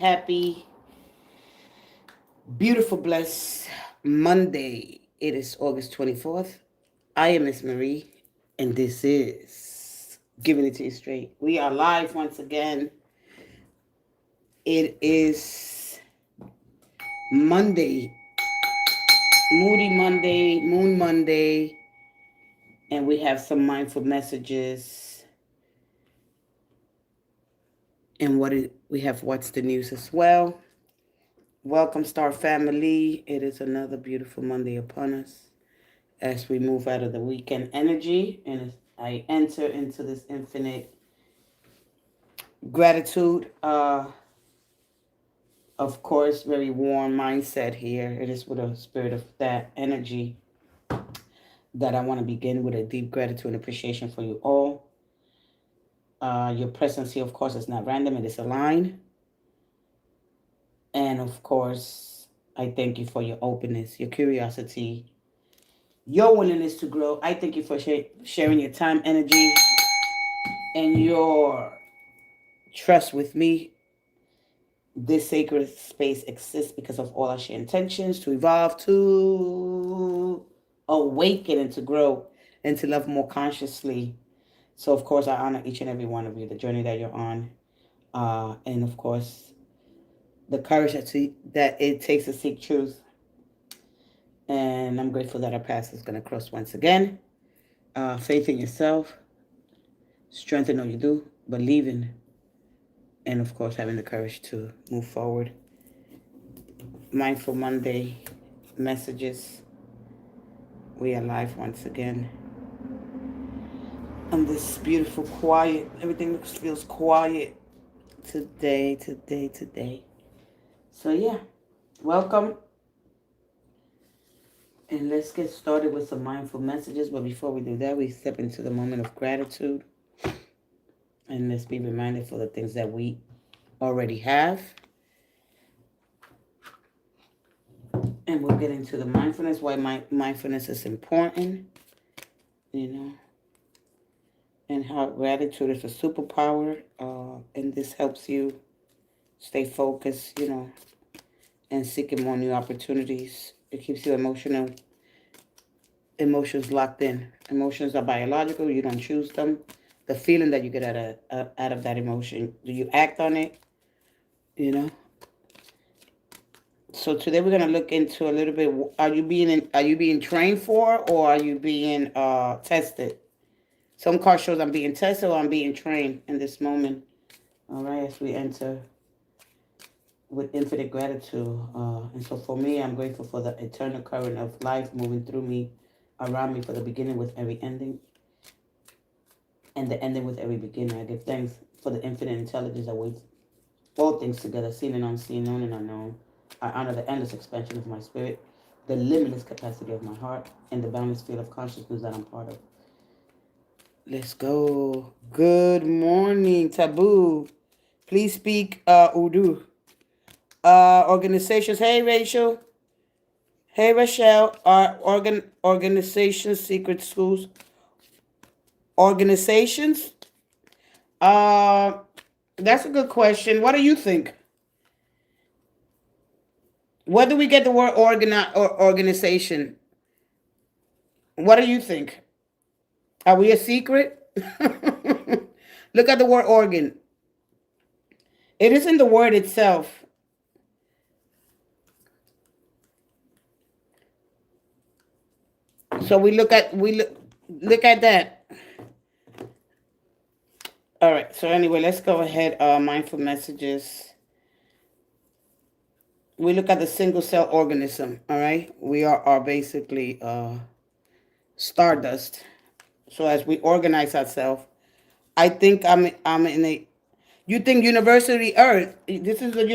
Happy, beautiful, blessed Monday. It is August 24th. I am Miss Marie, and this is Giving It to You Straight. We are live once again. It is Monday, Moody Monday, Moon Monday, and we have some mindful messages. And we have What's the News as well. Welcome, Star Family. It is another beautiful Monday upon us as we move out of the weekend energy and as I enter into this infinite gratitude. Of course, very warm mindset here. It is with a spirit of that energy that I want to begin with a deep gratitude and appreciation for you all. Your presence here, of course, is not random, it is aligned. And of course, I thank you for your openness, your curiosity, your willingness to grow. I thank you for sharing your time, energy, and your trust with me. This sacred space exists because of all our shared intentions to evolve, to awaken, and to grow, and to love more consciously. So, of course, I honor each and every one of you, the journey that you're on, and of course, the courage that it takes to seek truth. And I'm grateful that our path is going to cross once again. Faith in yourself, strength in all you do, believing, and of course, having the courage to move forward. Mindful Monday messages. We are live once again. On this beautiful, quiet, everything feels quiet today. So, yeah, welcome. And let's get started with some mindful messages. But before we do that, we step into the moment of gratitude. And let's be reminded for the things that we already have. And we'll get into the mindfulness, why mindfulness is important, and how gratitude is a superpower. And this helps you stay focused, and seeking more new opportunities. It keeps you emotions locked in. Emotions are biological. You don't choose them. The feeling that you get out of that emotion, do you act on it? You know. So today we're gonna look into a little bit. Are you being trained for, or are you being tested? Some card shows I'm being tested or I'm being trained in this moment. All right, as we enter with infinite gratitude. And so for me, I'm grateful for the eternal current of life moving through me, around me, for the beginning with every ending, and the ending with every beginning. I give thanks for the infinite intelligence that waits all things together, seen and unseen, known and unknown. I honor the endless expansion of my spirit, the limitless capacity of my heart, and the boundless field of consciousness that I'm part of. Let's go. Good morning, Taboo. Please speak Urdu. Organizations. Hey, Rachel. Hey, Rochelle. Organizations, secret schools. Organizations. Uh, that's a good question. What do you think? Where do we get the word organization? What do you think? Are we a secret? Look at the word organ. It isn't the word itself. So look at that. All right. So anyway, let's go ahead. Mindful messages. We look at the single cell organism. All right. We are basically stardust. So as we organize ourselves, I think I'm in a. You think University Earth? This is a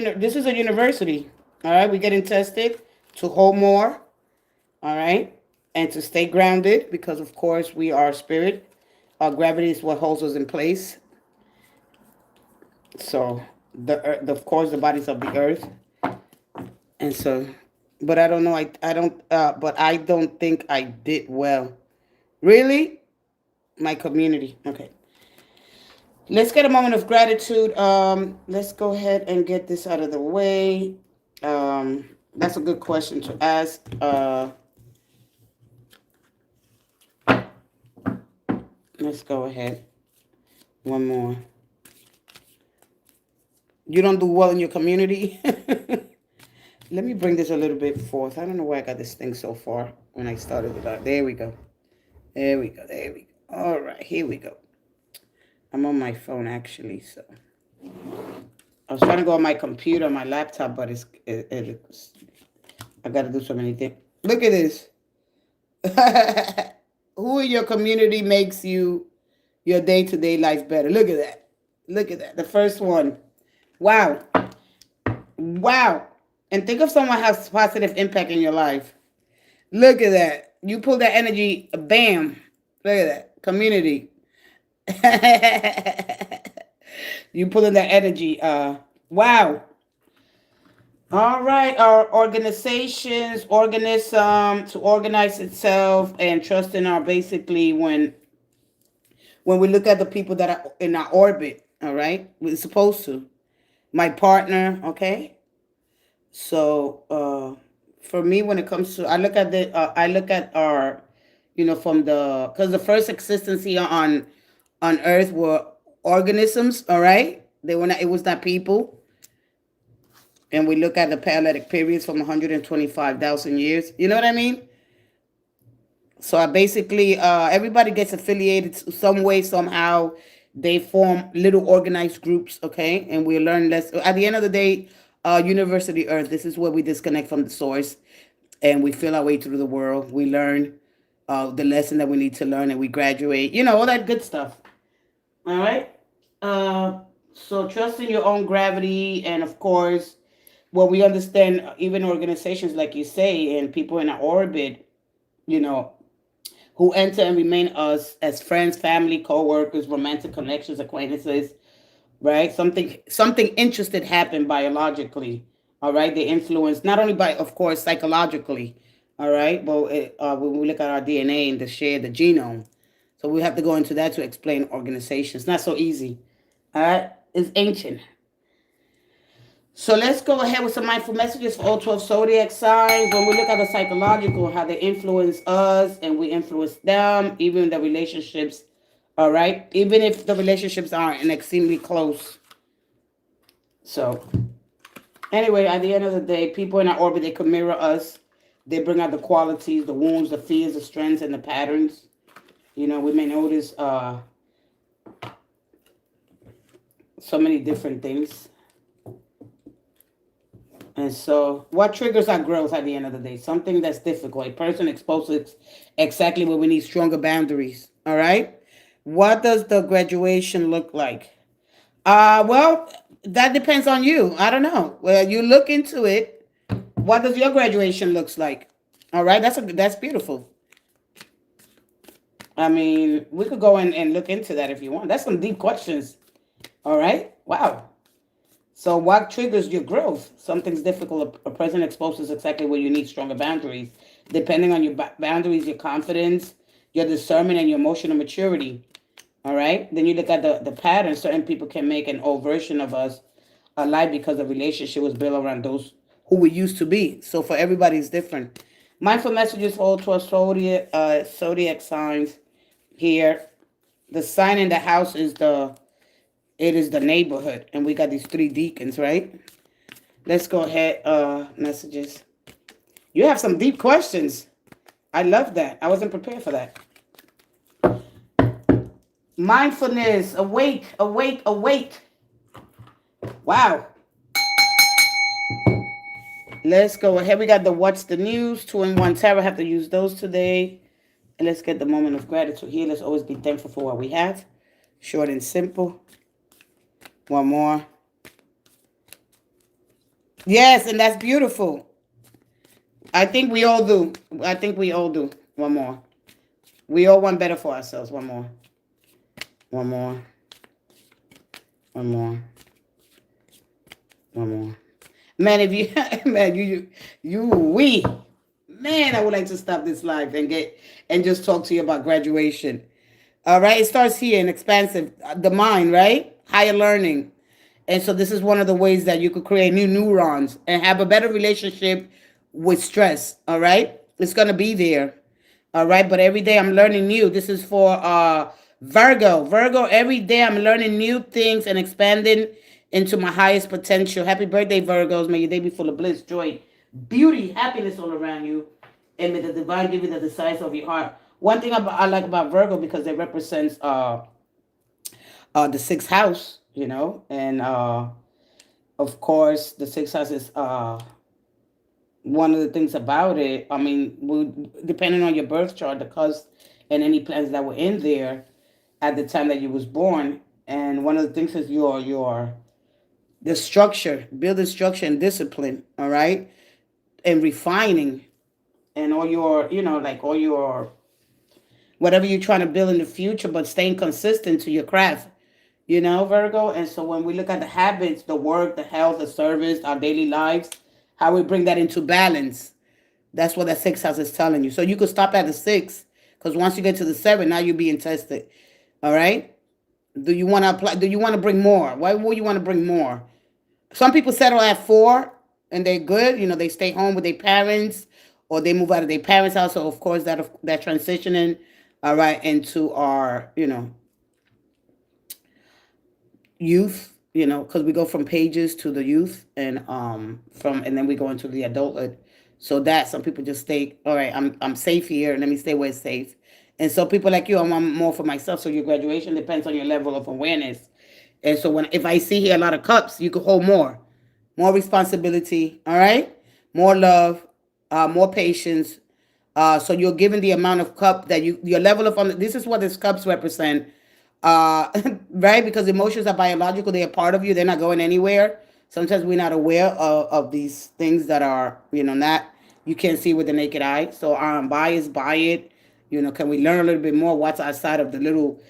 university. All right. We're getting tested to hold more. All right. And to stay grounded, because of course we are spirit. Our gravity is what holds us in place. So the earth, of course, the bodies of the earth, and so, but I don't know. I don't. But I don't think I did well. Really, my community. Okay. Let's get a moment of gratitude. Let's go ahead and get this out of the way. That's a good question to ask. Let's go ahead. One more. You don't do well in your community? Let me bring this a little bit forth. I don't know why I got this thing so far when I started it out. There we go. There we go. There we go. All right, here we go. I'm on my phone actually, so I was trying to go on my computer, my laptop, but I got to do so many things. Look at this. Who in your community makes your day-to-day life better? Look at that. Look at that. The first one. Wow. Wow. And think of someone who has positive impact in your life. Look at that. You pull that energy, bam. Look at that. Community. You pulling that energy. Wow. All right. Our organizations, organism to organize itself and trust in our basically when we look at the people that are in our orbit, all right? We're supposed to. My partner, okay? So for me, when it comes to, I look at our, from because the first existence here on Earth were organisms, all right? They were not, it was not people. And we look at the Paleolithic periods from 125,000 years. You know what I mean? So I basically, everybody gets affiliated some way, somehow. They form little organized groups, okay? And we learn less. At the end of the day, University Earth, this is where we disconnect from the source and we feel our way through the world. We learn the lesson that we need to learn and we graduate, all that good stuff. All right? So trust in your own gravity. And of course, we understand even organizations, like you say, and people in our orbit, you know, who enter and remain us as friends, family, co-workers, romantic connections, acquaintances, right? Something interested happened biologically, all right? They influence not only by, of course, psychologically, all right? But when we look at our DNA and the genome, so we have to go into that to explain organizations. Not so easy, all right? It's ancient. So let's go ahead with some mindful messages for all 12 zodiac signs. When we look at the psychological, how they influence us and we influence them, even the relationships, all right? Even if the relationships aren't extremely close. So anyway, at the end of the day, people in our orbit, they can mirror us. They bring out the qualities, the wounds, the fears, the strengths, and the patterns. We may notice so many different things. And so, what triggers our growth at the end of the day? Something that's difficult. A person exposes exactly where we need stronger boundaries. All right? What does the graduation look like? Well, that depends on you. I don't know. Well, you look into it. What does your graduation looks like? All right? That's beautiful. I mean, we could go in and look into that if you want. That's some deep questions. All right? Wow. So what triggers your growth? Something's difficult. A person exposes exactly where you need stronger boundaries. Depending on your boundaries, your confidence, your discernment, and your emotional maturity. All right? Then you look at the pattern. Certain people can make an old version of us alive because the relationship was built around those who we used to be. So for everybody, it's different. Mindful messages for all 12 zodiac signs here. The sign in the house is it is the neighborhood, and we got these 3 deacons, right? Let's go ahead. Messages. You have some deep questions. I love that. I wasn't prepared for that. Mindfulness. Awake, awake, awake. Wow. Let's go ahead. We got the What's the News, 2-in-1 tarot. I have to use those today. And let's get the moment of gratitude here. Let's always be thankful for what we have. Short and simple. One more. Yes, and that's beautiful. I think we all do. One more. We all want better for ourselves. One more. One more. One more. One more. Man, if you, man, I would like to stop this live and just talk to you about graduation. All right, it starts here in expansive, the mind, right? Higher learning. And so this is one of the ways that you could create new neurons and have a better relationship with stress. All right, it's gonna be there. All right, but every day I'm learning new. This is for Virgo. Virgo, every day I'm learning new things and expanding into my highest potential. Happy birthday, Virgos. May your day be full of bliss, joy, beauty, happiness all around you. And may the divine give you the desires of your heart. One thing I like about Virgo because it represents the sixth house, you know, and of course the sixth house is one of the things about it. I mean, depending on your birth chart, the cusp and any plans that were in there at the time that you was born, and one of the things is your the structure, building structure and discipline, all right, and refining, and all your, you know, like all your whatever you're trying to build in the future, but staying consistent to your craft, you know, Virgo. And so when we look at the habits, the work, the health, the service, our daily lives, how we bring that into balance, that's what that sixth house is telling you. So you could stop at the six, because once you get to the seven, now you're being tested. All right. Do you want to apply? Do you want to bring more? Why would you want to bring more? Some people settle at four and they're good. You know, they stay home with their parents or they move out of their parents' house. So of course that transitioning, all right, into our, you know, youth, you know, because we go from pages to the youth and and then we go into the adulthood. So that some people just stay, all right, I'm safe here, let me stay where it's safe. And so people like you, I want more for myself. So your graduation depends on your level of awareness. And so when if I see here a lot of cups, you could hold more responsibility, all right, more love, more patience. So you're given the amount of cup that your level of this is what these cups represent, uh, right? Because emotions are biological; they are part of you. They're not going anywhere. Sometimes we're not aware of these things that are, you know, not you can't see with the naked eye. So our unbiased by it. You know, can we learn a little bit more? What's outside of the little,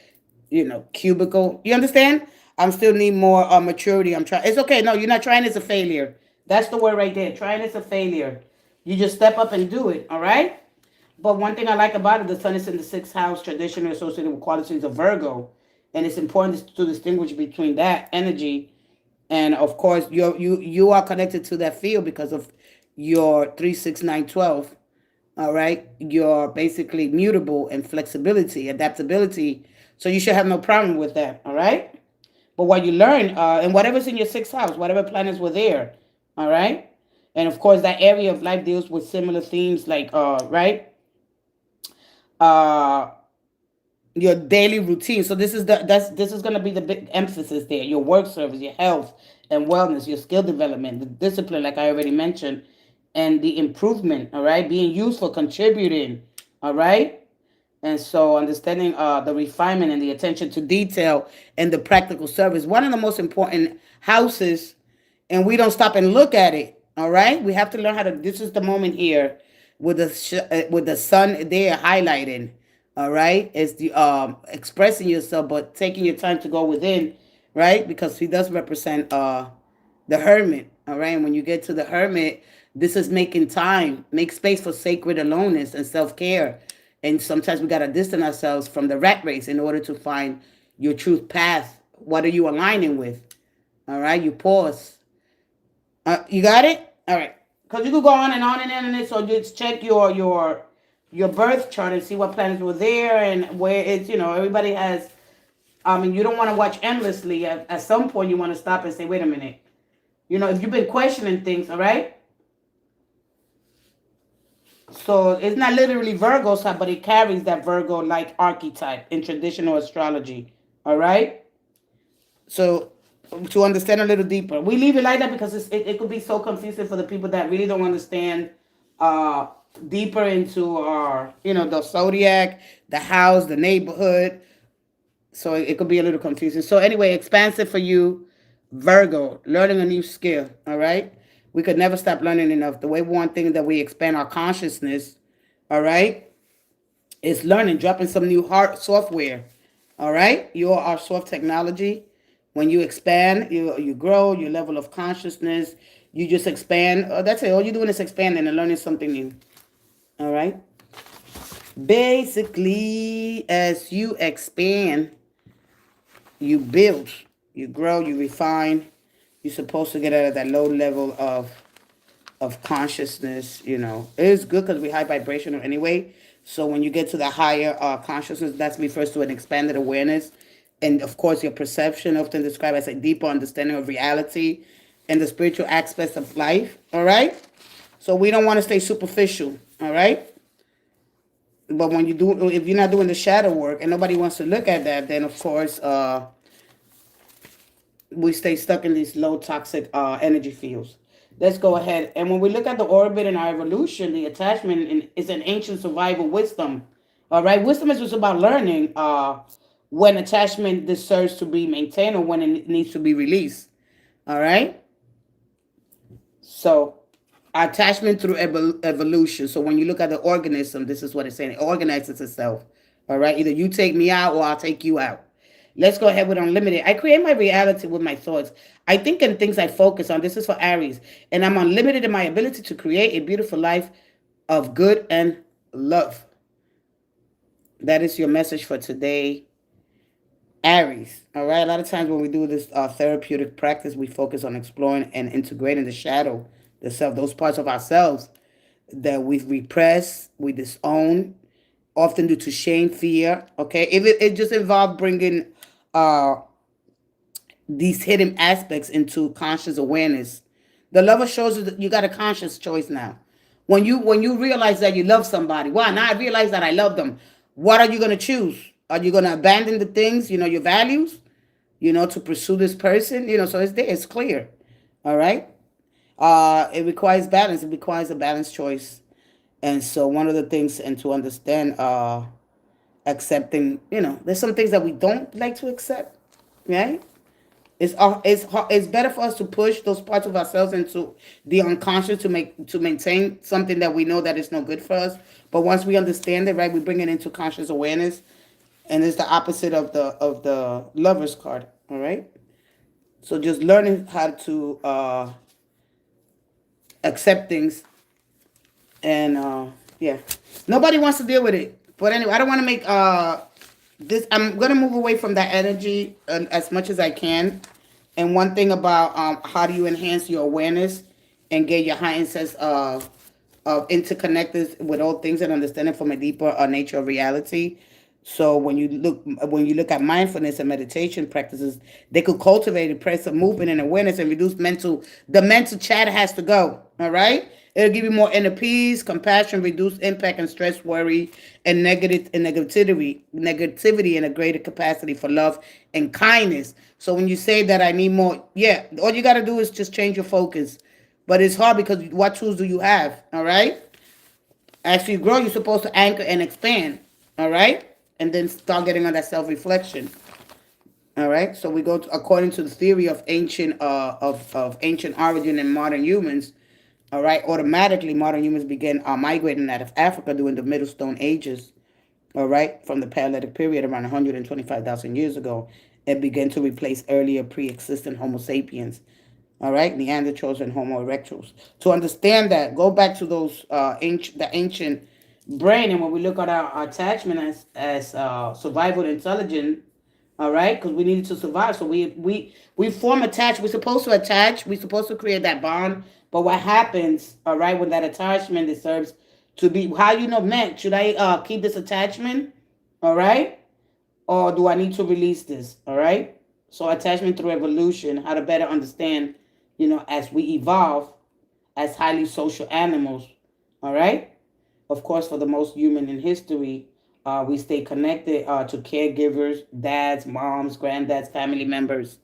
you know, cubicle? You understand? I'm still need more maturity. I'm trying. It's okay. No, you're not trying. It's a failure. That's the word right there. Trying is a failure. You just step up and do it. All right. But one thing I like about it, the sun is in the sixth house, traditionally associated with qualities of Virgo, and it's important to distinguish between that energy and, of course, you are connected to that field because of your 3, 6, 9, 12. All right, you're basically mutable and flexibility, adaptability. So you should have no problem with that. All right. But what you learn, and whatever's in your sixth house, whatever planets were there, all right, and of course that area of life deals with similar themes like, right, uh, your daily routine. So this is going to be the big emphasis there. Your work service, your health and wellness, your skill development, the discipline, like I already mentioned, and the improvement. All right, being useful, contributing. All right. And so understanding the refinement and the attention to detail and the practical service. One of the most important houses, and we don't stop and look at it. All right, we have to learn how to. This is the moment here with with the sun there highlighting. All right, it's the expressing yourself, but taking your time to go within, right? Because he does represent the hermit. All right, and when you get to the hermit, this is making time, make space for sacred aloneness and self care. And sometimes we gotta distance ourselves from the rat race in order to find your truth path. What are you aligning with? All right, you pause. You got it? All right. Because you could go on and on and on and on. So just check your birth chart and see what planets were there and where it's, you know, everybody has. I mean, you don't want to watch endlessly. At some point, you want to stop and say, wait a minute. You know, if you've been questioning things, all right? So it's not literally Virgo side, but it carries that Virgo-like archetype in traditional astrology, all right? So to understand a little deeper, we leave it like that because it could be so confusing for the people that really don't understand uh, deeper into our, you know, the zodiac, the house, the neighborhood. So it could be a little confusing. So anyway, expansive for you, Virgo, learning a new skill. All right. We could never stop learning enough. The way one thing that we expand our consciousness, all right, is learning, dropping some new hard software. All right. You are our soft technology. When you expand, you grow your level of consciousness. You just expand. That's it. All you're doing is expanding and learning something new. All right. Basically, as you expand, you build, you grow, you refine. You're supposed to get out of that low level of consciousness. It's good because we high vibrational anyway. So when you get to the higher consciousness, that refers to an expanded awareness, and of course your perception, often described as a deeper understanding of reality and the spiritual aspects of life. All right. So we don't want to stay superficial. All right. But when you do, if you're not doing the shadow work and nobody wants to look at that, then of course we stay stuck in these low toxic energy fields. Let's go ahead. And when we look at the orbit and our evolution, the attachment is an ancient survival wisdom. All right. Wisdom is just about learning when attachment deserves to be maintained or when it needs to be released. All right. So attachment through evolution. So when you look at the organism, this is what it's saying. It organizes itself. All right. Either you take me out or I'll take you out. Let's go ahead with unlimited. I create my reality with my thoughts. I think in things I focus on. This is for Aries. And I'm unlimited in my ability to create a beautiful life of good and love. That is your message for today, Aries. All right. A lot of times when we do this therapeutic practice, we focus on exploring and integrating the shadow, the self, those parts of ourselves that we repress, we disown, often due to shame, fear. Okay. If it just involved bringing uh, these hidden aspects into conscious awareness. The lover shows you that you got a conscious choice now. When you realize that you love somebody, wow, now I realize that I love them. What are you gonna choose? Are you gonna abandon the things, your values, to pursue this person? So it's there, it's clear. All right. It requires balance. It requires a balanced choice. And so one of the things, and to understand, accepting, there's some things that we don't like to accept, right? It's better for us to push those parts of ourselves into the unconscious to maintain something that we know that is no good for us. But once we understand it, right, we bring it into conscious awareness, and it's the opposite of the Lover's card. All right. So just learning how to accept things, and yeah, nobody wants to deal with it. But anyway, I don't want to make this. I'm gonna move away from that energy as much as I can. And one thing about how do you enhance your awareness and get your heightened sense of interconnected with all things and understanding from a deeper nature of reality. So when you look at mindfulness and meditation practices, they could cultivate a press of movement and awareness and reduce the mental chatter has to go. All right. It'll give you more inner peace, compassion, reduce impact and stress, worry, and negativity, and a greater capacity for love and kindness. So when you say that I need more, yeah, all you got to do is just change your focus. But it's hard because what tools do you have? All right. As you grow, you're supposed to anchor and expand. All right. And then start getting on that self-reflection. All right. So we go according to the theory of ancient ancient origin and modern humans. All right. Automatically, modern humans began migrating out of Africa during the Middle Stone Ages. All right, from the Paleolithic period around 125,000 years ago, it began to replace earlier pre-existing Homo sapiens. All right, Neanderthals and Homo erectus. To understand that, go back to those the ancient brain, and when we look at our attachment as survival intelligence, all right, because we needed to survive, so we form attach. We're supposed to attach. We're supposed to create that bond. But what happens, all right, when that attachment deserves to be, how man, should I keep this attachment, all right, or do I need to release this, all right? So attachment through evolution, how to better understand, as we evolve as highly social animals, all right? Of course, for the most human in history, we stay connected to caregivers, dads, moms, granddads, family members,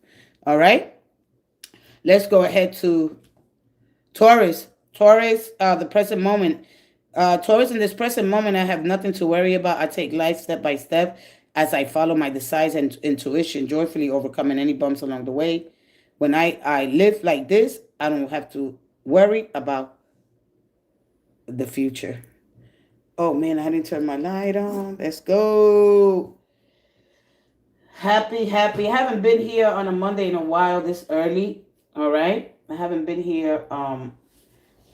all right? Let's go ahead to Taurus. Taurus, the present moment. Taurus, in this present moment, I have nothing to worry about. I take life step by step as I follow my desires and intuition, joyfully overcoming any bumps along the way. When I live like this, I don't have to worry about the future. Oh man, I didn't turn my light on. Let's go. Happy, happy. I haven't been here on a Monday in a while this early. All right. I haven't been here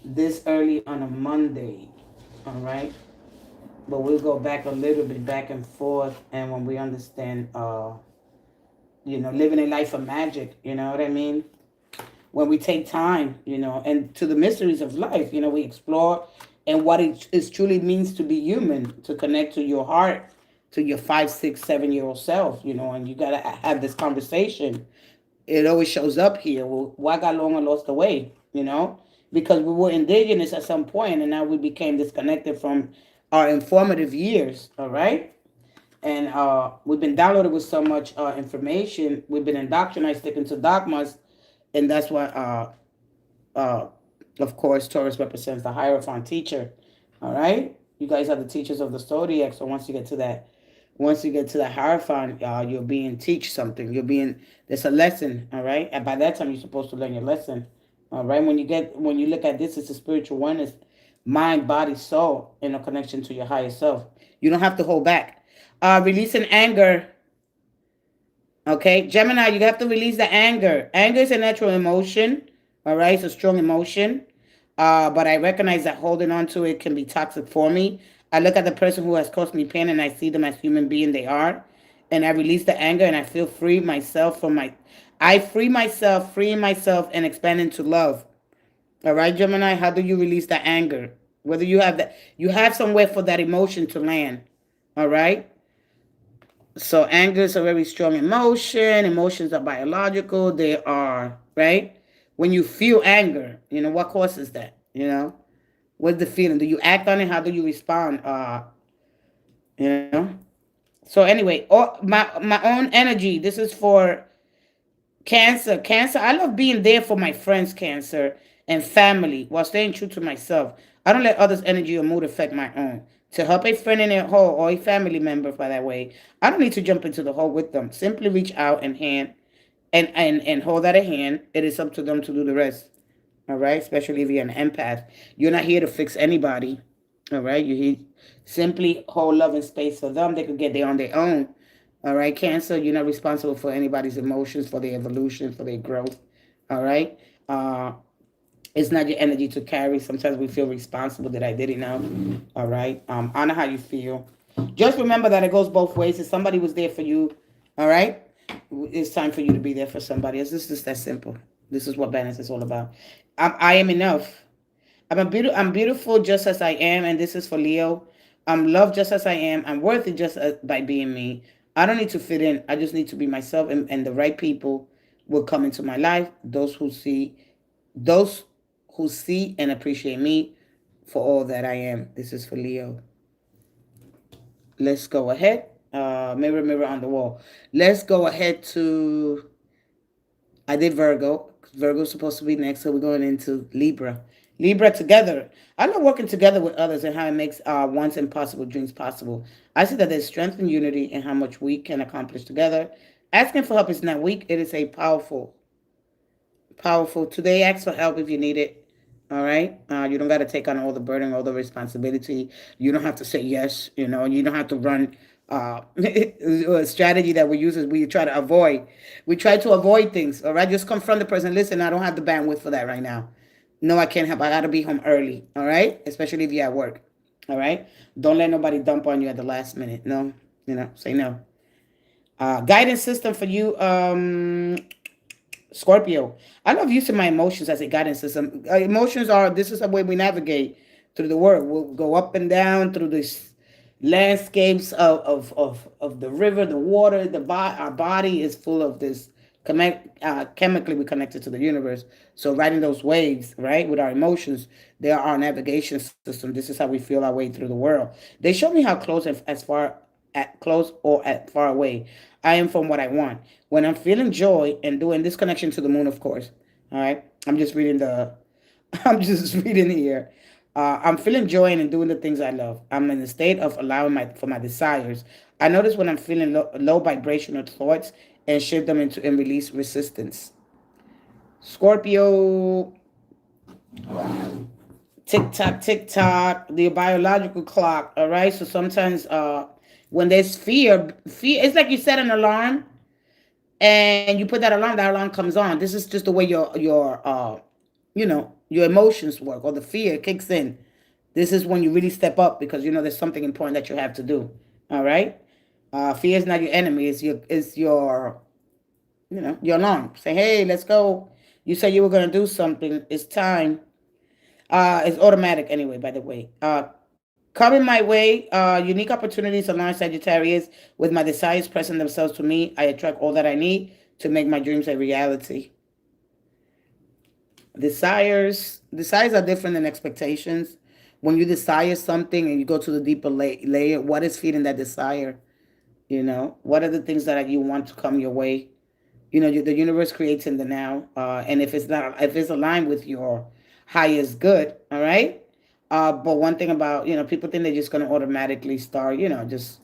this early on a Monday. All right. but we'll go back a little bit back and forth. And when we understand, living a life of magic, you know what I mean? When we take time, and to the mysteries of life, we explore and what it truly means to be human, to connect to your heart, to your 5, 6, 7 year old self, and you gotta have this conversation. It always shows up here. Well, why got long and lost the way, because we were indigenous at some point and now we became disconnected from our informative years, all right? And we've been downloaded with so much information. We've been indoctrinated, sticking to dogmas, and that's why uh, of course, Taurus represents the Hierophant teacher. All right, you guys are the teachers of the zodiac. So once you get to the Hierophant, you're being teach something. There's a lesson. All right, and by that time you're supposed to learn your lesson. All right, when you look at this, it's a spiritual oneness, mind, body, soul, in a connection to your higher self. You don't have to hold back. Releasing anger. Okay, Gemini, you have to release the anger. Anger is a natural emotion. All right, it's a strong emotion. But I recognize that holding on to it can be toxic for me. I look at the person who has caused me pain and I see them as human being they are. And I release the anger and I feel free myself from my. I free myself, freeing myself and expanding to love. All right, Gemini, how do you release the anger? Whether you have that, you have somewhere for that emotion to land. All right. So anger is a very strong emotion. Emotions are biological. They are, right? When you feel anger, what causes that? What's the feeling? Do you act on it? How do you respond? You know. So anyway, my own energy. This is for Cancer. Cancer. I love being there for my friends, Cancer, and family while staying true to myself. I don't let others' energy or mood affect my own. To help a friend in a hole or a family member, by that way, I don't need to jump into the hole with them. Simply reach out and hold out a hand. It is up to them to do the rest. All right, especially if you're an empath. You're not here to fix anybody. All right, you here simply hold love and space for them. They could get there on their own. All right, Cancer, you're not responsible for anybody's emotions, for their evolution, for their growth. All right. It's not your energy to carry. Sometimes we feel responsible that I did enough. All right. Honor how you feel. Just remember that it goes both ways. If somebody was there for you, all right, it's time for you to be there for somebody else. This is just that simple. This is what balance is all about. I am enough. I'm beautiful just as I am, and this is for Leo. I'm loved just as I am. I'm worthy just by being me. I don't need to fit in. I just need to be myself, and the right people will come into my life. Those who see and appreciate me for all that I am. This is for Leo. Let's go ahead. Mirror, mirror on the wall. Let's go ahead to. I did Virgo. Virgo's supposed to be next, so we're going into Libra. Libra together. I love working together with others and how it makes one's impossible dreams possible. I see that there's strength and unity in how much we can accomplish together. Asking for help is not weak. It is a powerful. Today, ask for help if you need it. All right. You don't got to take on all the burden, all the responsibility. You don't have to say yes. You don't have to run. A strategy that we use is we try to avoid. We try to avoid things. All right. Just confront the person. Listen, I don't have the bandwidth for that right now. No, I can't help. I got to be home early. All right. Especially if you're at work. All right. Don't let nobody dump on you at the last minute. No. Say no. Guidance system for you. Scorpio. I love using my emotions as a guidance system. This is the way we navigate through the world. We'll go up and down through these landscapes of the river, the water, our body is full of this chemically we connected to the universe. So riding those waves, right, with our emotions, they are our navigation system. This is how we feel our way through the world. They show me how close and as far at close or at far away I am from what I want. When I'm feeling joy and doing this connection to the moon, of course. All right. I'm just reading I'm just reading here. I'm feeling joy and doing the things I love. I'm in the state of allowing for my desires. I notice when I'm feeling low vibrational thoughts and shift them into and release resistance. Scorpio, tick tock, the biological clock. All right. So sometimes when there's fear, it's like you set an alarm and you put that alarm comes on. This is just the way your emotions work, or the fear kicks in. This is when you really step up because you know there's something important that you have to do. All right. Fear is not your enemy. It's your your alarm. Say, hey, let's go. You said you were gonna do something. It's time. It's automatic anyway. By the way. Coming my way, unique opportunities align Sagittarius with my desires present themselves to me. I attract all that I need to make my dreams a reality. Desires are different than expectations. When you desire something and you go to the deeper layer, what is feeding that desire? What are the things that you want to come your way? The universe creates in the now, and if it's aligned with your highest good, all right. But one thing about people think they're just going to automatically start, just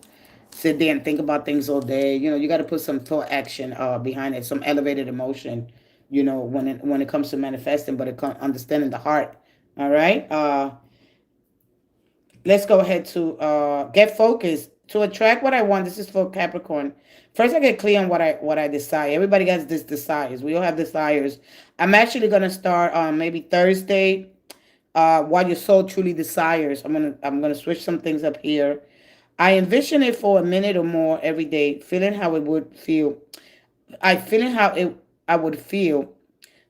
sit there and think about things all day. You got to put some thought action behind it, some elevated emotion. When it comes to manifesting, but understanding the heart. All right. Let's go ahead to get focused to attract what I want. This is for Capricorn. First, I get clear on what I desire. Everybody has this desires. We all have desires. I'm actually gonna start maybe Thursday. What your soul truly desires. I'm gonna switch some things up here. I envision it for a minute or more every day, feeling how it would feel. I would feel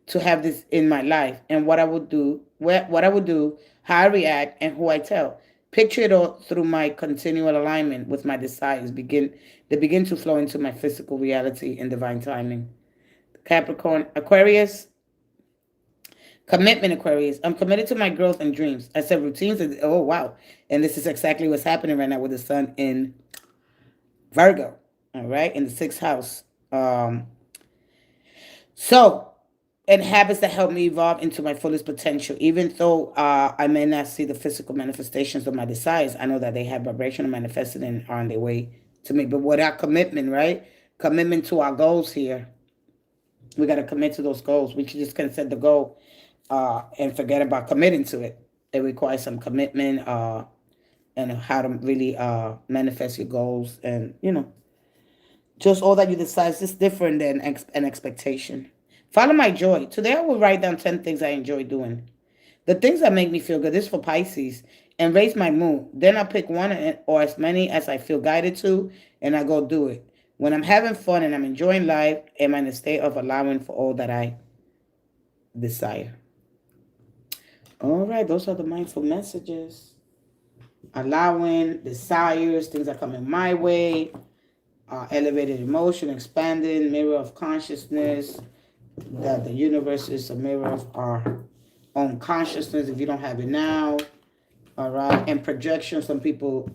to have this in my life and what I would do, what I would do, how I react, and who I tell. Picture it all through my continual alignment with my desires. They begin to flow into my physical reality in divine timing. Capricorn, Aquarius, commitment, Aquarius. I'm committed to my growth and dreams. I said routines. Oh wow, and this is exactly what's happening right now with the sun in Virgo. All right, in the sixth house. So and habits that help me evolve into my fullest potential. Even though I may not see the physical manifestations of my desires, I know that they have vibration manifested and are on their way to me. But without commitment, right? Commitment to our goals here. We got to commit to those goals. We just can't set the goal and forget about committing to it. It requires some commitment and how to really manifest your goals. And, just all that you decide is just different than an expectation. Follow my joy. Today I will write down 10 things I enjoy doing. The things that make me feel good. This is for Pisces. And raise my mood. Then I'll pick one or as many as I feel guided to, and I go do it. When I'm having fun and I'm enjoying life, am I in a state of allowing for all that I desire? All right, those are the mindful messages. Allowing, desires, things that come in my way, elevated emotion, expanding, mirror of consciousness, that the universe is a mirror of our own consciousness if you don't have it now. All right. And projection. Some people,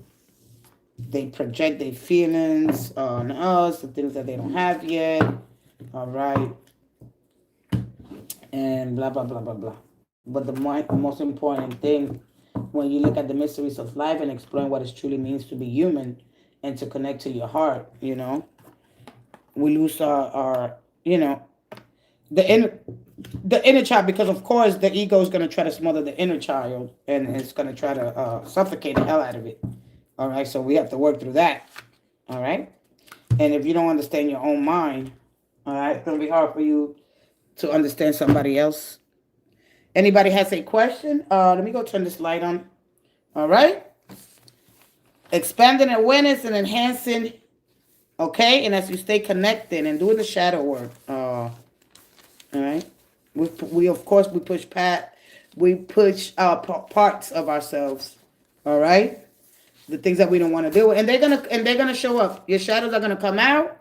they project their feelings on us, the things that they don't have yet. All right. And blah, blah, blah, blah, blah. But the most important thing, when you look at the mysteries of life and exploring what it truly means to be human and to connect to your heart, we lose our the inner child, because of course the ego is going to try to smother the inner child and it's going to try to suffocate the hell out of it. All right, so we have to work through that. All right, and if you don't understand your own mind, all right, it's going to be hard for you to understand somebody else. Anybody has a question? Let me go turn this light on. All right, expanding awareness and enhancing. Okay, and as you stay connected and doing the shadow work. All right. We of course we push parts of ourselves. All right. The things that we don't want to deal with, and they're gonna show up. Your shadows are gonna come out,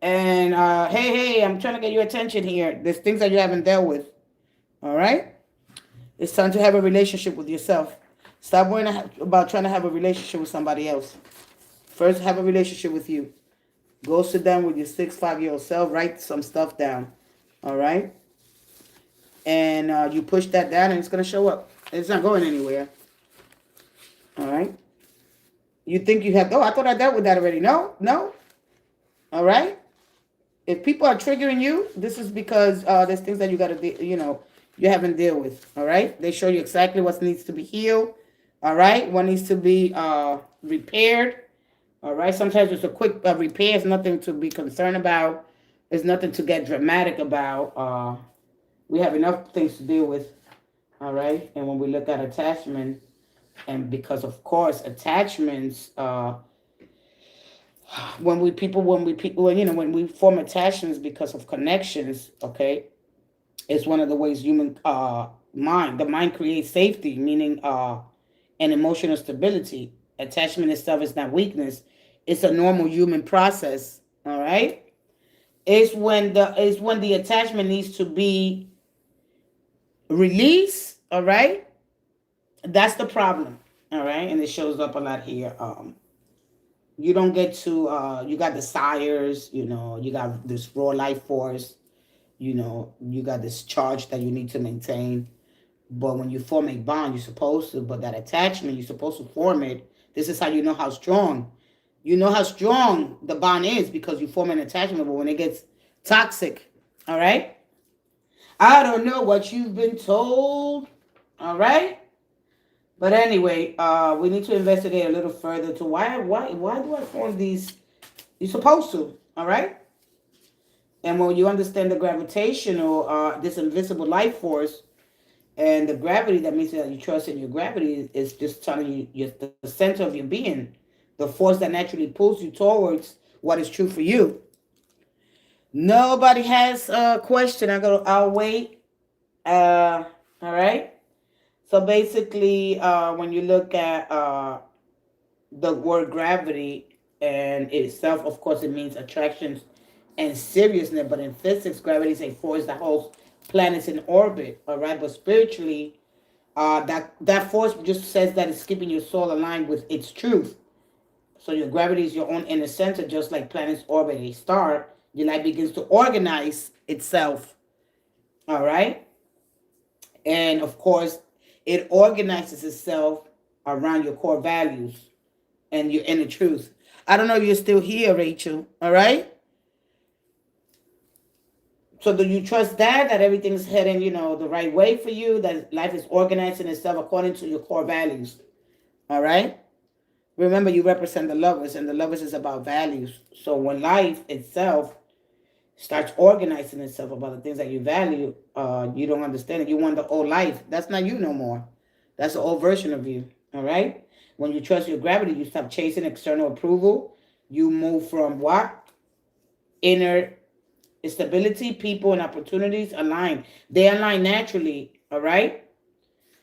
and hey, I'm trying to get your attention here. There's things that you haven't dealt with. All right. It's time to have a relationship with yourself. Stop worrying about trying to have a relationship with somebody else. First, have a relationship with you. Go sit down with your 5-year-old self. Write some stuff down. All right. And you push that down and it's going to show up. It's not going anywhere. All right. You think you have, I thought I dealt with that already. No. All right. If people are triggering you, this is because there's things that you got to, you haven't dealt with. All right. They show you exactly what needs to be healed. All right. What needs to be repaired. All right. Sometimes it's a quick repair. It's nothing to be concerned about. It's nothing to get dramatic about. We have enough things to deal with. All right. And when we look at attachment, And because of course attachments, when we form attachments because of connections, okay, it's one of the ways human mind creates safety, meaning and emotional stability. Attachment itself is not weakness, it's a normal human process. All right, it's when the attachment needs to be released. All right, that's the problem. All right, and it shows up a lot here. You don't get to you got desires, you got this raw life force, you got this charge that you need to maintain. But when you form a bond, you're supposed to, but that attachment, you're supposed to form it. This is how you know how strong. You know how strong the bond is because you form an attachment, but when it gets toxic, all right? I don't know what you've been told, all right? But anyway, we need to investigate a little further to why do I form these? You're supposed to, all right? And when you understand the gravitational, this invisible life force, and the gravity, that means that you trust in your gravity, is just telling you you're the center of your being, the force that naturally pulls you towards what is true for you. Nobody has a question. I'll wait. All right. So basically, when you look at the word gravity and itself, of course, it means attraction and seriousness. But in physics, gravity is a force that holds planets in orbit. All right. But spiritually, that force just says that it's keeping your soul aligned with its truth. So your gravity is your own inner center, just like planets orbit a star. Your life begins to organize itself. All right. And of course, it organizes itself around your core values and your inner truth. I don't know if you're still here, Rachel. All right. So do you trust that everything's heading, the right way for you, that life is organizing itself according to your core values? All right. Remember, you represent the lovers, and the lovers is about values. So when life itself starts organizing itself about the things that you value, you don't understand it. You want the old life. That's not you no more. That's the old version of you. All right. When you trust your gravity, you stop chasing external approval. You move from what? Inner stability. People and opportunities align. They align naturally. All right.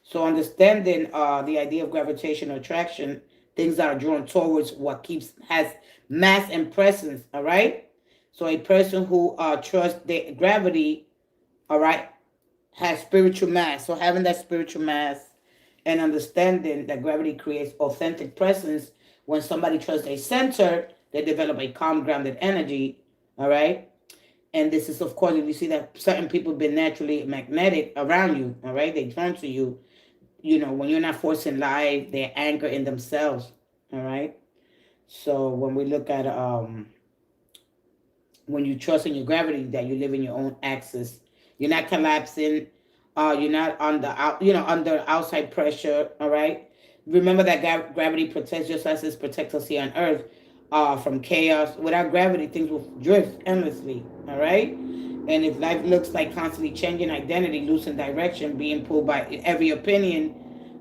So understanding the idea of gravitational attraction, things that are drawn towards what has mass and presence. All right. So a person who trusts the gravity, all right, has spiritual mass. So having that spiritual mass and understanding that gravity creates authentic presence. When somebody trusts a center, they develop a calm, grounded energy. All right. And this is, of course, if you see that certain people have been naturally magnetic around you, all right, they drawn to you. When you're not forcing life, they're anchored in themselves. All right. So when we look at when you trust in your gravity, that you live in your own axis, you're not collapsing, you're not under outside pressure. All right. Remember that gravity protects, just as it protects us here on Earth from chaos. Without gravity, things will drift endlessly. All right. And if life looks like constantly changing identity, losing direction, being pulled by every opinion,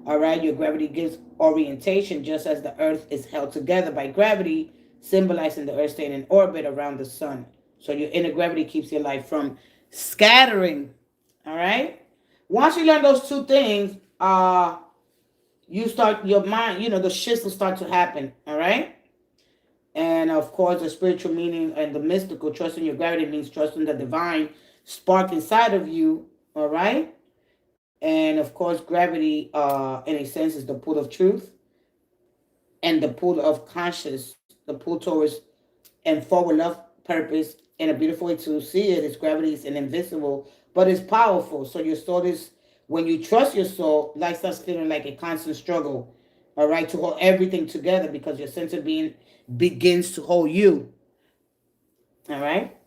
all right, your gravity gives orientation, just as the Earth is held together by gravity, symbolizing the Earth staying in orbit around the sun. So your inner gravity keeps your life from scattering. All right. Once you learn those two things, you start your mind. The shifts will start to happen. All right. And of course, the spiritual meaning and the mystical, trusting your gravity means trusting the divine spark inside of you. All right. And of course, gravity, in a sense, is the pull of truth and the pull of conscious, the pull towards and forward love, purpose. And a beautiful way to see it is gravity is an invisible, but it's powerful. So your soul is, when you trust your soul, life starts feeling like a constant struggle. All right, to hold everything together because your sense of being begins to hold you. All right.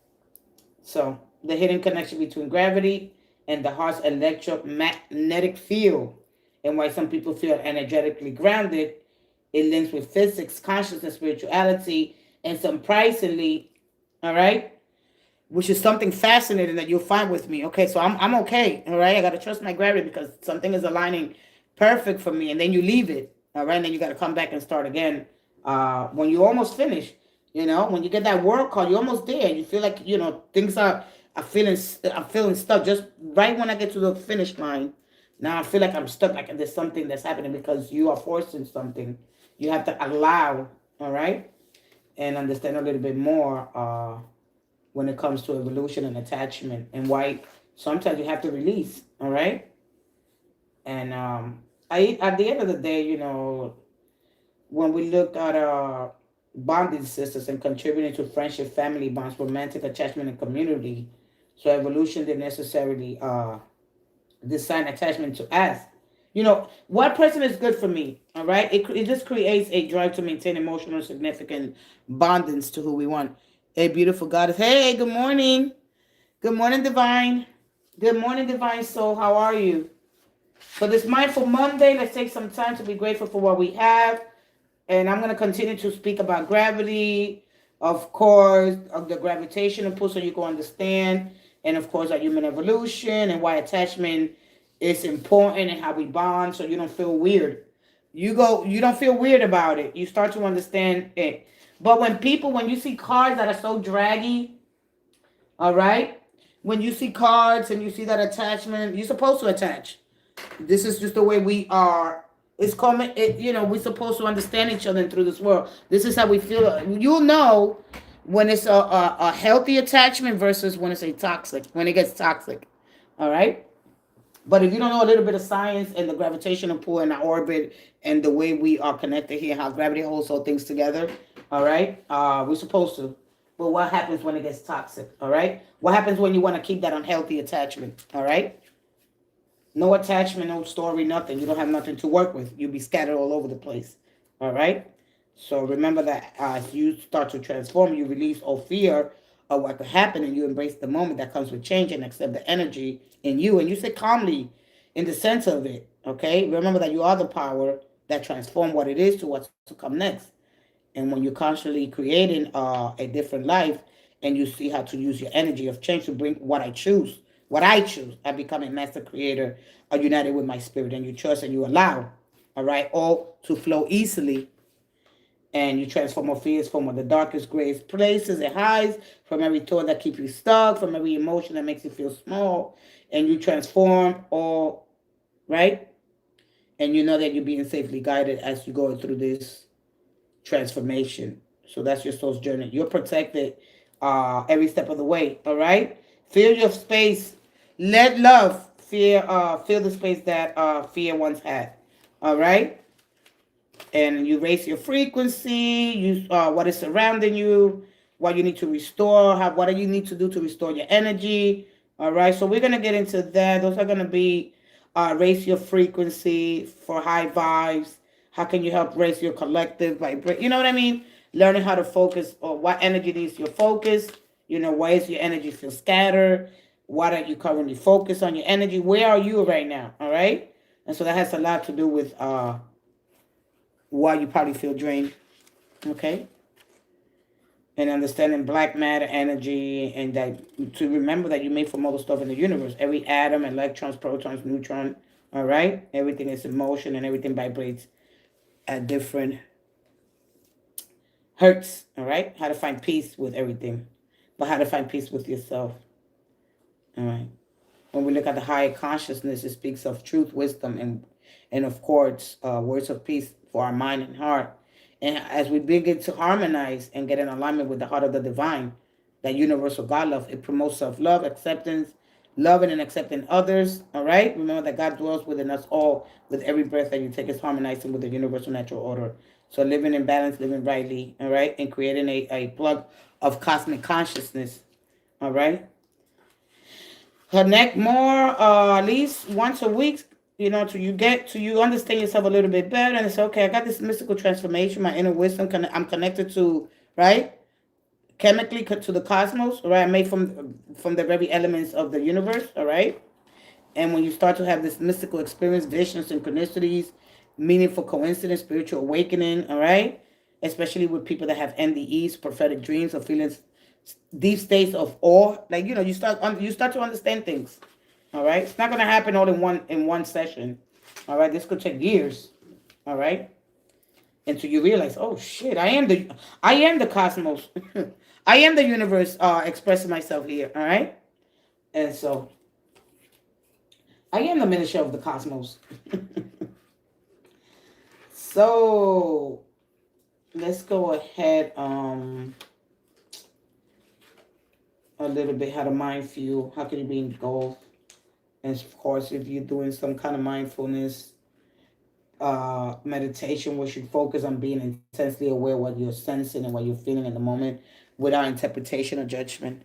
So the hidden connection between gravity and the heart's electromagnetic field, and why some people feel energetically grounded, it links with physics, consciousness, spirituality, and surprisingly, all right, which is something fascinating that you'll find with me. Okay, so I'm okay. All right, I gotta trust my gravity because something is aligning perfect for me, and then you leave it. All right, and then you got to come back and start again when you almost finish. When you get that world call, you're almost there. You feel like things are feeling. I'm feeling stuck. Just right when I get to the finish line, now I feel like I'm stuck. Like there's something that's happening because you are forcing something. You have to allow. All right, and understand a little bit more when it comes to evolution and attachment and why sometimes you have to release. All right, and I at the end of the day, when we look at bonding systems and contributing to friendship, family bonds, romantic attachment, and community. So evolution didn't necessarily design attachment to us. What person is good for me, all right? It just creates a drive to maintain emotional significant bondings to who we want. Hey, beautiful goddess. Hey, good morning. Good morning, divine. Good morning, divine soul. How are you? For this Mindful Monday, let's take some time to be grateful for what we have. And I'm going to continue to speak about gravity, of course, of the gravitational pull so you can understand, and of course, our human evolution and why attachment is important and how we bond so you don't feel weird. You don't feel weird about it. You start to understand it. But when you see cards that are so draggy, all right, when you see cards and you see that attachment, you're supposed to attach. This is just the way we are. It's common. We're supposed to understand each other through this world. This is how we feel. You'll know when it's a healthy attachment versus when it's a toxic. When it gets toxic, all right. But if you don't know a little bit of science and the gravitational pull and the orbit and the way we are connected here, how gravity holds all things together, all right, we're supposed to. But what happens when it gets toxic, all right? What happens when you want to keep that unhealthy attachment, all right? No attachment, no story, nothing. You don't have nothing to work with. You'll be scattered all over the place, all right? So remember that as you start to transform, you release all fear of what could happen and you embrace the moment that comes with change and accept the energy in you. And you sit calmly in the center of it, okay? Remember that you are the power that transform what it is to what's to come next. And when you're constantly creating a different life and you see how to use your energy of change to bring what I choose, I become a master creator, united with my spirit, and you trust and you allow, all right, all to flow easily, and you transform your fears from the darkest, grayest places and highs, from every thought that keeps you stuck, from every emotion that makes you feel small, and you transform all, right? And you know that you're being safely guided as you go through this transformation. So that's your soul's journey. You're protected every step of the way, all right? Feel your space. Let love fill the space that fear once had, all right? And you raise your frequency, you what is surrounding you, what you need to restore, what do you need to do to restore your energy. All right, so we're gonna get into that. Those are gonna be raise your frequency for high vibes. How can you help raise your collective vibration? You know what I mean? Learning how to focus or what energy needs your focus. Why is your energy feel scattered? Why don't you currently focus on your energy? Where are you right now? All right, and so that has a lot to do with why you probably feel drained, okay? And understanding black matter energy, and that to remember that you made from all the stuff in the universe. Every atom, electrons, protons, neutron, all right? Everything is in motion and everything vibrates at different hertz, all right? How to find peace with everything, but how to find peace with yourself, all right? When we look at the higher consciousness, it speaks of truth, wisdom, and of course, words of peace for our mind and heart. And as we begin to harmonize and get in alignment with the heart of the divine, that universal God love, it promotes self-love, acceptance, loving and accepting others. All right. Remember that God dwells within us all. With every breath that you take is harmonizing with the universal natural order. So living in balance, living rightly, all right, and creating a plug of cosmic consciousness. All right. Connect more at least once a week, till you understand yourself a little bit better and say, okay, I got this mystical transformation, my inner wisdom, I'm connected to, right, chemically to the cosmos, right? I'm made from the very elements of the universe, all right? And when you start to have this mystical experience, visions, synchronicities, meaningful coincidence, spiritual awakening, all right? Especially with people that have NDEs, prophetic dreams, or feelings, deep states of awe. Like, you start to understand things. All right? It's not gonna happen all in one session. All right, this could take years. All right? until you realize, oh shit, I am the cosmos. I am the universe expressing myself here. All right, and so I am the miniature of the cosmos. So let's go ahead. A little bit how to mind fuel. How can you be engulfed? And of course, if you're doing some kind of mindfulness meditation, we should focus on being intensely aware of what you're sensing and what you're feeling in the moment without interpretation or judgment.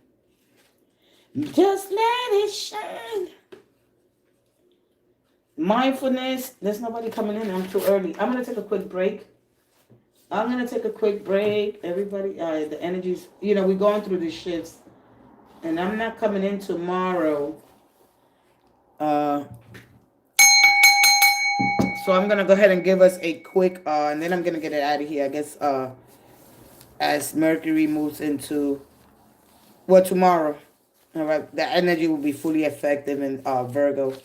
Just let it shine. Mindfulness. There's nobody coming in. I'm too early. I'm going to take a quick break. Everybody, the energies, we're going through these shifts. And I'm not coming in tomorrow. So I'm going to go ahead and give us a quick, and then I'm going to get it out of here. I guess as Mercury moves into, tomorrow. All right. The energy will be fully effective in Virgo.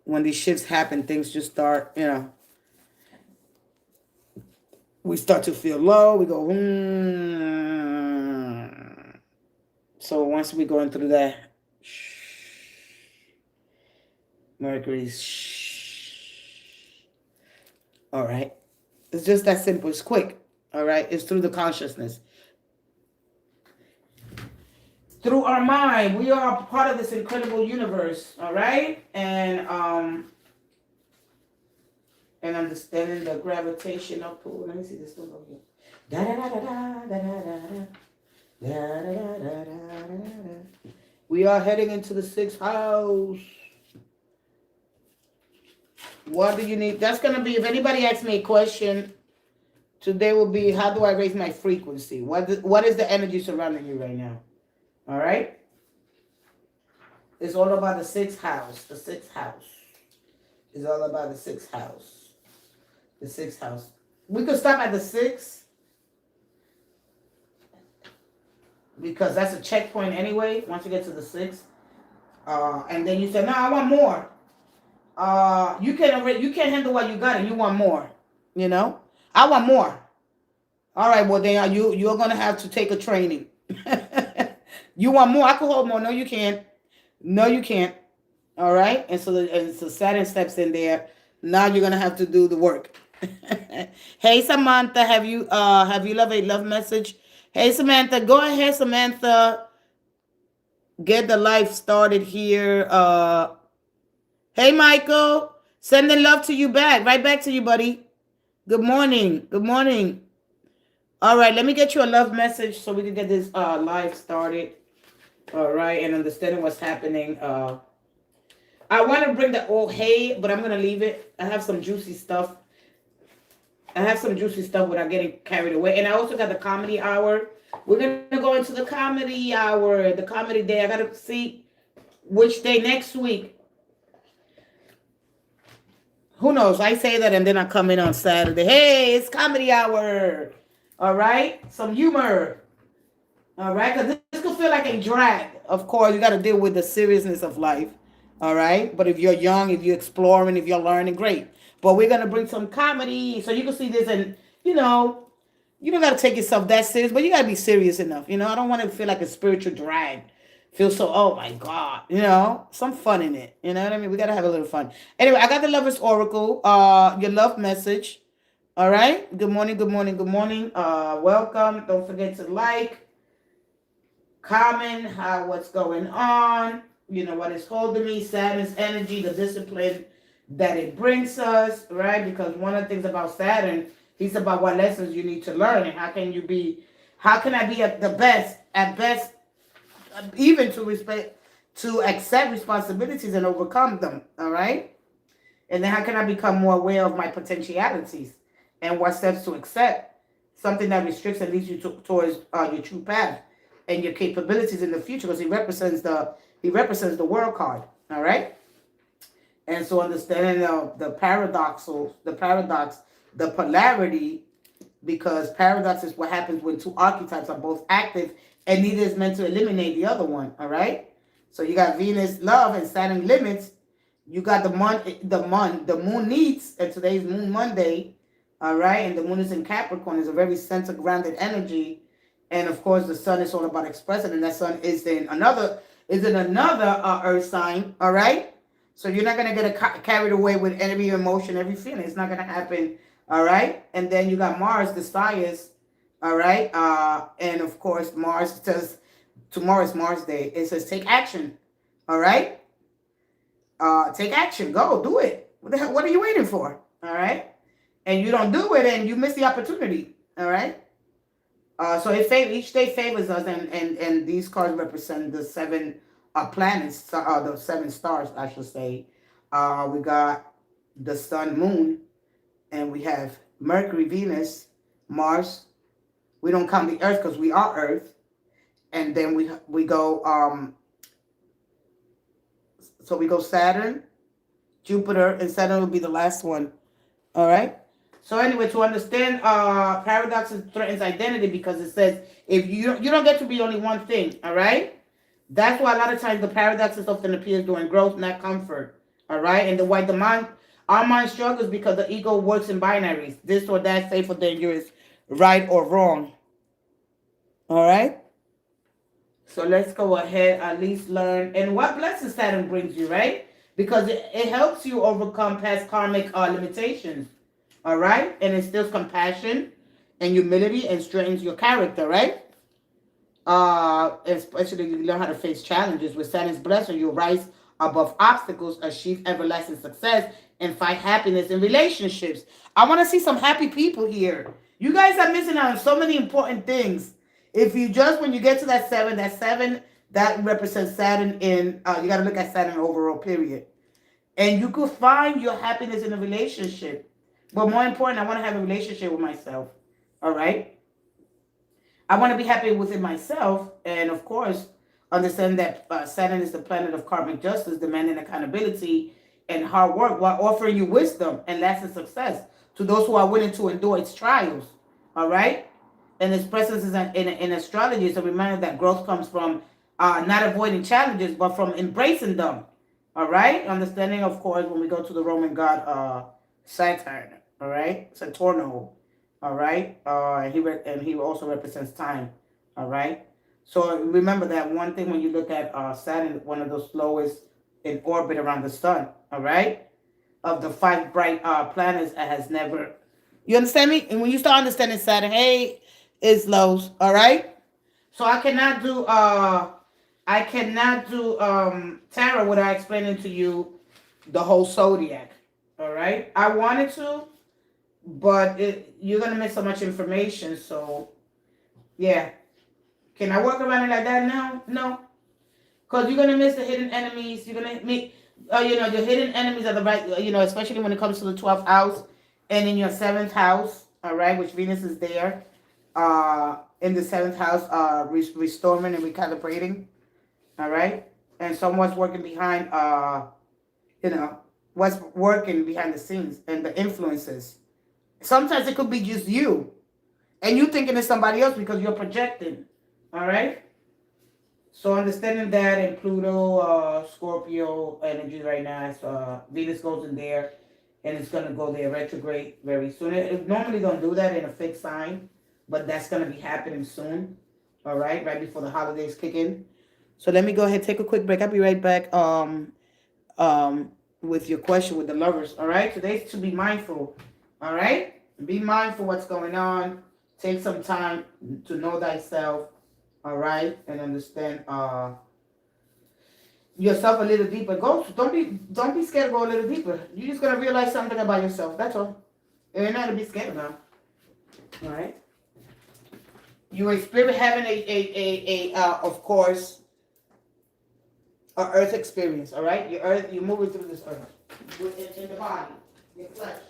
When these shifts happen, things just start, we start to feel low. We go, So once we going through that, Mercury's, all right. It's just that simple. It's quick. All right. It's through the consciousness. Through our mind, we are part of this incredible universe. All right. And understanding the gravitational pull. Let me see this one over here. Da da da da da da da da da da da. We are heading into the 6th house. What do you need? That's going to be, if anybody asks me a question, today will be, how do I raise my frequency? What is the energy surrounding you right now? All right? It's all about the 6th house. The 6th house. It's all about the 6th house. The 6th house. We could stop at the 6th. Because that's a checkpoint anyway, once you get to the 6th. And then you say, no, I want more. You can't handle what you got and you want more. I want more. All right, well then you're gonna have to take a training. You want more? I can hold more. No, you can't. No, you can't. All right, and so Saturn steps in there. Now you're gonna have to do the work. Hey Samantha, have you left a love message? Hey Samantha, go ahead, Samantha. Get the life started here. Hey Michael, sending love to you back. Right back to you, buddy. Good morning. Good morning. All right, let me get you a love message so we can get this live started. All right, and understanding what's happening. I want to bring the old hay, but I'm going to leave it. I have some juicy stuff. Without getting carried away. And I also got the comedy hour. We're going to go into the comedy hour, the comedy day. I got to see which day next week. Who knows? I say that and then I come in on Saturday. Hey, it's comedy hour. All right? Some humor. All right? Because this could feel like a drag. Of course, you got to deal with the seriousness of life. All right? But if you're young, if you're exploring, if you're learning, great. But we're going to bring some comedy so you can see this and, you don't got to take yourself that serious, but you got to be serious enough. I don't want to feel like a spiritual drag. Feel so, oh my God, some fun in it. You know what I mean? We got to have a little fun. Anyway, I got the Lover's Oracle, your love message. All right. Good morning. Good morning. Good morning. Welcome. Don't forget to like, comment, what's going on. What is holding me, Saturn's energy, the discipline that it brings us, right? Because one of the things about Saturn, he's about what lessons you need to learn and how can I be at best, even to accept responsibilities and overcome them, all right? And then how can I become more aware of my potentialities and what steps to accept, something that restricts and leads you towards your true path and your capabilities in the future, because he represents the world card, all right? And so understanding the paradox, the polarity, because paradox is what happens when two archetypes are both active and neither is meant to eliminate the other one, all right? So you got Venus love and Saturn limits. You got the moon needs, and today's Moon Monday, All right, and the moon is in Capricorn, is a very center grounded energy, and of course the sun is all about expressing, and that sun is in another earth sign. All right, so you're not gonna get carried away with every emotion, every feeling. It's not gonna happen. All right, and then you got Mars, the Sires. All right, and of course Mars says tomorrow is Mars Day. It says take action. All right, take action. Go do it. What the hell? What are you waiting for? All right. And you don't do it, and you miss the opportunity. All right. So each day favors us, and these cards represent the seven planets, the seven stars, I should say. We got the sun, moon, and we have Mercury, Venus, Mars. We don't count the Earth because we are Earth, and then we go. So we go Saturn, Jupiter, and Saturn will be the last one. All right. So anyway, to understand paradoxes threatens identity because it says if you don't get to be only one thing, all right? That's why a lot of times the paradoxes often appears during growth, not comfort. All right? And our mind struggles because the ego works in binaries. This or that, safe or dangerous, right or wrong. All right? So let's go ahead, at least learn. And what blessing Saturn brings you, right? Because it helps you overcome past karmic limitations. All right? And instills compassion and humility and strengthens your character, right? Especially you learn how to face challenges. With Saturn's blessing, you'll rise above obstacles, achieve everlasting success, and find happiness in relationships. I want to see some happy people here. You guys are missing out on so many important things. If you just, when you get to that seven, that represents Saturn in, you got to look at Saturn overall, period. And you could find your happiness in a relationship. But more important, I want to have a relationship with myself. All right? I want to be happy within myself. And of course, understand that Saturn is the planet of karmic justice, demanding accountability and hard work while offering you wisdom and lasting success to those who are willing to endure its trials. All right? And its presence is in astrology is a reminder that growth comes from not avoiding challenges, but from embracing them. All right? Understanding, of course, when we go to the Roman god Saturn. All right? Saturno. All right? And he also represents time. All right? So remember that one thing when you look at Saturn, one of the slowest in orbit around the sun. All right? Of the five bright planets, it has never. You understand me? And when you start understanding Saturn, hey, it's lows. All right? So I cannot do tarot without explaining to you the whole zodiac. All right? I wanted to, but you're gonna miss so much information. So yeah, can I work around it like that now? No, because you're gonna miss the hidden enemies. You're gonna meet, the hidden enemies are the right, especially when it comes to the 12th house and in your 7th house. All right, which Venus is there. In the 7th house, restoring and recalibrating. All right, and someone's working behind, what's working behind the scenes and the influences. Sometimes it could be just you, and you thinking it's somebody else because you're projecting. All right. So understanding that, and Pluto, Scorpio energy right now, Venus goes in there, and it's gonna go there retrograde very soon. It normally don't do that in a fixed sign, but that's gonna be happening soon. All right before the holidays kick in. So let me go ahead, take a quick break. I'll be right back. With your question with the lovers. All right. Today's to be mindful. All right. Be mindful what's going on. Take some time to know thyself. All right, and understand yourself a little deeper. Don't be scared to go a little deeper. You're just gonna realize something about yourself. That's all. You're not to be scared about. All right. You a spirit having of course, a earth experience. All right, your earth. You're moving through this earth in the body, your flesh.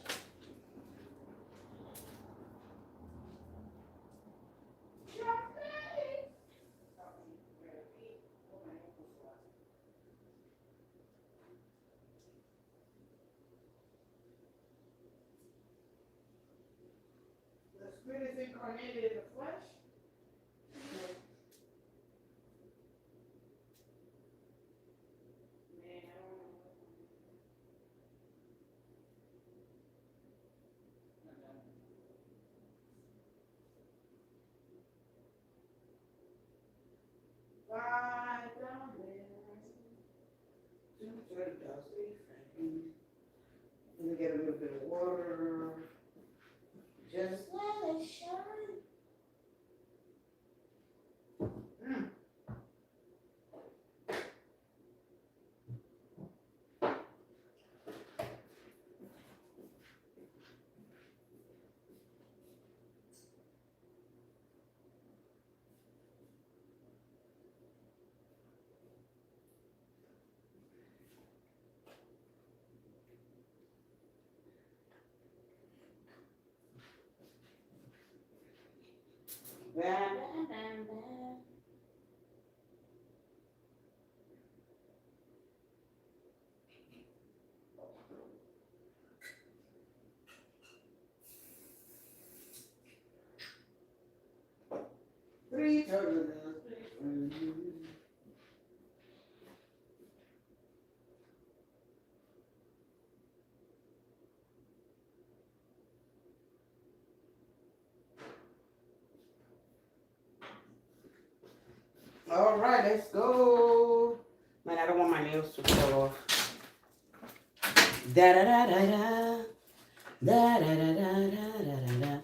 The spirit is incarnated in the flesh. Bam, bam, bam, bam. Three turtles. All right, let's go. Man, I don't want my nails to fall off. Da da da da da. Da da da da da da da.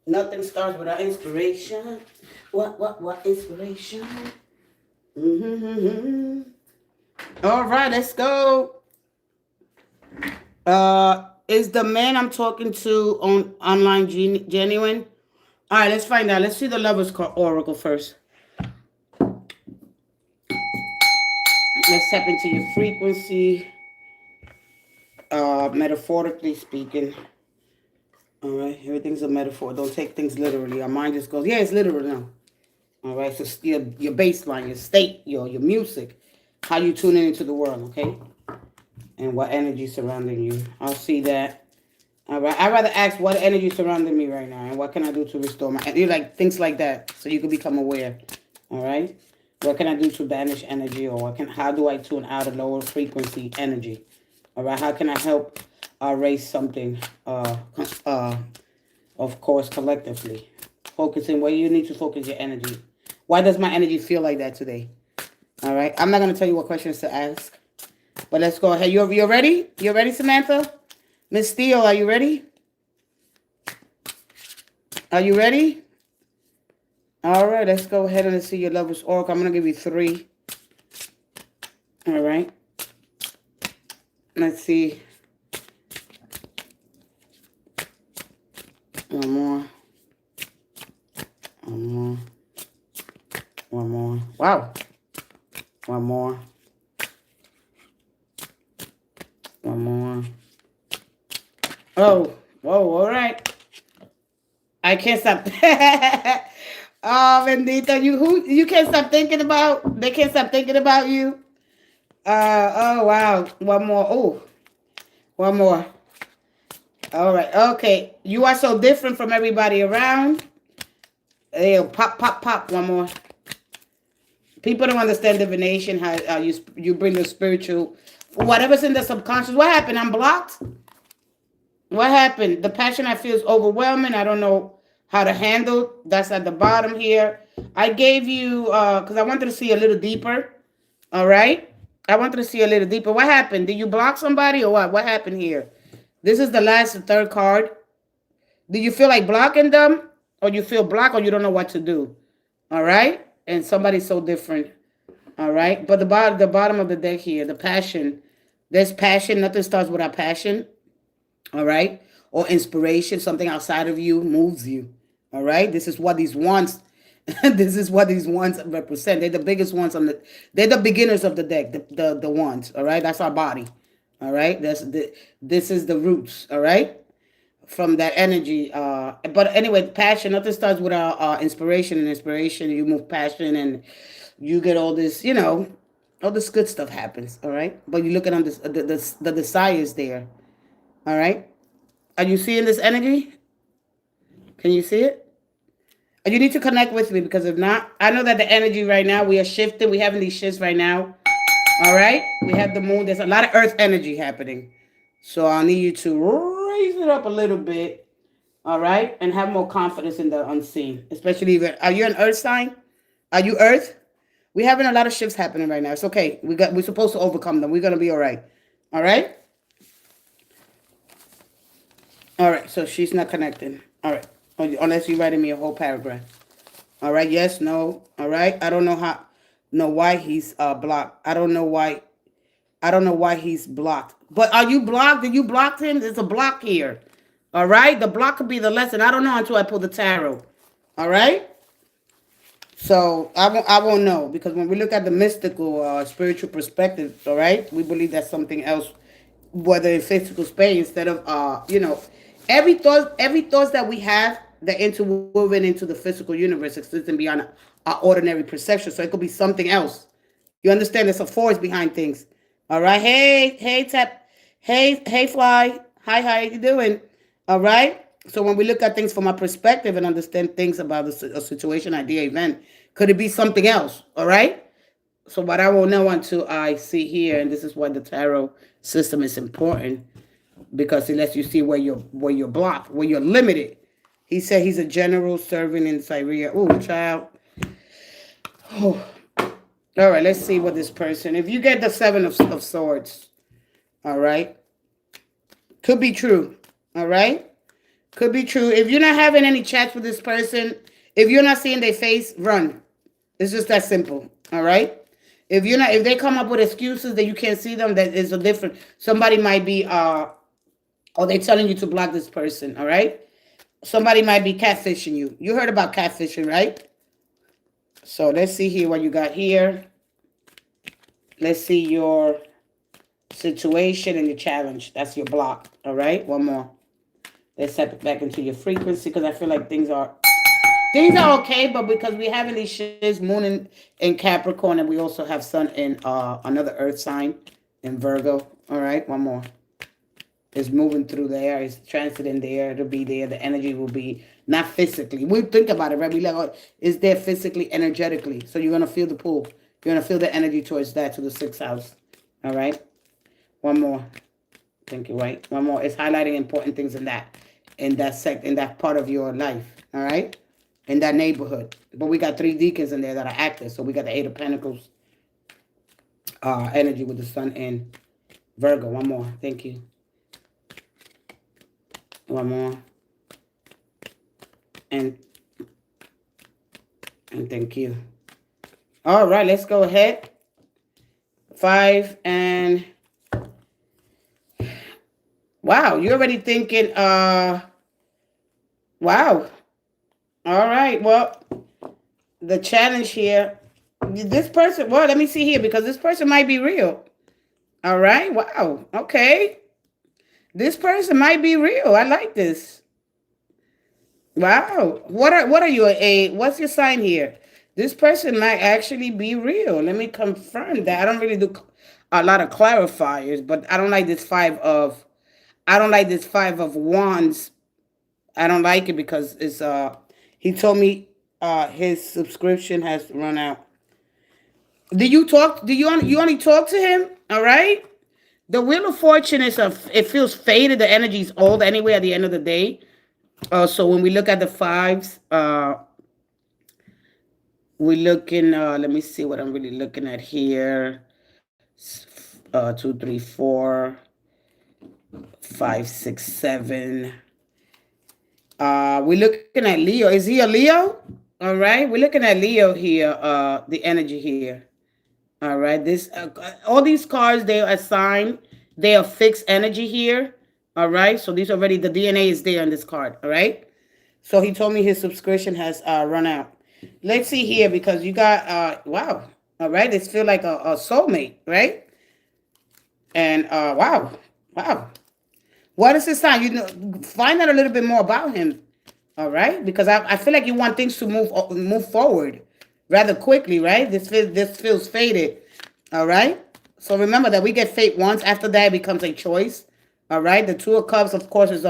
Nothing starts without inspiration. What inspiration? Mm-hmm. All right, let's go. Is the man I'm talking to on online genuine? All right, let's find out. Let's see the Lovers Oracle first. Let's tap into your frequency. Metaphorically speaking. All right, everything's a metaphor. Don't take things literally. Our mind just goes, yeah, it's literal now. All right, so your baseline, your state, your music, how you tune into the world, okay? And what energy surrounding you. I'll see that. All right, I'd rather ask what energy surrounding me right now and what can I do to restore my energy, like things like that, so you can become aware. All right, what can I do to banish energy, or how do I tune out a lower frequency energy? All right, how can I help raise something? Of course, collectively, focusing where you need to focus your energy. Why does my energy feel like that today? All right, I'm not gonna tell you what questions to ask, but let's go ahead. You're ready? You're ready, Samantha? Miss Steele, are you ready? Are you ready? All right, let's go ahead and see your Lover's Oracle. I'm going to give you 3. All right. Let's see. One more. One more. One more. Wow. One more. One more. Oh, whoa, all right. I can't stop. Oh, Bendito, you can't stop thinking about. They can't stop thinking about you. Oh wow, one more. Oh, one more. All right, okay. You are so different from everybody around. Hey, pop, pop, pop. One more. People don't understand divination. How you bring the spiritual, whatever's in the subconscious. What happened? I'm blocked. What happened? The passion I feel is overwhelming. I don't know how to handle. That's at the bottom here. I gave you, because I wanted to see a little deeper. All right? I wanted to see a little deeper. What happened? Did you block somebody or what? What happened here? This is the third card. Do you feel like blocking them? Or you feel blocked or you don't know what to do? All right? And somebody's so different. All right? But the bottom of the deck here, the passion. There's passion. Nothing starts without passion. All right, or inspiration, something outside of you moves you. All right, this is what these ones this is what these ones represent. They're the biggest ones they're the beginners of the deck, the ones. All right, that's our body. All right, this is the roots. All right, from that energy. But anyway, passion, nothing starts with inspiration, and inspiration you move passion and you get all this, all this good stuff happens. All right, but you look at this, the desire is there. All right. Are you seeing this energy? Can you see it? You need to connect with me because if not, I know that the energy right now, we are shifting. We're having these shifts right now. All right. We have the moon. There's a lot of earth energy happening. So I need you to raise it up a little bit. All right. And have more confidence in the unseen. Especially are you an earth sign? Are you earth? We're having a lot of shifts happening right now. It's okay. We're supposed to overcome them. We're gonna be all right. All right. All right, so she's not connecting. All right, unless you're writing me a whole paragraph. All right, yes, no. All right, I don't know why he's blocked. I don't know why. I don't know why he's blocked. But are you blocked? Did you block him? There's a block here. All right, the block could be the lesson. I don't know until I pull the tarot. All right. So I won't know because when we look at the mystical, spiritual perspective, all right, we believe that's something else, whether in physical space instead of every thought that we have they're interwoven into the physical universe, existing beyond our ordinary perception. So it could be something else. You understand? There's a force behind things. All right. Hey, tap. Hey, fly. Hi, how you doing? All right. So when we look at things from a perspective and understand things about a situation, idea, event, could it be something else? All right. So what I will know until I see here, and this is why the tarot system is important, because it lets you see where you're blocked, where you're limited. He said he's a general serving in Syria. Oh, child. Oh. All right, let's see what this person. If you get the Seven of Swords, all right, could be true. All right, could be true. If you're not having any chats with this person, if you're not seeing their face, run. It's just that simple. All right. If they come up with excuses that you can't see them, that is a different. Somebody might be or they're telling you to block this person. All right. Somebody might be catfishing you. You heard about catfishing, right? So let's see here what you got here. Let's see your situation and your challenge. That's your block. All right. One more. Let's step it back into your frequency, because I feel like things are okay, but because we have these shits, moon in Capricorn, and we also have sun in another earth sign in Virgo. All right. One more. It's moving through there. It's transiting there. It'll be there. The energy will be not physically. We think about it, right? We like, oh, it's there physically, energetically. So you're gonna feel the pull. You're gonna feel the energy towards that, to the 6th house. All right. One more. Thank you. Right. One more. It's highlighting important things in that in that part of your life. All right. In that neighborhood. But we got 3 deacons in there that are active. So we got the 8 of Pentacles energy with the sun in Virgo. One more. Thank you. One more. And thank you. All right, let's go ahead. 5 and wow, you're already thinking, wow. All right, well, the challenge here, this person, well, let me see here, because this person might be real. All right, wow, okay. This person might be real. I like this. Wow. What are you, what's your sign here? This person might actually be real. Let me confirm that. I don't really do a lot of clarifiers, but I don't like this 5 of wands. I don't like it because it's he told me his subscription has run out. Do you only talk to him? All right. The Wheel of Fortune it feels faded. The energy is old anyway at the end of the day. So when we look at the 5s, we're looking, let me see what I'm really looking at here. 2, 3, 4, 5, 6, 7. We're looking at Leo. Is he a Leo? All right. We're looking at Leo here, the energy here. All right. All these cards, they are assigned. They are fixed energy here. All right. So these already, the DNA is there on this card. All right. So he told me his subscription has run out. Let's see here, because you got, wow. All right. This feel like a soulmate, right? And wow. What is his sign? Find out a little bit more about him. All right. Because I feel like you want things to move forward rather quickly, right? This feels faded. All right. So remember that we get fate once. After that, it becomes a choice. All right. The 2 of Cups, of course, is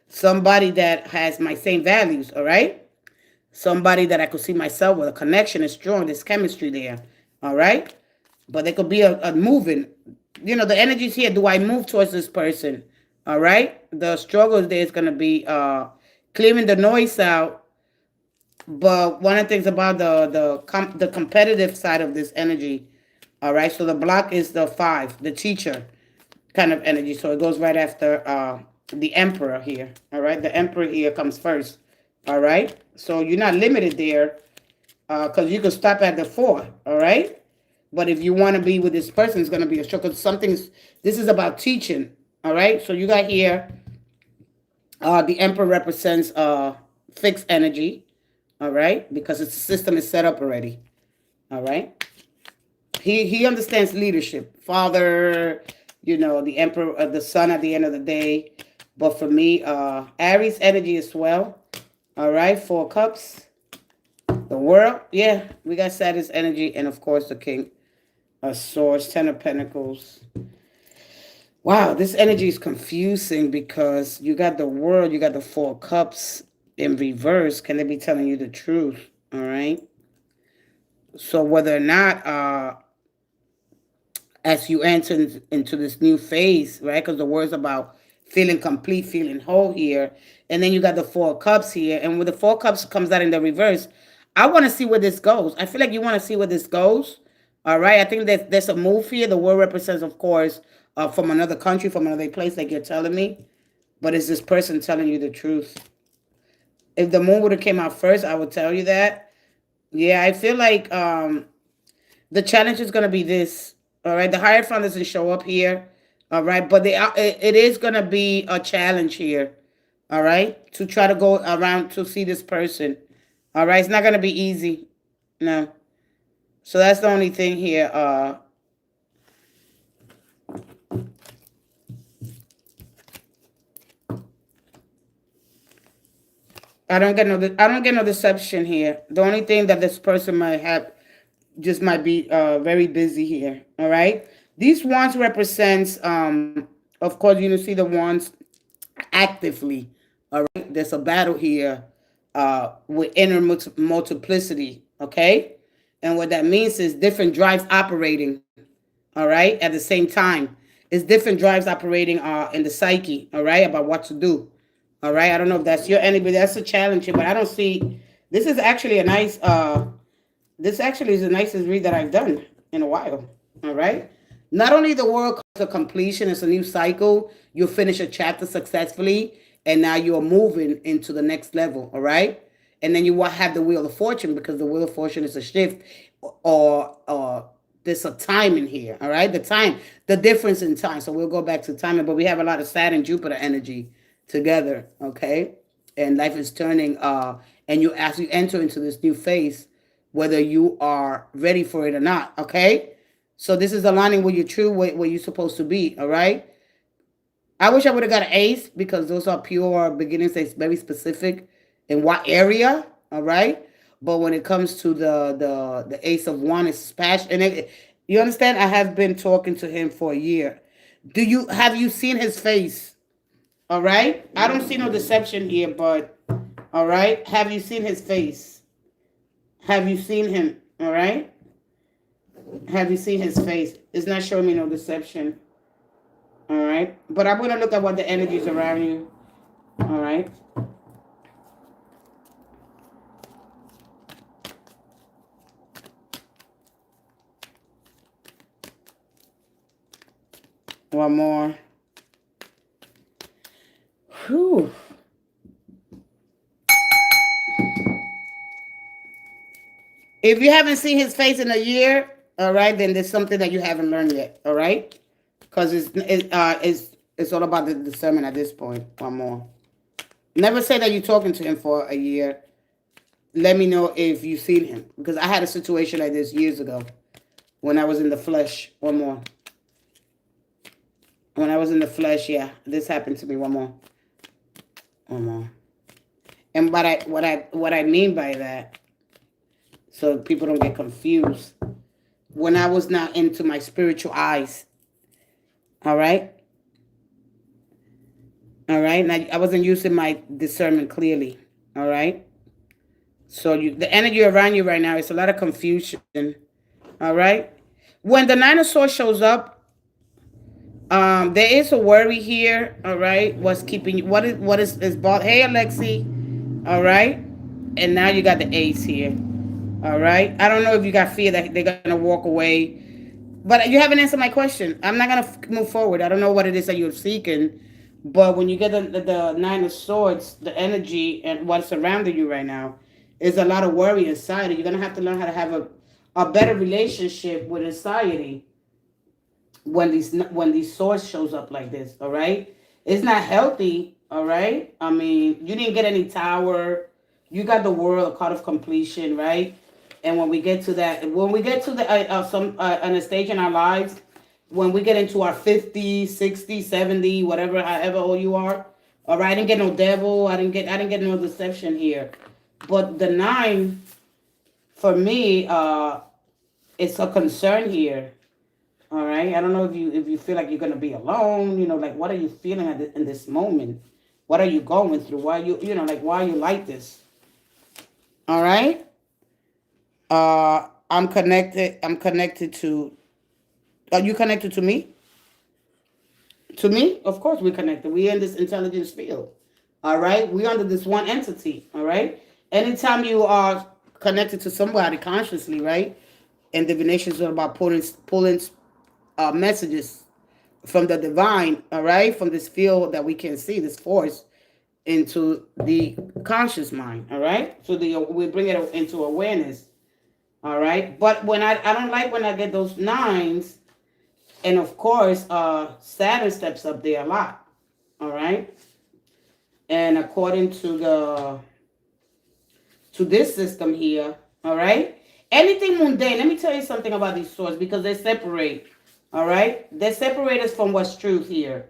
somebody that has my same values. All right. Somebody that I could see myself with. A connection is strong. There's chemistry there. All right. But there could be a moving. The energies here. Do I move towards this person? All right. The struggle there is going to be clearing the noise out. But one of the things about the competitive side of this energy, all right, so the block is the 5, the teacher kind of energy. So it goes right after the Emperor here, all right? The Emperor here comes first, all right? So you're not limited there because you can stop at the 4, all right? But if you want to be with this person, it's going to be a struggle. This is about teaching, all right? So you got here, the Emperor represents fixed energy. All right, because the system is set up already. All right. He understands leadership. Father, the Emperor, the Sun at the end of the day. But for me, Aries energy as well. All right, 4 cups. The world. Yeah, we got Saturn's energy, and of course the King of Swords, 10 of Pentacles. Wow, this energy is confusing because you got the world, you got the 4 cups in reverse. Can they be telling you the truth? All right. So whether or not, as you enter into this new phase, right? Because the word's about feeling complete, feeling whole here, and then you got the 4 cups here, and when the 4 cups comes out in the reverse, I want to see where this goes. I feel like you want to see where this goes. All right. I think that there's a move here. The word represents, of course, from another country, from another place, like you're telling me. But is this person telling you the truth? If the moon would have came out first, I would tell you that. Yeah, I feel like the challenge is going to be this. All right, the Hierophant doesn't show up here. All right, but it is going to be a challenge here. All right, to try to go around to see this person. All right, it's not going to be easy. No. So that's the only thing here. I don't get no deception here. The only thing that this person might have just might be very busy here. All right. These wands represents, of course, you see the wands actively. All right. There's a battle here with inner multiplicity. Okay. And what that means is different drives operating. All right. At the same time, it's different drives operating in the psyche. All right. About what to do. All right. I don't know if that's your enemy. That's a challenge here, but I don't see. This is actually a nice. This actually is the nicest read that I've done in a while. All right. Not only the world comes to completion, it's a new cycle. You finish a chapter successfully, and now you are moving into the next level. All right. And then you will have the Wheel of Fortune because the Wheel of Fortune is a shift, or there's a time in here. All right. The difference in time. So we'll go back to timing, but we have a lot of Saturn Jupiter energy together. Okay. And life is turning. And you as you enter into this new phase, whether you are ready for it or not. Okay. So this is aligning with your true where you're supposed to be. All right. I wish I would have got an ace because those are pure beginnings. It's very specific in what area. All right. But when it comes to the ace of one, it's passion. And you understand? I have been talking to him for a year. Have you seen his face? All right. I don't see no deception here, but all right. Have you seen his face? Have you seen him? All right. Have you seen his face? It's not showing me no deception. All right. But I'm going to look at what the energies around you. All right. One more. Whew. If you haven't seen his face in a year, all right, then there's something that you haven't learned yet. All right. Because it's all about the discernment at this point. One more. Never say that you're talking to him for a year. Let me know if you've seen him. Because I had a situation like this years ago when I was in the flesh. One more. When I was in the flesh, yeah, this happened to me. One more. One more. And what I mean by that, so people don't get confused, when I was not into my spiritual eyes, all right? All right? Now, I wasn't using my discernment clearly, all right? So the energy around you right now is a lot of confusion, all right? When the Nine of Swords shows up, there is a worry here, all right? What's keeping you? What is Hey, Alexi, all right? And now you got the Ace here, all right? I don't know if you got fear that they're gonna walk away, but you haven't answered my question. I'm not gonna move forward. I don't know what it is that you're seeking, but when you get the Nine of Swords, the energy and what's surrounding you right now is a lot of worry inside. You're gonna have to learn how to have a better relationship with anxiety when these swords shows up like this. All right, it's not healthy. All right, I mean, you didn't get any Tower. You got the World, a card of completion, right? And when we get to a stage in our lives, when we get into our 50, 60, 70, whatever, however old you are, All right, I didn't get no devil. I didn't get no deception here. But the 9 for me, it's a concern here. All right. I don't know if you feel like you're gonna be alone. Like what are you feeling in this moment? What are you going through? Why like why are you like this? All right. I'm connected. I'm connected to. Are you connected to me? To me, of course we're connected. We're in this intelligence field. All right. We're under this one entity. All right. Anytime you are connected to somebody consciously, right? And divination is all about pulling messages from the divine, all right, from this field that we can see, this force, into the conscious mind, all right. So we bring it into awareness, all right. But I don't like when I get those 9s, and of course, Saturn steps up there a lot, all right. And according to this system here, all right. Anything mundane. Let me tell you something about these swords because they separate. All right, they separate us from what's truth here.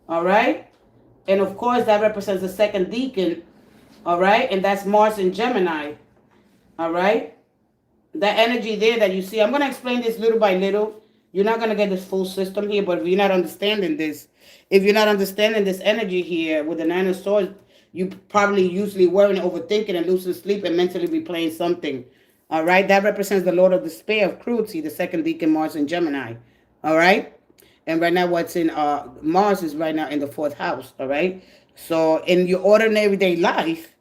All right, and of course that represents the second deacon. All right, and that's Mars and Gemini. All right, that energy there that you see. I'm gonna explain this little by little. You're not gonna get this full system here, but if you're not understanding this energy here with the 9 of Swords, you probably usually worrying, overthinking, and losing sleep and mentally replaying something. All right, that represents the Lord of Despair of Cruelty, the second deacon, Mars and Gemini. All right, and right now what's in Mars is right now in the 4th house. All right, so in your ordinary day life,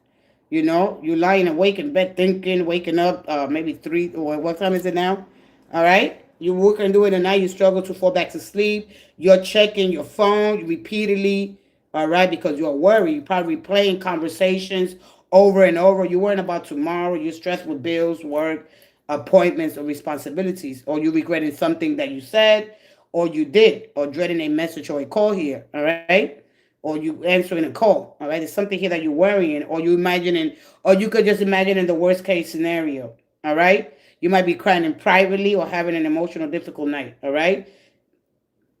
you're lying awake in bed thinking, waking up maybe 3 or what time is it now? All right, you're working doing it night. You struggle to fall back to sleep. You're checking your phone repeatedly. All right, because you're worried. You're probably replaying conversations over and over. You're worrying about tomorrow. You're stressed with bills, work, appointments, or responsibilities, or you're regretting something that you said or you did, or dreading a message or a call here. All right, or you answering a call. All right, there's something here that you're worrying, or you imagining, or you could just imagine in the worst case scenario. All right, you might be crying in privately or having an emotional difficult night. All right,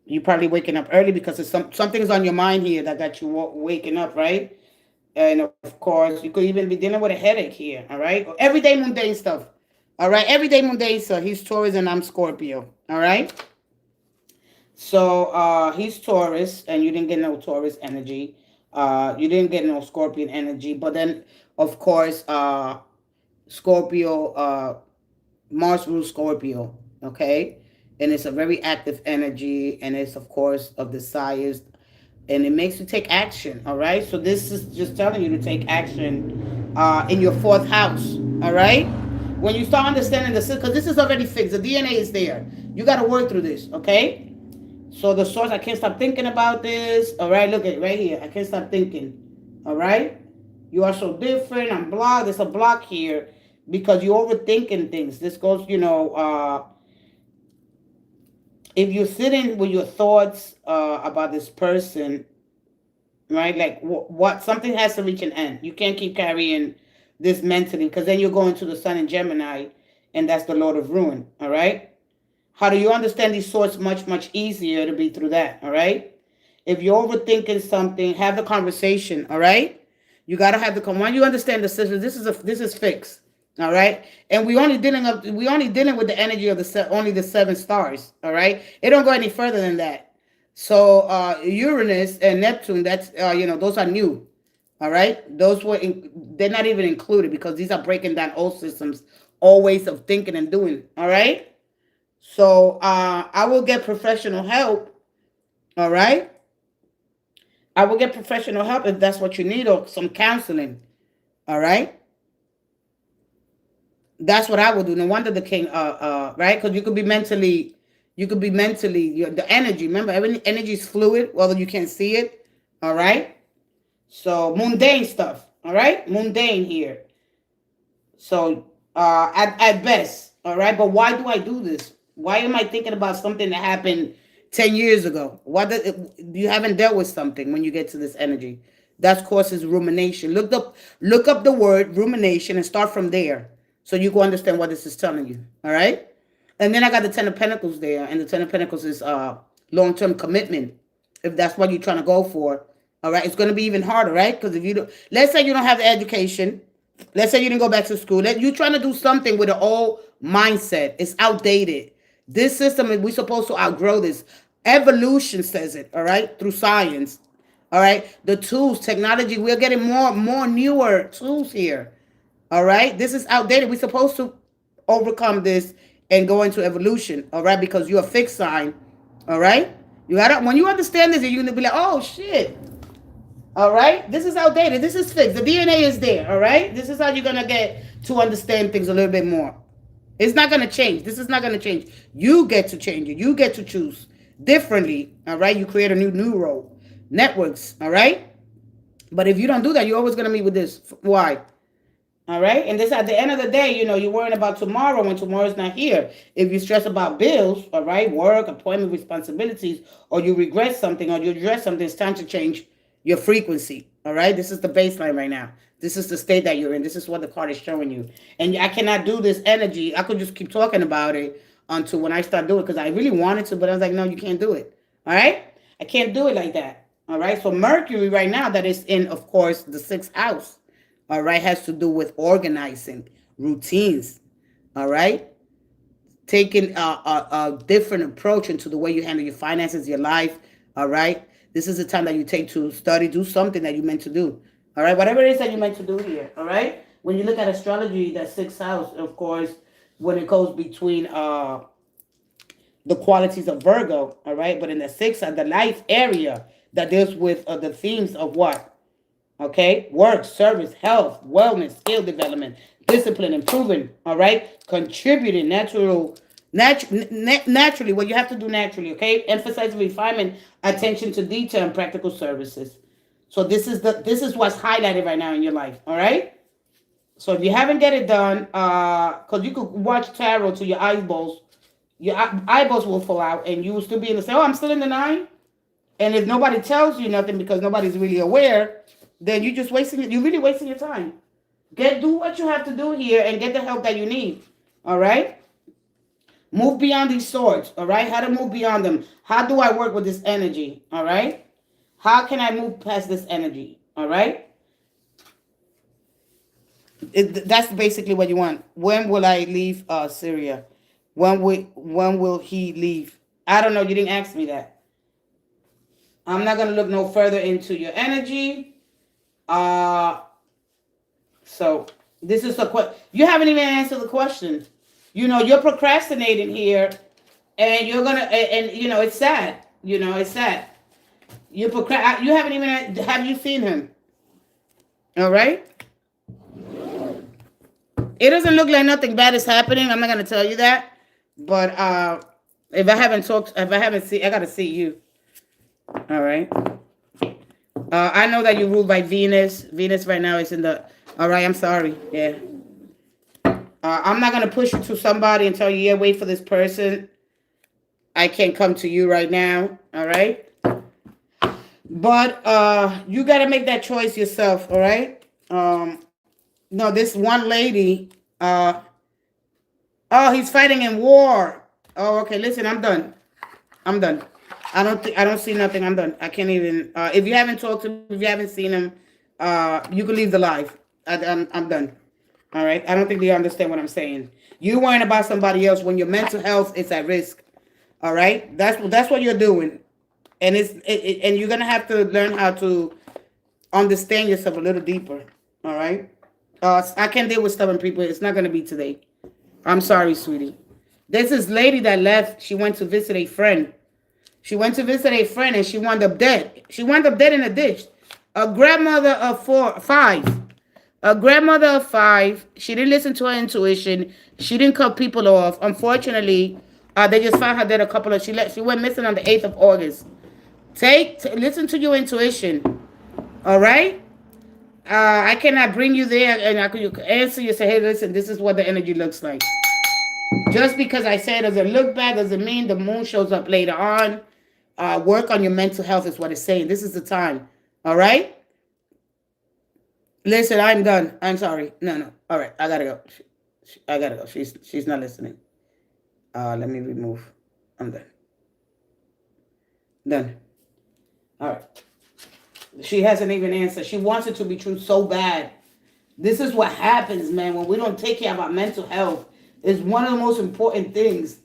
you probably waking up early because it's something's on your mind here that got you waking up, right? And of course, you could even be dealing with a headache here. All right, everyday mundane stuff. All right, everyday mundane stuff. He's Taurus and I'm Scorpio. All right. So he's Taurus, and you didn't get no Taurus energy. You didn't get no Scorpion energy. But then, of course, Scorpio, Mars rules Scorpio. Okay, and it's a very active energy, and it's of course of desires, and it makes you take action. All right. So this is just telling you to take action in your 4th house. All right. When you start understanding this, because this is already fixed, the DNA is there. You got to work through this. Okay. So the source, I can't stop thinking about this. All right, look at it right here. I can't stop thinking. All right, you are so different. I'm blocked. There's a block here because you're overthinking things. This goes, if you're sitting with your thoughts about this person, right? Like what something has to reach an end. You can't keep carrying this mentally because then you're going to the Sun in Gemini, and that's the Lord of Ruin. All right. How do you understand these swords? Much, much easier to be through that, all right? If you're overthinking something, have the conversation, all right? You gotta have the when you understand the system. This is fixed, all right? And we only dealing with the energy of only the 7 stars, all right? It don't go any further than that. So Uranus and Neptune, that's those are new, all right? They're not even included because these are breaking down old systems, old ways of thinking and doing, all right? So I will get professional help. All right. I will get professional help if that's what you need, or some counseling. All right. That's what I will do. No wonder the king, right? Because you could be mentally, the energy. Remember, every energy is fluid, whether you can see it. All right. So mundane stuff. All right. Mundane here. So at best. All right. But why do I do this? Why am I thinking about something that happened 10 years ago? You haven't dealt with something when you get to this energy. That causes rumination. Look up the word rumination and start from there so you can understand what this is telling you. All right? And then I got the 10 of Pentacles there, and the 10 of Pentacles is long-term commitment. If that's what you're trying to go for, All right, it's going to be even harder, right? Because if you don't, let's say you don't have the education, let's say you didn't go back to school, you're trying to do something with an old mindset. It's outdated. This system, we're supposed to outgrow this. Evolution says it, all right, through science. All right, the tools, technology, we're getting more newer tools here. All right, this is outdated. We're supposed to overcome this and go into evolution. All right, because you're a fixed sign. All right, you gotta, when you understand this, you're gonna be like, oh shit. All right, this is outdated. This is fixed. The DNA is there. All right, this is how you're gonna get to understand things a little bit more. It's not gonna change. This is not gonna change. You get to change it. You get to choose differently. All right, you create a new neural networks. All right, but if you don't do that, you're always gonna meet with this. Why? All right. And this, at the end of the day, you're worrying about tomorrow when tomorrow's not here. If you stress about bills, all right, work, appointment, responsibilities, or you regret something or you address something, it's time to change your frequency. All right. This is the baseline right now. This is the state that you're in. This is what the card is showing you. And I cannot do this energy. I could just keep talking about it until when I start doing it, because I really wanted to, but I was like, no, you can't do it. All right. I can't do it like that. All right. So Mercury right now, that is in, of course, the sixth house. All right, has to do with organizing routines. All right, taking a different approach into the way you handle your finances, your life. All right, this is the time that you take to study, do something that you meant to do. All right, whatever it is that you meant to do here. All right, when you look at astrology, that sixth house, of course, when it goes between the qualities of Virgo. All right, but in the sixth, the life area that deals with the themes of what. Okay, work, service, health, wellness, skill development, discipline, improving. All right, contributing, naturally, what you have to do naturally. Okay, emphasize refinement, attention to detail, and practical services. So this is what's highlighted right now in your life. All right. So if you haven't get it done, because you could watch tarot to your eyeballs, eyeballs will fall out, and you will still be in the say, oh, I'm still in the nine. And if nobody tells you nothing because nobody's really aware, then you're just you're really wasting your time. Do what you have to do here and get the help that you need. All right? Move beyond these swords. All right? How to move beyond them. How do I work with this energy? All right? How can I move past this energy? All right? That's basically what you want. When will I leave Syria? When will he leave? I don't know. You didn't ask me that. I'm not going to look no further into your energy. So this is the question. You haven't even answered the question. You're procrastinating here, and you're gonna, and it's sad. It's sad. You haven't even. Have you seen him? All right. It doesn't look like nothing bad is happening. I'm not gonna tell you that, but if I haven't seen, I gotta see you. All right. I know that you're ruled by Venus. Venus right now is in the. All right, I'm sorry. Yeah. I'm not going to push you to somebody and tell you, yeah, wait for this person. I can't come to you right now. All right. But you got to make that choice yourself. All right. No, this one lady. Oh, he's fighting in war. Oh, okay. Listen, I'm done. I don't see nothing. I'm done. I can't even. If you haven't talked to him, if you haven't seen him, you can leave the live. I'm done. All right. I don't think you understand what I'm saying. You're worrying about somebody else when your mental health is at risk. All right. That's what you're doing, and and you're gonna have to learn how to understand yourself a little deeper. All right. I can't deal with stubborn people. It's not gonna be today. I'm sorry, sweetie. There's this lady that left. She went to visit a friend. And she wound up dead. She wound up dead in a ditch. A grandmother of 5. A grandmother of 5. She didn't listen to her intuition. She didn't cut people off. Unfortunately, they just found her dead she went missing on the 8th of August. Listen to your intuition. All right? I cannot bring you there and you can answer you say, hey, listen, this is what the energy looks like. Just because I say it doesn't look bad doesn't mean the moon shows up later on. Work on your mental health is what it's saying. This is the time. All right? Listen, I'm done. I'm sorry. No. All right. I gotta go. She's not listening. Let me remove. I'm done. Done. All right. She hasn't even answered. She wants it to be true so bad. This is what happens, man, when we don't take care of our mental health. It's one of the most important things.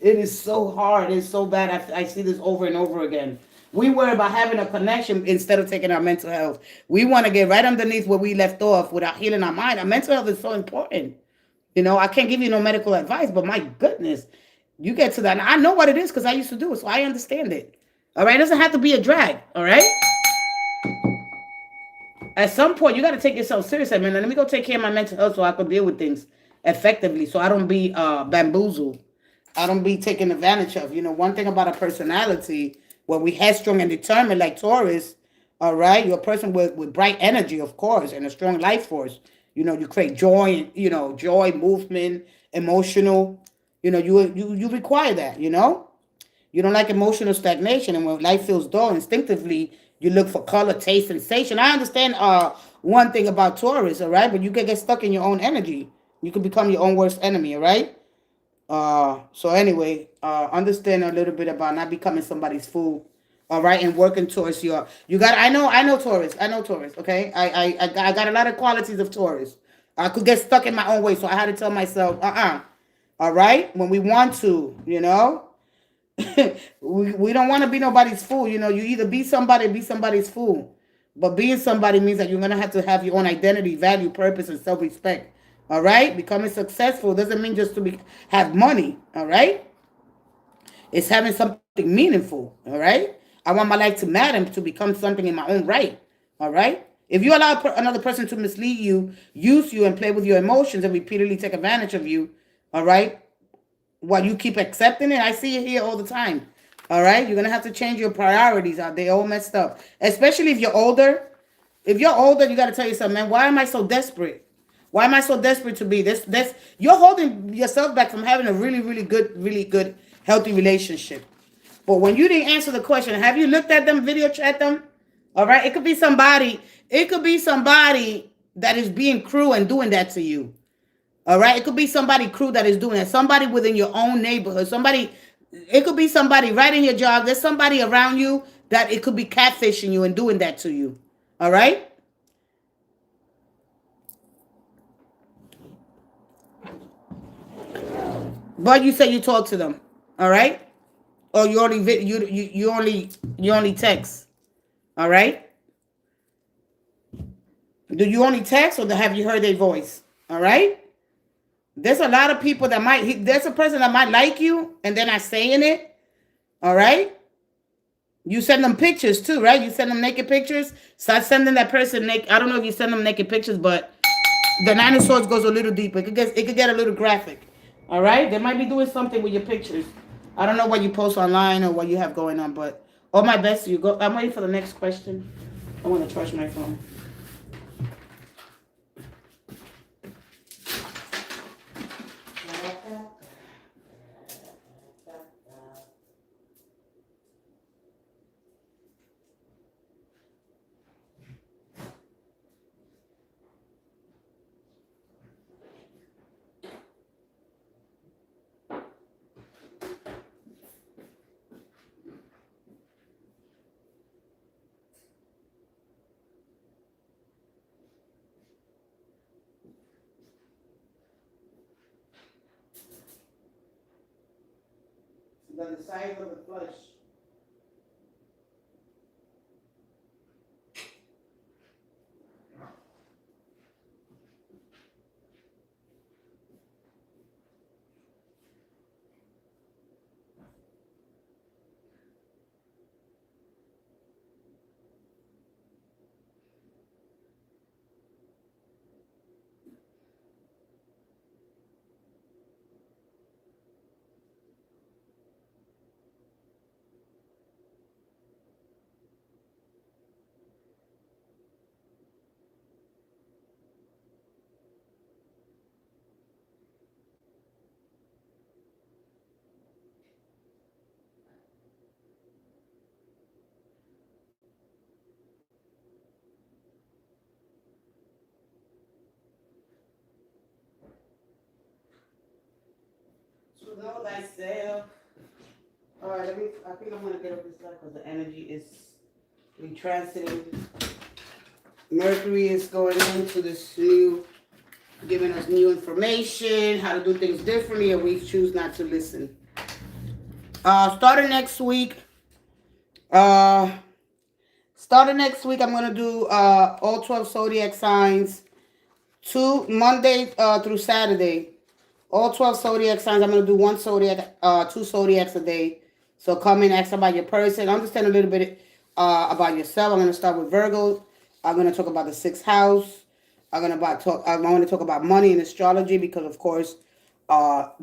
It is so hard. It's so bad. I see this over and over again. We worry about having a connection instead of taking our mental health. We want to get right underneath where we left off without healing our mind. Our mental health is so important. I can't give you no medical advice, but my goodness, you get to that. And I know what it is because I used to do it, so I understand it. All right? It doesn't have to be a drag. All right? At some point, you got to take yourself seriously, man. Let me go take care of my mental health so I can deal with things effectively, so I don't be bamboozled. I don't be taken advantage of. One thing about a personality, when we headstrong and determined like Taurus, all right, you're a person with bright energy, of course, and a strong life force. You create joy, joy, movement, emotional. You require that. You don't like emotional stagnation, and when life feels dull, instinctively you look for color, taste, sensation. I understand one thing about Taurus, all right, but you can get stuck in your own energy. You can become your own worst enemy, all right. So anyway, understand a little bit about not becoming somebody's fool, all right, and working towards you got. I know Taurus. I know Taurus. Okay, I got a lot of qualities of Taurus. I could get stuck in my own way, so I had to tell myself, all right, when we want to, we don't want to be nobody's fool. You either be somebody or be somebody's fool. But being somebody means that you're going to have your own identity, value, purpose, and self-respect. All right? Becoming successful doesn't mean just to have money. All right? It's having something meaningful. All right? I want my life to matter and to become something in my own right. All right? If you allow another person to mislead you, use you, and play with your emotions and repeatedly take advantage of you, all right, while you keep accepting it, I see it here all the time. All right, you're gonna have to change your priorities. Out they all messed up, especially if you're older. If you're older, you got to tell yourself, man, why am I so desperate? Why am I so desperate to be this? You're holding yourself back from having a really good, healthy relationship. But when you didn't answer the question, have you looked at them, video chat them? All right, it could be somebody. It could be somebody that is being cruel and doing that to you. All right, it could be somebody crew that is doing it. Somebody within your own neighborhood. Somebody, it could be somebody right in your job. There's somebody around you that it could be catfishing you and doing that to you. All right. But you say you talk to them. All right. Or you only you only text. All right. Do you only text or have you heard their voice? All right. There's a lot of people that there's a person that might like you and they're not saying it. All right. You send them pictures too, right? You send them naked pictures. Start sending that person naked. I don't know if you send them naked pictures, but the Nine of Swords goes a little deeper. It could get a little graphic. All right. They might be doing something with your pictures. I don't know what you post online or what you have going on, but all my best to you. Go. I'm waiting for the next question. I want to charge my phone. The size of the flesh. To know thyself. All right, I think I'm gonna get up this side because the energy is We transiting. Mercury is going into this new, giving us new information, how to do things differently, and we choose not to listen. Starting next week, uh, I'm gonna do all 12 zodiac signs, Monday through Saturday. All 12 zodiac signs. I'm gonna do one zodiac, two zodiacs a day. So come in, ask about your person, understand a little bit about yourself. I'm gonna start with Virgo. I'm gonna talk about the sixth house. I want to talk about money and astrology because, of course,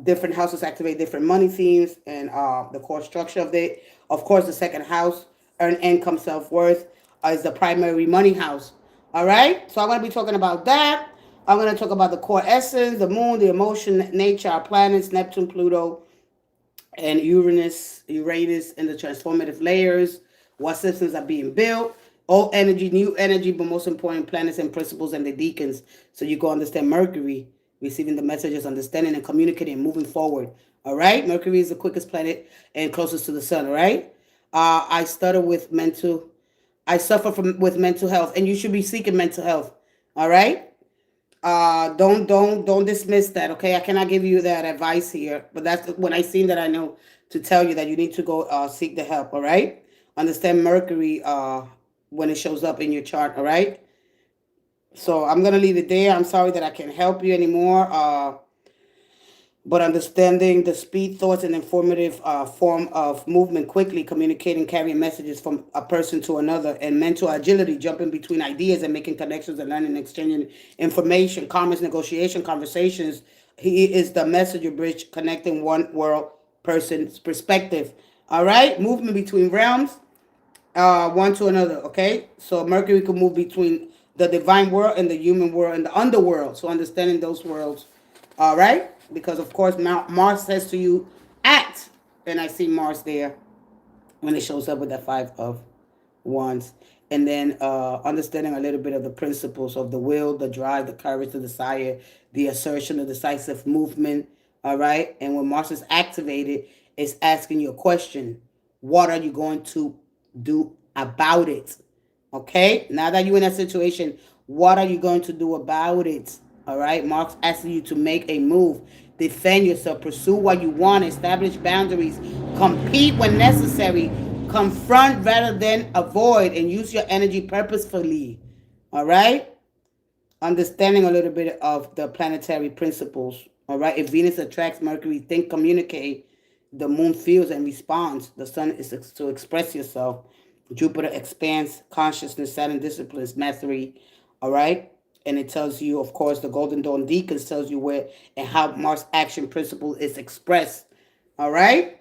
different houses activate different money themes and the core structure of it. Of course, the second house, earn income, self worth, is the primary money house. All right. So I'm going to be talking about that. I'm going to talk about the core essence, the moon, the emotion, nature, our planets, Neptune, Pluto, and Uranus, and the transformative layers, what systems are being built, old energy, new energy, but most important, planets and principles and the deacons. So you go understand Mercury, receiving the messages, understanding and communicating, and moving forward. All right, Mercury is the quickest planet and closest to the sun. All right, I started with mental. I suffer from with mental health, and you should be seeking mental health. All right, don't dismiss that. Okay, I cannot give you that advice here, but that's when I seen that I know to tell you that you need to go seek the help. All right, understand Mercury when it shows up in your chart. All right, so I'm gonna leave it there. I'm sorry that I can't help you anymore. But understanding the speed, thoughts, and informative form of movement quickly, communicating, carrying messages from a person to another, and mental agility, jumping between ideas and making connections and learning and exchanging information, commerce, negotiation, conversations. He is the messenger bridge connecting one world person's perspective. All right, movement between realms, one to another. Okay, so Mercury can move between the divine world and the human world and the underworld. So understanding those worlds. All right, because of course Mars says to you, act, and I see Mars there when it shows up with that five of wands, and then understanding a little bit of the principles of the will, the drive, the courage, the desire, the assertion, the decisive movement. All right, and when Mars is activated, it's asking you a question: what are you going to do about it? Okay, now that you're in that situation, what are you going to do about it? All right, Mark's asking you to make a move, defend yourself, pursue what you want, establish boundaries, compete when necessary, confront rather than avoid, and use your energy purposefully. All right, understanding a little bit of the planetary principles. All right, if Venus attracts Mercury, think, communicate. The moon feels and responds. The sun is to express yourself. Jupiter expands consciousness. Saturn disciplines mastery. All right, and it tells you, of course, the Golden Dawn Deacons tells you where and how Mars action principle is expressed. All right,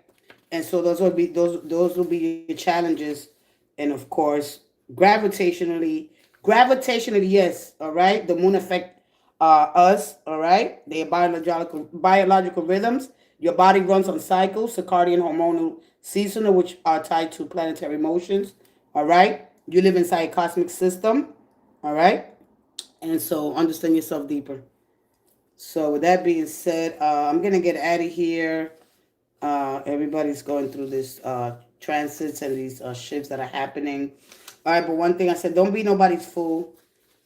and so those will be your challenges, and of course, gravitationally, yes. All right, the moon affect us. All right, their biological rhythms. Your body runs on cycles, circadian, hormonal, seasonal, which are tied to planetary motions. All right, you live inside a cosmic system. All right, and so understand yourself deeper. So with that being said, I'm gonna get out of here. Everybody's going through this transits and these shifts that are happening. All right, but one thing I said, don't be nobody's fool.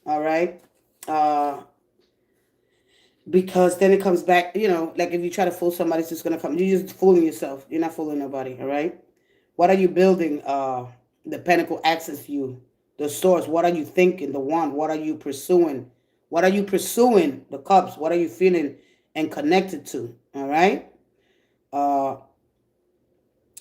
All right, uh, because then it comes back. Like if you try to fool somebody, it's just gonna come. You're just fooling yourself. You're not fooling nobody. All right. What are you building? The Pentacle access you, the source. What are you thinking? The one. What are you pursuing? What are you pursuing? The cups. What are you feeling and connected to? All right. Uh,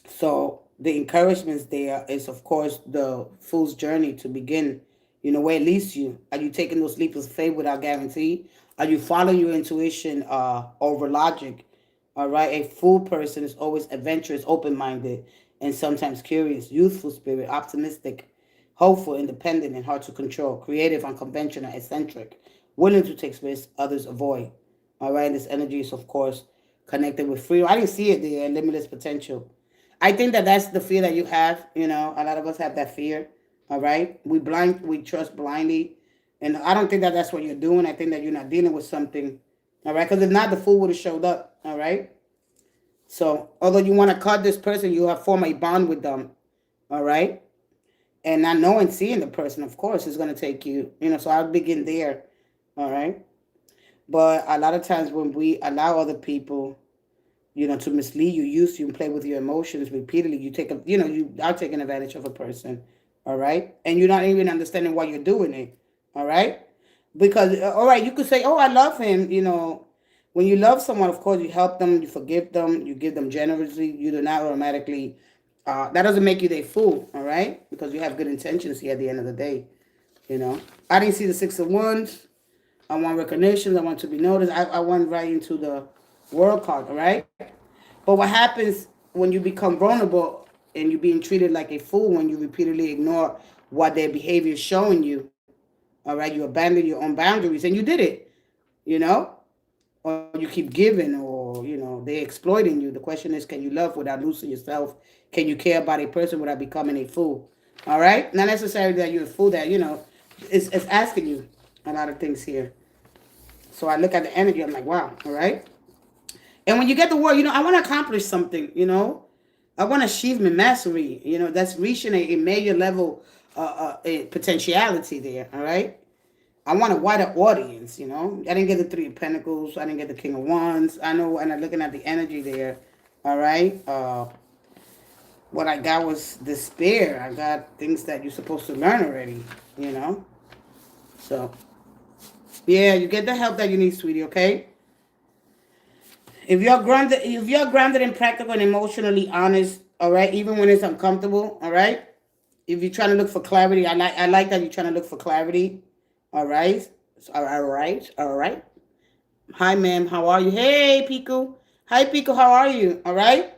so the encouragements there is, of course, the fool's journey to begin. Where it leads you. Are you taking those leaps of faith without guarantee? Are you following your intuition over logic? All right. A fool person is always adventurous, open-minded, and sometimes curious, youthful spirit, optimistic, hopeful, independent, and hard to control, creative, unconventional, eccentric, willing to take risks others avoid. All right. And this energy is, of course, connected with freedom. I didn't see it there, limitless potential. I think that that's the fear that you have. A lot of us have that fear. All right, we trust blindly, and I don't think that that's what you're doing. I think that you're not dealing with something. All right, because if not, the fool would have showed up. All right. So although you want to cut this person, you have formed a bond with them. All right, And not knowing, seeing the person, of course, is going to take you, so I'll begin there. All right. But a lot of times when we allow other people, to mislead you, use you, and play with your emotions repeatedly, you are taking advantage of a person. All right. And you're not even understanding why you're doing it. All right. Because, all right, you could say, oh, I love him. When you love someone, of course, you help them, you forgive them, you give them generously. You do not automatically, that doesn't make you their fool. All right. Because you have good intentions here at the end of the day. I didn't see the Six of Wands. I want recognition. I want to be noticed. I went right into the World card, all right? But what happens when you become vulnerable and you're being treated like a fool when you repeatedly ignore what their behavior is showing you, all right? You abandon your own boundaries and you did it, you know? Or you keep giving or, they're exploiting you. The question is, can you love without losing yourself? Can you care about a person without becoming a fool? All right? Not necessarily that you're a fool that, it's asking you a lot of things here. So I look at the energy, I'm like, wow, all right? And when you get the word, I want to accomplish something, I want achievement, mastery, that's reaching a major level a potentiality there, all right? I want a wider audience. I didn't get the Three of Pentacles. I didn't get the King of Wands. I know, and I'm looking at the energy there, all right? What I got was despair. I got things that you're supposed to learn already. So, yeah, you get the help that you need, sweetie, okay? If you're grounded and practical and emotionally honest, all right, even when it's uncomfortable, all right. If you're trying to look for clarity, I like that you're trying to look for clarity, all right. All right. Hi, ma'am. How are you? Hey, Pico. Hi, Pico. How are you? All right.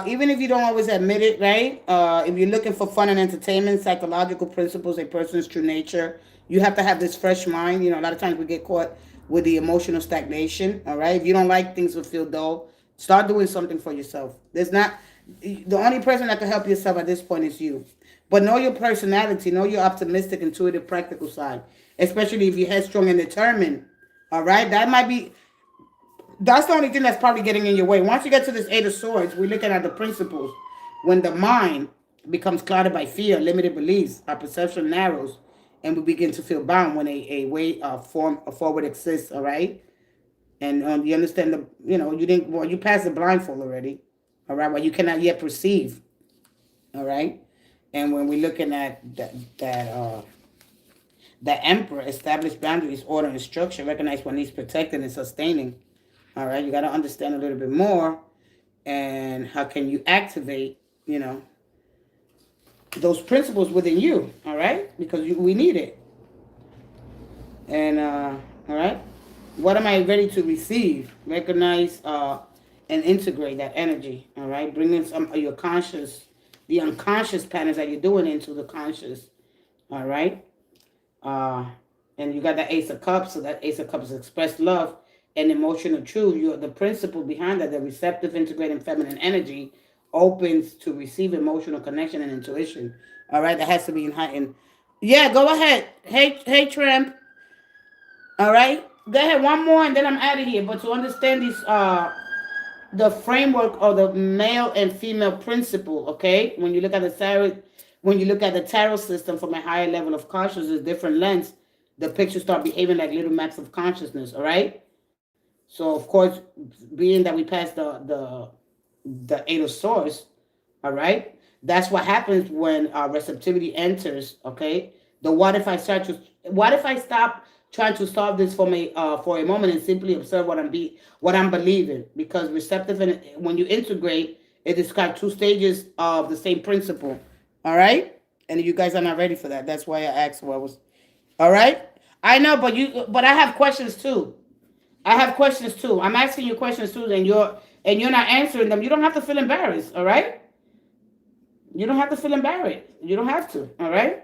Even if you don't always admit it, right? If you're looking for fun and entertainment, psychological principles, a person's true nature, you have to have this fresh mind. A lot of times we get caught with the emotional stagnation. All right. If you don't like things will feel dull, start doing something for yourself. The only person that can help yourself at this point is you. But know your personality, know your optimistic, intuitive, practical side, especially if you're headstrong and determined. All right. That's the only thing that's probably getting in your way. Once you get to this Eight of Swords, we're looking at the principles. When the mind becomes clouded by fear, limited beliefs, our perception narrows, and we begin to feel bound when a way forward exists. All right, and you understand you passed the blindfold already. All right, well you cannot yet perceive. All right, and when we're looking at the Emperor, establish boundaries, order, and structure, recognize what needs protecting and sustaining. All right, you got to understand a little bit more, and how can you activate, those principles within you. All right, because we need it. And all right, what am I ready to receive? Recognize and integrate that energy. All right, bringing some of your the unconscious patterns that you're doing into the conscious. All right, uh, and you got the Ace of Cups. So that Ace of Cups express love and emotional truth. The principle behind that, the receptive, integrating feminine energy, opens to receive emotional connection and intuition. All right, that has to be in heightened. Yeah, go ahead. Hey, Tramp. All right, go ahead. One more, and then I'm out of here. But to understand the framework of the male and female principle, okay? When you look at the tarot system from a higher level of consciousness, different lens, the pictures start behaving like little maps of consciousness. All right. So of course, being that we passed the Eight of Swords, all right, that's what happens when receptivity enters. Okay, the what if I stop trying to solve this for a moment and simply observe what I'm believing, because receptive, and when you integrate, it describes two stages of the same principle. All right, and you guys are not ready for that. That's why I asked what was. All right, I know, but I have questions too. I have questions too. I'm asking you questions too, and you're not answering them. You don't have to feel embarrassed, all right? You don't have to feel embarrassed. You don't have to, all right?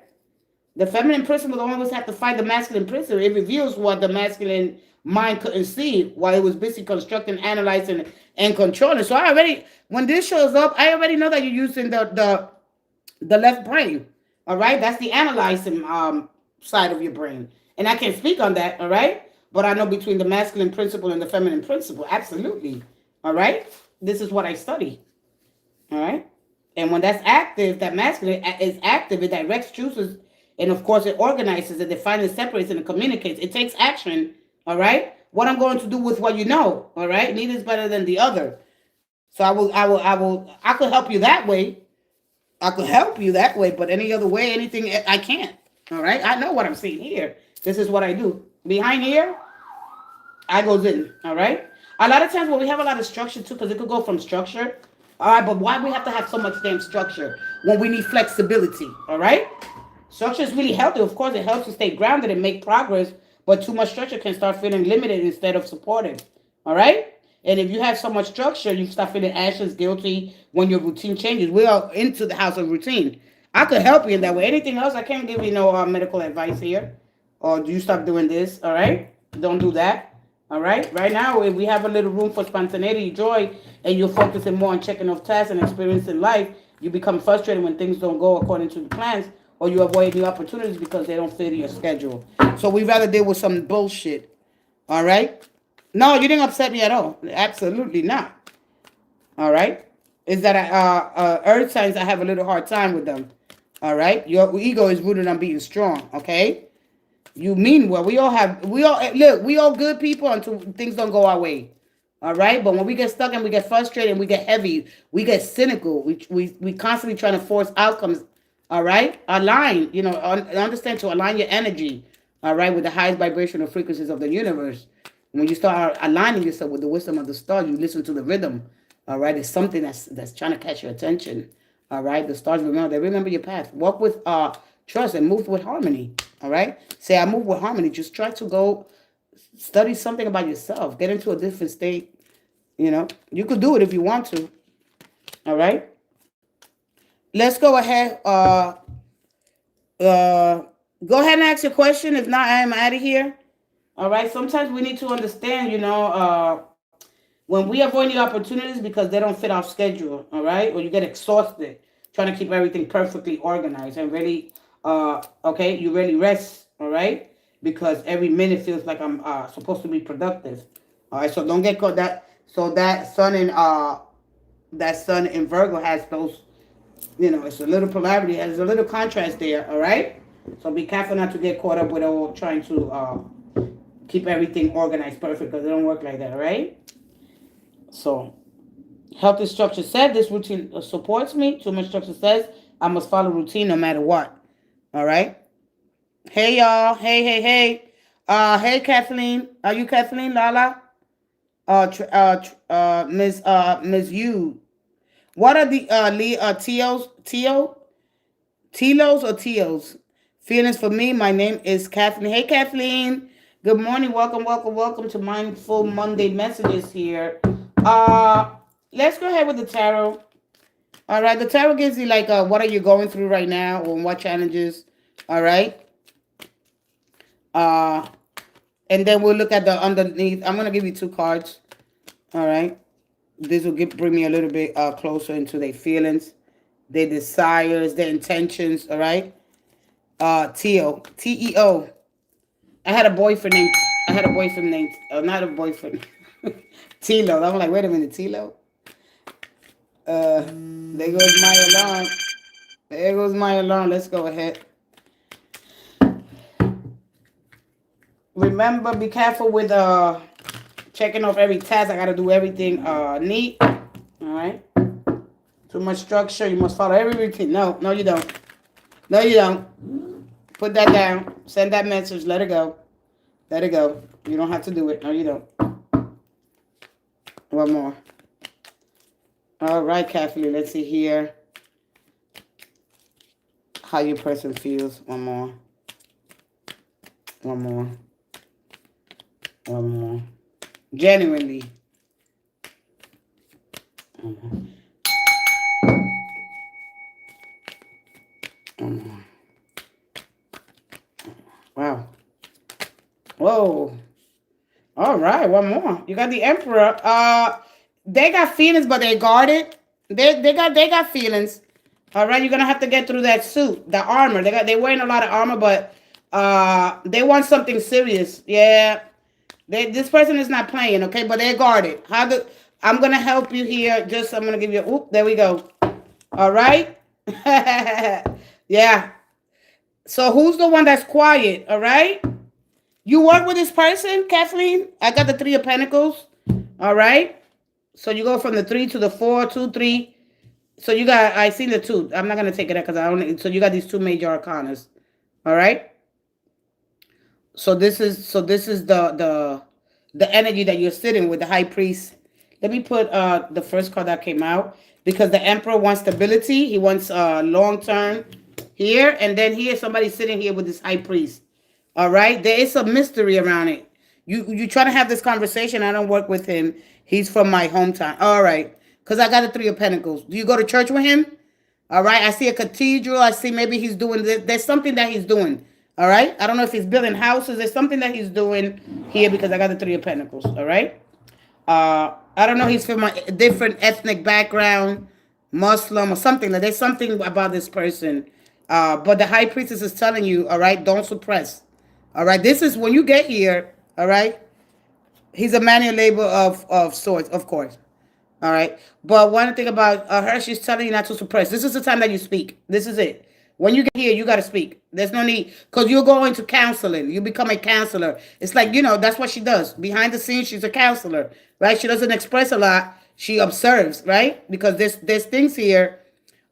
The feminine principle don't always have to fight the masculine principle. It reveals what the masculine mind couldn't see while it was busy constructing, analyzing, and controlling. So when this shows up, I already know that you're using the left brain, all right? That's the analyzing side of your brain, and I can speak on that, all right? But I know between the masculine principle and the feminine principle, absolutely. All right? This is what I study. All right? And when that's active, that masculine is active, it directs, chooses, and of course it organizes, it defines, it separates, and it communicates. It takes action, all right? What I'm going to do with what you know, all right? Neither is better than the other. So I could help you that way. I could help you that way, but any other way, anything, I can't. All right? I know what I'm seeing here. This is what I do. Behind here, I goes in. All right? A lot of times when we have a lot of structure too, because it could go from structure. All right, but why we have to have so much damn structure when we need flexibility? All right? Structure is really healthy. Of course, it helps you stay grounded and make progress, but too much structure can start feeling limited instead of supportive. All right? And if you have so much structure, you start feeling anxious, guilty when your routine changes. We are into the house of routine. I could help you in that way. Anything else, I can't give you no medical advice here. Or do you stop doing this? All right? Don't do that. All right? Right now, if we have a little room for spontaneity, joy, and you're focusing more on checking off tasks and experiencing life, you become frustrated when things don't go according to the plans, or you avoid new opportunities because they don't fit your schedule. So we rather deal with some bullshit. All right? No, you didn't upset me at all. Absolutely not. All right? Is that earth signs, I have a little hard time with them. All right? Your ego is rooted on being strong. Okay? You mean well. We all good people until things don't go our way. All right? But when we get stuck and we get frustrated and we get heavy, we get cynical. We constantly trying to force outcomes. All right? Align, understand to align your energy, all right, with the highest vibrational frequencies of the universe. When you start aligning yourself with the wisdom of the stars, you listen to the rhythm. All right? It's something that's trying to catch your attention. All right? The stars remember your path. Walk with trust and move with harmony. All right? Say, I move with harmony. Just try to go study something about yourself. Get into a different state. You could do it if you want to. All right? Let's go ahead. Go ahead and ask your question. If not, I am out of here. All right? Sometimes we need to understand, when we avoid the opportunities because they don't fit our schedule. All right? Or you get exhausted trying to keep everything perfectly organized and really, okay, you really rest. All right? Because every minute feels like I'm supposed to be productive. All right? So don't get caught that. So that sun in Virgo has those, it's a little polarity, there's a little contrast there, all right? So be careful not to get caught up with all trying to keep everything organized perfect, because it don't work like that, all right? So, healthy structure said, this routine supports me. Too much structure says, I must follow routine no matter what, all right? Hey, y'all. Hey. Hey, Kathleen. Are you Kathleen, Lala? Miss Yu. What are the Telos or Teos? Feelings for me. My name is Kathleen. Hey, Kathleen. Good morning. Welcome to Mindful Monday Messages here. Let's go ahead with the tarot. All right, the tarot gives you like what are you going through right now, or what challenges. All right. And then we'll look at the underneath. I'm gonna give you two cards. All right. This will bring me a little bit closer into their feelings, their desires, their intentions. All right. Teo, T-E-O. I had a boyfriend named, not a boyfriend, Tilo. I'm like, wait a minute, Tilo. There goes my alarm. Let's go ahead. Remember, be careful with checking off every task. I gotta do everything neat. All right. Too much structure. You must follow every routine. No, you don't. No, you don't. Put that down. Send that message. Let it go. Let it go. You don't have to do it. No, you don't. One more. All right, Kathleen. Let's see here how your person feels. One more. Genuinely. Wow. Whoa. All right, one more. You got the Emperor. They got feelings, but they guarded. They got feelings. All right, you're gonna have to get through that suit, the armor. They wearing a lot of armor, but they want something serious. Yeah. This person is not playing, okay? But they're guarded. I'm gonna help you here. I'm gonna give you. Oop, there we go. All right. Yeah. So who's the one that's quiet? All right. You work with this person, Kathleen? I got the Three of Pentacles. All right. So you go from the 3 to the 4, 2, 3. So you got, I see the 2. I'm not going to take it out because I only, so you got these 2 major arcanas. All right. So this is the energy that you're sitting with the high priest. Let me put the first card that came out because the emperor wants stability. He wants long term here, and then here somebody sitting here with this high priest. All right, there is a mystery around it. You try to have this conversation. I don't work with him. He's from my hometown. All right, because I got the Three of Pentacles. Do you go to church with him? All right. I see a cathedral. I see maybe he's doing this. There's something that he's doing. All right. I don't know if he's building houses. There's something that he's doing here because I got the Three of Pentacles. All right. I don't know. He's from a different ethnic background, Muslim or something. There's something about this person. But the high priestess is telling you, all right, don't suppress. All right. This is when you get here. All right. He's a manual labor of sorts, of course. All right. But one thing about her, she's telling you not to suppress. This is the time that you speak. This is it. When you get here, you got to speak. There's no need because you're going to counseling. You become a counselor. It's like, that's what she does. Behind the scenes, she's a counselor, right? She doesn't express a lot. She observes, right? Because there's things here,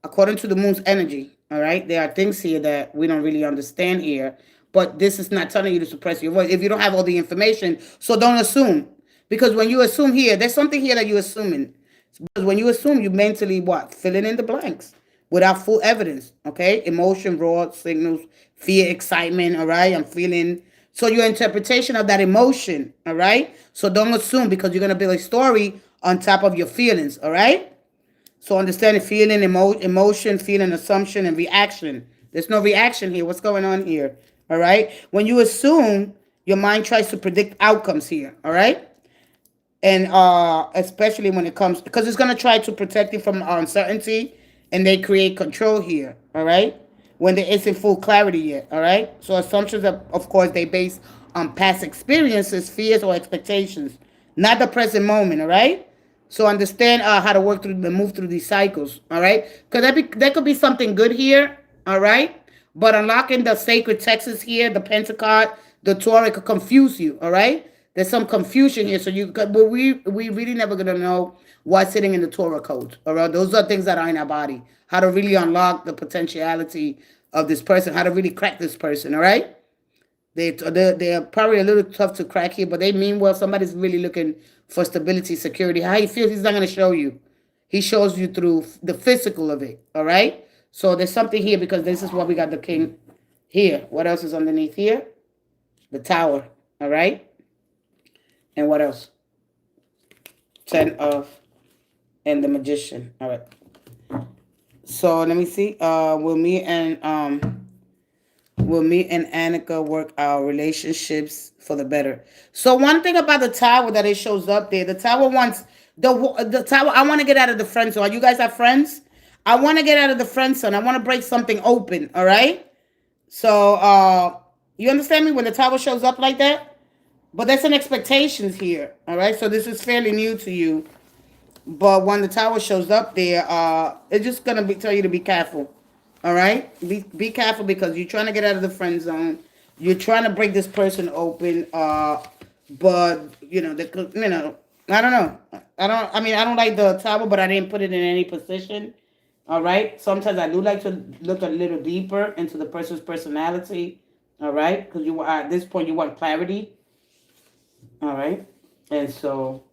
according to the moon's energy, all right? There are things here that we don't really understand here. But this is not telling you to suppress your voice if you don't have all the information. So don't assume. Because when you assume here, there's something here that you're assuming. Because when you assume, you mentally what? Filling in the blanks without full evidence. Okay? Emotion, raw signals, fear, excitement. All right? I'm feeling. So your interpretation of that emotion. All right? So don't assume because you're going to build a story on top of your feelings. All right? So understanding feeling, emotion, feeling, assumption, and reaction. There's no reaction here. What's going on here? All right? When you assume, your mind tries to predict outcomes here. All right? And especially when it comes, because it's going to try to protect you from uncertainty, and they create control here. All right? When there isn't full clarity yet. All right? So assumptions, of course, they base on past experiences, fears, or expectations, not the present moment. All right? So understand how to work through the move through these cycles. All right? Because there could be something good here. All right? But unlocking the sacred texts here, the Pentacard, the Torah, could confuse you. All right? There's some confusion here. So we really never gonna know what's sitting in the Torah code. All right? Those are things that are in our body. How to really unlock the potentiality of this person. How to really crack this person. All right? They're probably a little tough to crack here, but they mean well. Somebody's really looking for stability, security. How he feels, he's not going to show you. He shows you through the physical of it. All right? So there's something here because this is what we got the king here. What else is underneath here? The tower. All right? And what else? 10 of and the magician. All right. So let me see. Will me and Annika work our relationships for the better? So one thing about the tower that it shows up there, the tower wants the tower. I want to get out of the friend zone. You guys are friends. I want to get out of the friend zone. I want to break something open. All right. So you understand me when the tower shows up like that? But there's an expectations here. All right. So this is fairly new to you. But when the tower shows up there, it's just gonna tell you to be careful. All right, be careful because you're trying to get out of the friend zone. You're trying to break this person open. But I don't know. I don't like the tower, but I didn't put it in any position. All right. Sometimes I do like to look a little deeper into the person's personality. All right, because you at this point you want clarity. All right, and so.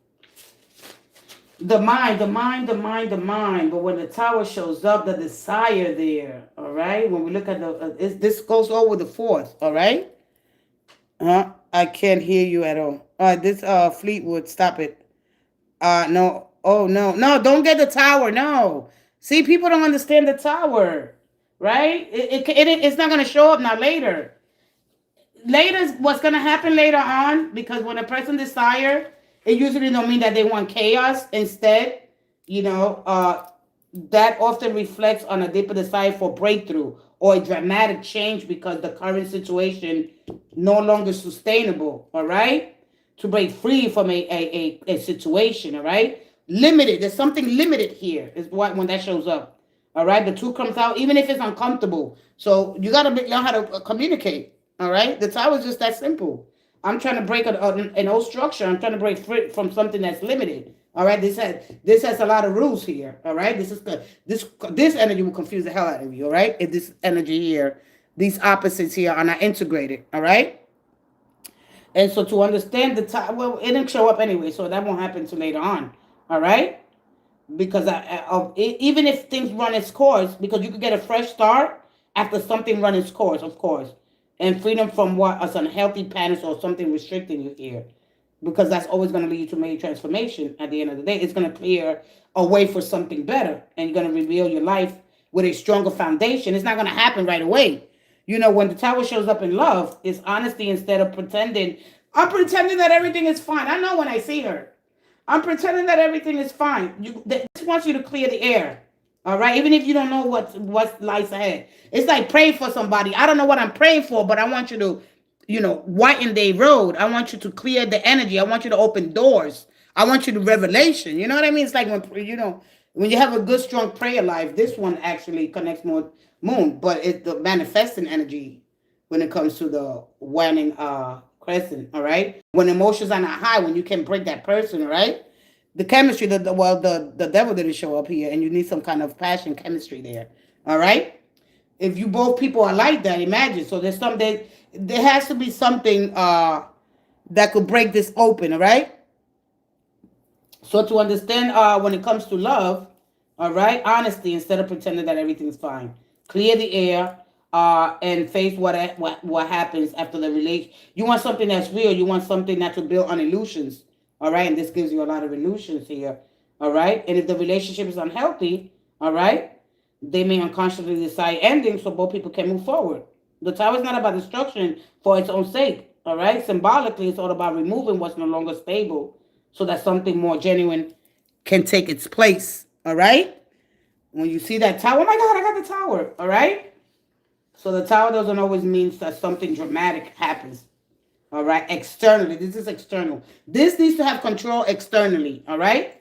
The mind. But when the tower shows up, the desire there. All right. When we look at this goes over the fourth. All right. I can't hear you at all. This Fleetwood, stop it. No. Oh no. Don't get the tower. No. See, people don't understand the tower, right? It's not gonna show up now later. Later, what's gonna happen later on? Because when a person desire. It usually don't mean that they want chaos. Instead, that often reflects on a deeper desire for breakthrough or a dramatic change because the current situation no longer sustainable. All right, to break free from a situation. All right, limited. There's something limited here. Is what when that shows up. All right, the two comes out, even if it's uncomfortable. So you got to learn how to communicate. All right, the tower is just that simple. I'm trying to break an old structure. I'm trying to break free from something that's limited. All right, this has a lot of rules here. All right, this energy will confuse the hell out of you. All right, if this energy here, these opposites here are not integrated. All right, and so to understand the time, well, it didn't show up anyway, so that won't happen until later on. All right, because even if things run its course, because you could get a fresh start after something run its course, of course, and freedom from what as unhealthy patterns or something restricting you here, because that's always going to lead to major transformation. At the end of the day, it's going to clear a way for something better, and you're going to reveal your life with a stronger foundation. It's not going to happen right away. When the tower shows up in love, it's honesty instead of pretending. I'm pretending that everything is fine. I know when I see her. I'm pretending that everything is fine. This wants you to clear the air. All right? Even if you don't know what lies ahead. It's like praying for somebody. I don't know what I'm praying for, but I want you to, whiten their road. I want you to clear the energy. I want you to open doors. I want you to revelation. You know what I mean? It's like when you have a good, strong prayer life, this one actually connects more moon, but it's the manifesting energy when it comes to the waning crescent, all right? When emotions are not high, when you can break that person, all right? The chemistry, the devil didn't show up here, and you need some kind of passion chemistry there, all right? If you both people are like that, imagine. So there has to be something that could break this open, all right? So to understand when it comes to love, all right, honesty instead of pretending that everything's fine. Clear the air and face what happens after the relation. You want something that's real. You want something that will build on illusions, all right? And this gives you a lot of illusions here, all right? And if the relationship is unhealthy, all right, they may unconsciously decide ending so both people can move forward. The tower is not about destruction for its own sake, all right? Symbolically, it's all about removing what's no longer stable so that something more genuine can take its place, all right? When you see that tower, oh my God, I got the tower, all right? So the tower doesn't always mean that something dramatic happens, all right? Externally, this is external. This needs to have control externally, all right?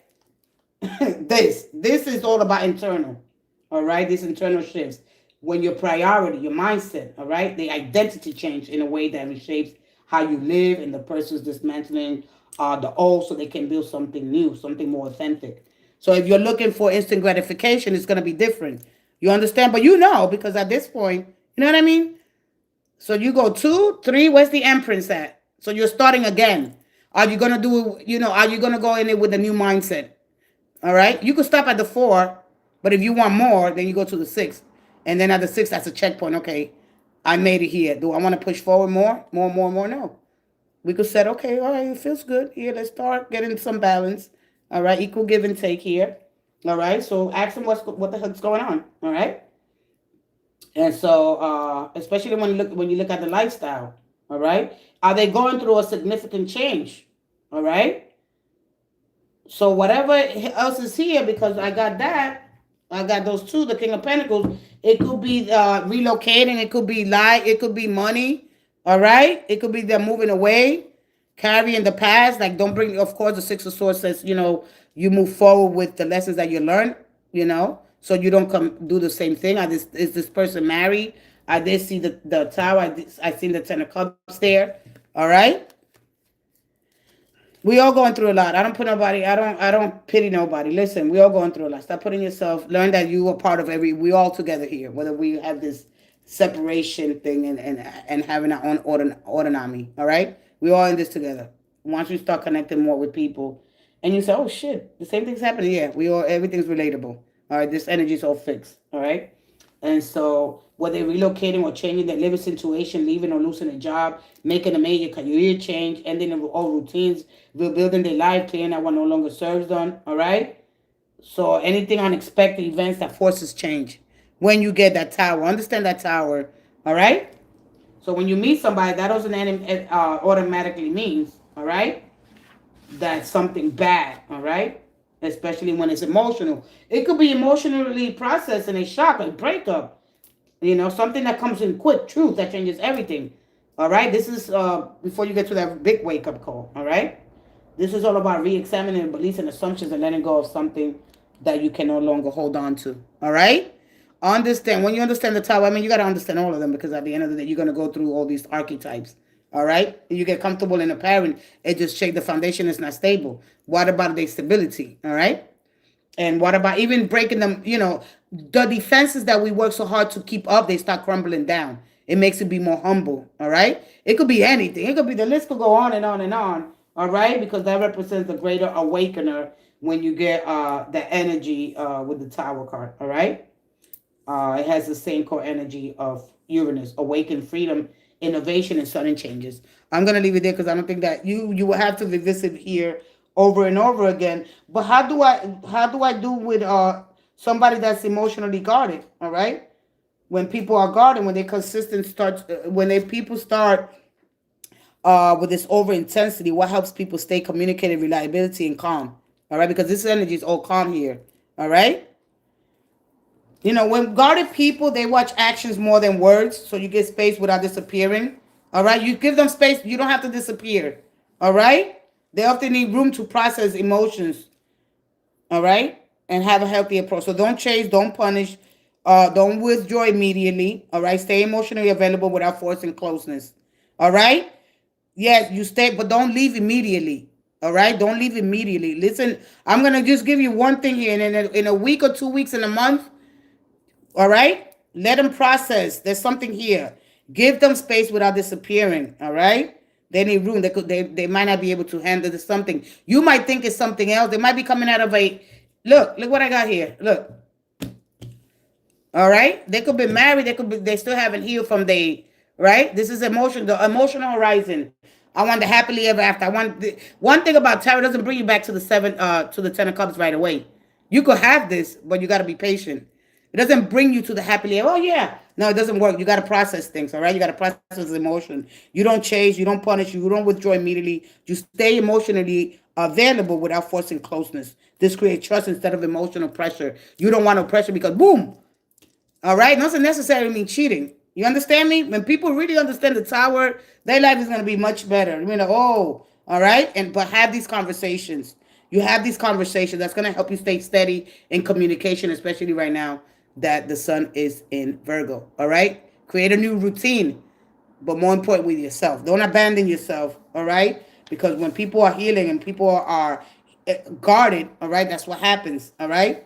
This is all about internal, all right? These internal shifts. When your priority, your mindset, all right? The identity change in a way that reshapes how you live, and the person's dismantling the old so they can build something new, something more authentic. So if you're looking for instant gratification, it's going to be different. You understand? But because at this point, you know what I mean? So you go 2, 3, where's the empress at? So you're starting again. Are you going to are you going to go in it with a new mindset? All right? You could stop at the 4, but if you want more, then you go to the 6. And then at the 6, that's a checkpoint. Okay, I made it here. Do I want to push forward more? More? No. We could say, okay, all right, it feels good. Here, let's start getting some balance. All right, equal give and take here. All right, so ask them what the heck's going on. All right, and so especially when you look at the lifestyle. All right, are they going through a significant change? All right, so whatever else is here, because I got those 2, the King of Pentacles. It could be relocating. It could be it could be money. All right, it could be they're moving away, carrying the past. Like, don't bring. Of course, the 6 of Swords says you move forward with the lessons that you learned. So you don't come do the same thing. Is this person married? I did see the tower. I seen the 10 of Cups there. All right. We all going through a lot. I don't put nobody. I don't pity nobody. Listen, we all going through a lot. Stop putting yourself. Learn that you are part of we all together here. Whether we have this separation thing and having our own autonomy. All right, we all in this together. Once you start connecting more with people, and you say, "Oh shit, the same thing's happening." Yeah, everything's relatable. All right, this energy is all fixed. All right, and so whether relocating or changing their living situation, leaving or losing a job, making a major career change, ending all routines, rebuilding their life, clearing out what no longer serves them. All right, so anything unexpected events that forces change. When you get that tower, understand that tower, all right? So when you meet somebody, that doesn't automatically means, all right, that something bad, all right? Especially when it's emotional. It could be emotionally processed in a shock, a breakup, something that comes in quick, truth that changes everything, all right? This is before you get to that big wake-up call, all right? This is all about re-examining beliefs and assumptions and letting go of something that you can no longer hold on to, all right? Understand. When you understand the tower, I mean, you got to understand all of them because at the end of the day, you're going to go through all these archetypes. All right? You get comfortable in a parent, it just shake the foundation is not stable. What about the stability? All right? And what about even breaking them? The defenses that we work so hard to keep up, they start crumbling down. It makes it be more humble. All right? It could be anything. It could be the list could go on and on and on. All right? Because that represents the greater awakener when you get the energy with the tower card. All right? It has the same core energy of Uranus, awaken, freedom, innovation, and sudden changes. I'm gonna leave it there because I don't think that you will have to revisit here over and over again. But how do I do with somebody that's emotionally guarded? All right, when people are guarded, when they consistent start, when they people start with this over intensity, what helps people stay communicated, reliability, and calm. All right, because this energy is all calm here. All right. When guarded people, they watch actions more than words, so you get space without disappearing. All right, you give them space. You don't have to disappear. All right, they often need room to process emotions. All right, and have a healthy approach. So don't chase, don't punish, don't withdraw immediately. All right, stay emotionally available without forcing closeness. All right, yes, you stay, but don't leave immediately. All right, don't leave immediately. Listen, I'm gonna just give you one thing here, and in a week or 2 weeks, in a month. All right? Let them process. There's something here. Give them space without disappearing. All right? They need room. They might not be able to handle this something. You might think it's something else. They might be coming out of a look what I got here. Look. All right? They could be married. They still haven't healed from right? This is the emotional horizon. I want the happily ever after. One thing about tarot doesn't bring you back to the 10 of cups right away. You could have this, but you got to be patient. It doesn't bring you to the happily. Oh yeah, no, it doesn't work. You got to process things. All right, you got to process emotion. You don't chase. You don't punish. You don't withdraw immediately. You stay emotionally available without forcing closeness. This creates trust instead of emotional pressure. You don't want no pressure because boom. All right, doesn't necessarily mean cheating. You understand me? When people really understand the tower, their life is going to be much better. All right, but have these conversations. You have these conversations. That's going to help you stay steady in communication, especially right now that the sun is in Virgo. All right? Create a new routine, but more important with yourself. Don't abandon yourself. All right? Because when people are healing and people are guarded, all right, that's what happens. All right?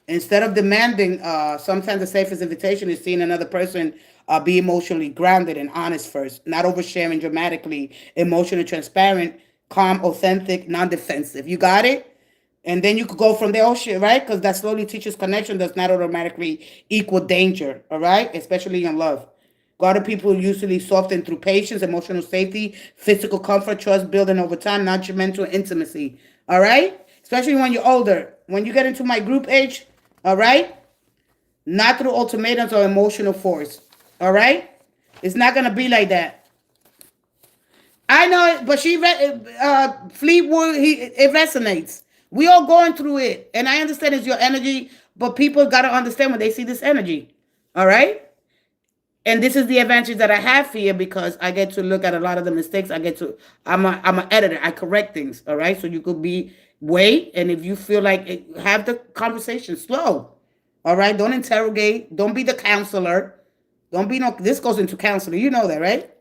Instead of demanding, sometimes the safest invitation is seeing another person be emotionally grounded and honest first, not oversharing dramatically, emotionally transparent, calm, authentic, non-defensive. You got it? And then you could go from there, oh shit, right? Because that slowly teaches connection does not automatically equal danger, all right? Especially in love. Guarded people usually soften through patience, emotional safety, physical comfort, trust building over time, non-judgmental intimacy, all right? Especially when you're older. When you get into my group age, all right? Not through ultimatums or emotional force, all right? It's not going to be like that. I know it, but Fleetwood, it resonates. We all going through it, and I understand it's your energy, but people got to understand when they see this energy, all right? And this is the advantage that I have here because I get to look at a lot of the mistakes. I'm an editor. I correct things, all right? So you could wait, and if you feel like have the conversation slow, all right? Don't interrogate. Don't be the counselor. This goes into counseling. You know that, right?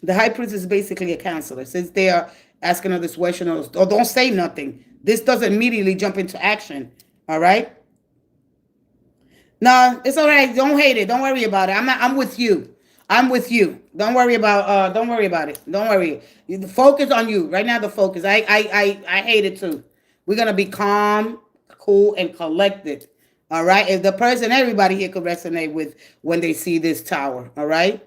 The high priest is basically a counselor. Since they are asking her this question or don't say nothing. This doesn't immediately jump into action. All right? No, it's all right. Don't hate it. Don't worry about it. I'm with you. I'm with you. Don't worry about it. Don't worry. The focus on you. Right now the focus. I hate it too. We're gonna be calm, cool, and collected. All right. If the person everybody here could resonate with when they see this tower, all right?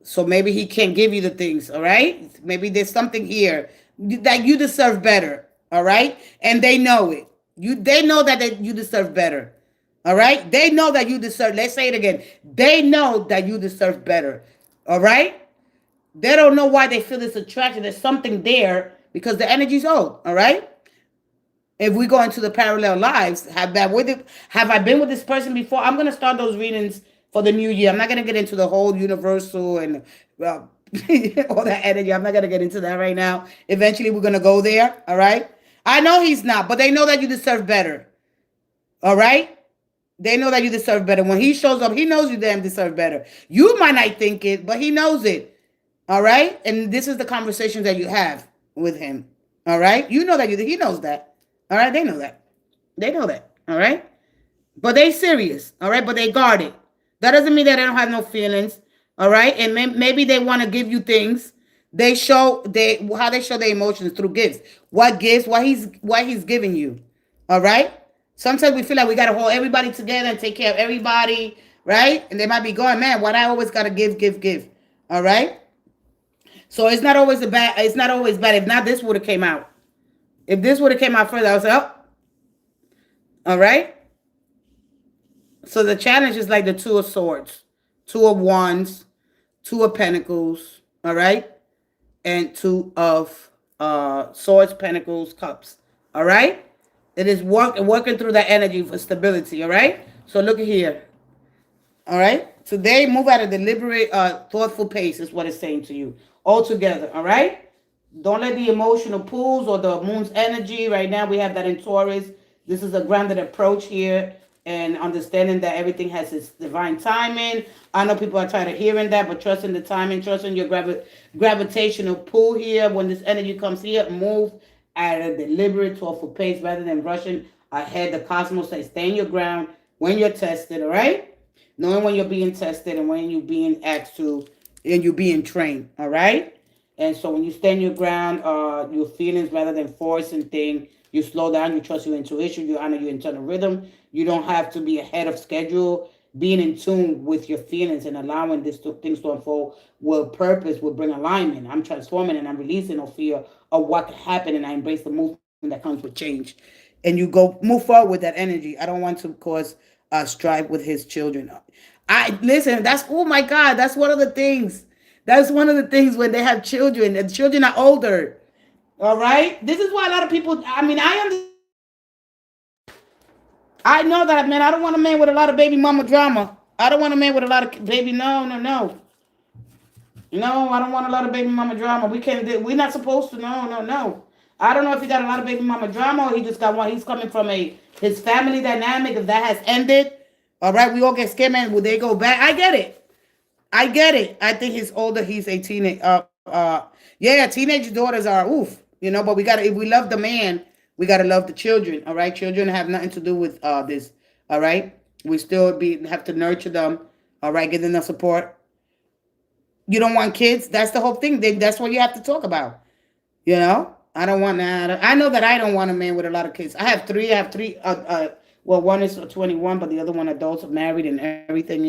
So maybe he can't give you the things, all right? Maybe there's something here that you deserve better, all right? And they know it. They know that you deserve better, all right? They know that you deserve, let's say it again. They know that you deserve better, all right? They don't know why they feel this attraction. There's something there because the energy's old, all right? If we go into the parallel lives, have I been with this person before? I'm going to start those readings for the new year. I'm not going to get into the whole universal and all that energy. I'm not going to get into that right now. Eventually, we're going to go there. All right. I know he's not, but they know that you deserve better. All right. They know that you deserve better. When he shows up, he knows you damn deserve better. You might not think it, but he knows it. All right? And this is the conversation that you have with him. All right? You know that he knows that. All right? They know that. They know that. All right? But they serious. All right? But they guard it. That doesn't mean that they don't have no feelings. All right? And maybe they want to give you things. They show how they show their emotions through gifts. What gifts? What he's giving you. All right? Sometimes we feel like we gotta hold everybody together and take care of everybody, right? And they might be going, man, what I always gotta give, give, give. All right? So it's not always it's not always bad. If not, this would have came out. If this would have came out further, I was like, oh, all right. So the challenge is like the two of swords, two of wands, two of pentacles, all right, and two of swords, pentacles, cups, all right. It is working through that energy for stability, all right. So look at here, all right. Today, move at a deliberate, thoughtful pace is what it's saying to you. All together, all right. Don't let the emotional pulls or the moon's energy. Right now, we have that in Taurus. This is a grounded approach here, and understanding that everything has its divine timing. I know people are tired of hearing that, but trusting the timing, trusting your gravitational pull here. When this energy comes here, move at a deliberate, thoughtful pace rather than rushing ahead. The cosmos says, stand your ground when you're tested, all right? Knowing when you're being tested and when you're being asked to, and you're being trained, all right? And so when you stand your ground, your feelings rather than forcing things, you slow down, you trust your intuition, you honor your internal rhythm. You don't have to be ahead of schedule. Being in tune with your feelings and allowing things to unfold with purpose will bring alignment. I'm transforming and I'm releasing no fear of what could happen, and I embrace the movement that comes with change. And you move forward with that energy. I don't want to cause strife with his children. I listen. That's, oh my God. That's one of the things. That's one of the things when they have children. And children are older. All right. This is why a lot of people. I mean, I know that, man. I don't want a man with a lot of baby mama drama. I don't want a man with a lot of baby. No, no, no. No, I don't want a lot of baby mama drama. We can't. We're not supposed to. No, no, no. I don't know if he got a lot of baby mama drama or he just got one. He's coming from his family dynamic. If that has ended, all right, we all get scared, man. Will they go back? I get it. I get it. I think he's older. He's a teenage. Yeah, teenage daughters are oof. But we gotta. If we love the man, we gotta love the children. All right, children have nothing to do with this. All right, we still have to nurture them. All right, give them the support. You don't want kids. That's the whole thing. That's what you have to talk about. I don't want that. I know that I don't want a man with a lot of kids. I have three. Well, one is 21, but the other one adults, married and everything.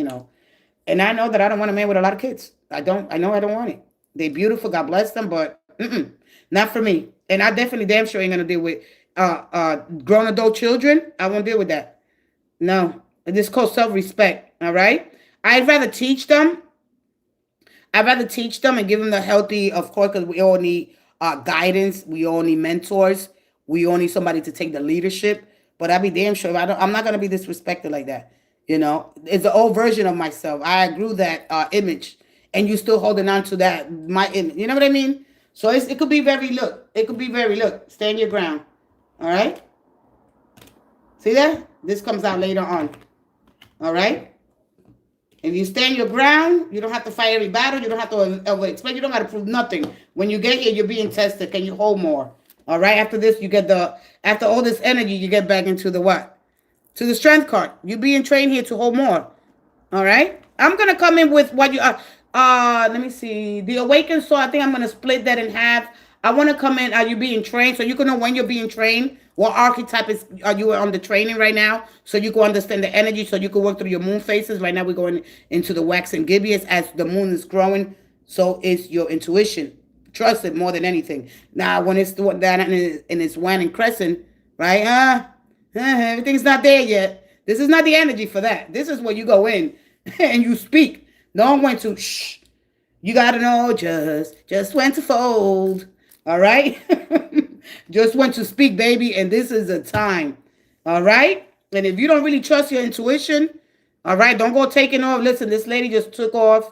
And I know that I don't want a man with a lot of kids. I don't. I know I don't want it. They're beautiful. God bless them, but not for me. And I definitely damn sure ain't gonna deal with grown adult children. I won't deal with that. No. This is called self-respect. All right. I'd rather teach them and give them the healthy, of course, because we all need guidance. We all need mentors. We all need somebody to take the leadership. But I'll be damn sure I'm not gonna be disrespected like that. It's the old version of myself. I grew that image, and you still holding on to that my image. You know what I mean? So it could be very look. It could be very look. Stand your ground. All right. See that? This comes out later on. All right. If you stand your ground, you don't have to fight every battle. You don't have to explain. You don't have to prove nothing. When you get here, you're being tested. Can you hold more? All right. After this, after all this energy, you get back into the what? To the strength card. You're being trained here to hold more. All right. I'm gonna come in with what you are. Let me see. The awakened soul. I think I'm gonna split that in half. I want to come in. Are you being trained? So you can know when you're being trained. What archetype are you on the training right now? So you can understand the energy. So you can work through your moon phases. Right now we're going into the wax and gibbous as the moon is growing. So it's your intuition. Trust it more than anything. Now when it's that and it's wan and crescent, right? Everything's not there yet. This is not the energy for that. This is where you go in and you speak. No one to shh. You gotta know just when to fold. All right? Just when to speak, baby, and this is the time. All right? And if you don't really trust your intuition, all right, don't go taking off. Listen, this lady just took off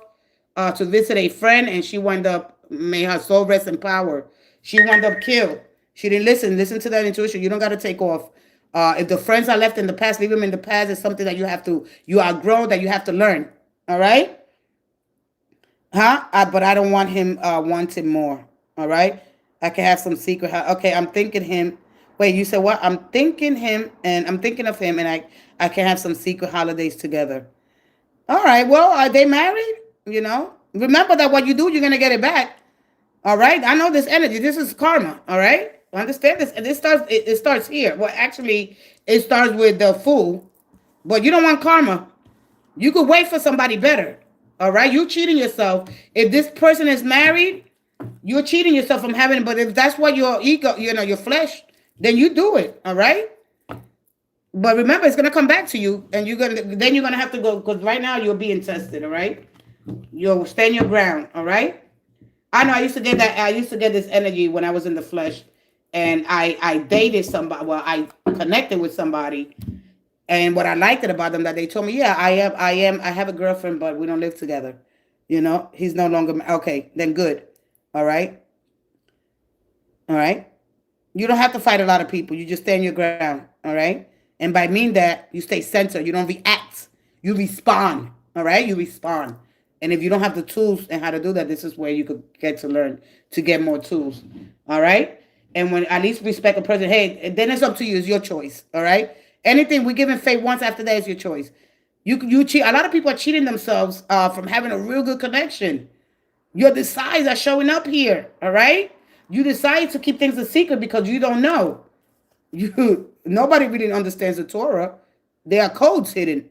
to visit a friend, and she wound up, may her soul rest in power. She wound up killed. She didn't listen. Listen to that intuition. You don't got to take off. If the friends are left in the past, leave them in the past. It's something that you outgrow, that you have to learn. All right? Huh? But I don't want him wanting more. All right? I can have some secret. Okay, I'm thinking him. Wait, you said what? I'm thinking him, and I'm thinking of him, and I can have some secret holidays together. All right. Well, are they married? Remember that what you do, you're gonna get it back. All right. I know this energy. This is karma. All right. Understand this. And it starts here. Well, actually, it starts with the fool, but you don't want karma. You could wait for somebody better. All right. You're cheating yourself. If this person is married, you're cheating yourself from having it. But if that's what your ego, your flesh, then you do it. All right. But remember, it's gonna come back to you, and you're gonna have to go, because right now you're being tested. All right. You'll stand your ground. All right. I know I used to get that. I used to get this energy when I was in the flesh, and I dated somebody. Well, I connected with somebody, and what I liked it about them, that they told me, yeah, I have a girlfriend, but we don't live together. He's no longer okay. Then good. All right, all right. You don't have to fight a lot of people. You just stand your ground. All right, and by mean that you stay centered. You don't react. You respond. All right, you respond. And if you don't have the tools and how to do that, this is where you could get to learn to get more tools. All right? And when at least respect a person, hey, then it's up to you. It's your choice. All right? Anything we give in faith once, after that is your choice. You cheat. A lot of people are cheating themselves from having a real good connection. Your desires are showing up here. All right? You decide to keep things a secret because you don't know. Nobody really understands the Torah. There are codes hidden.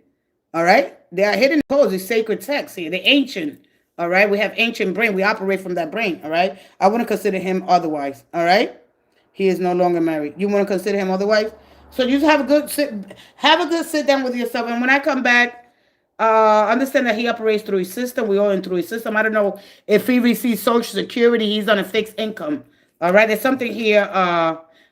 All right? They are hidden codes. It's sacred text here. They're ancient. All right? We have ancient brain. We operate from that brain. All right? I wouldn't consider him otherwise. All right? He is no longer married. You want to consider him otherwise? So you just have a good sit down with yourself. And when I come back, understand that he operates through his system. We all in through his system. I don't know if he receives Social Security. He's on a fixed income. All right? There's something here.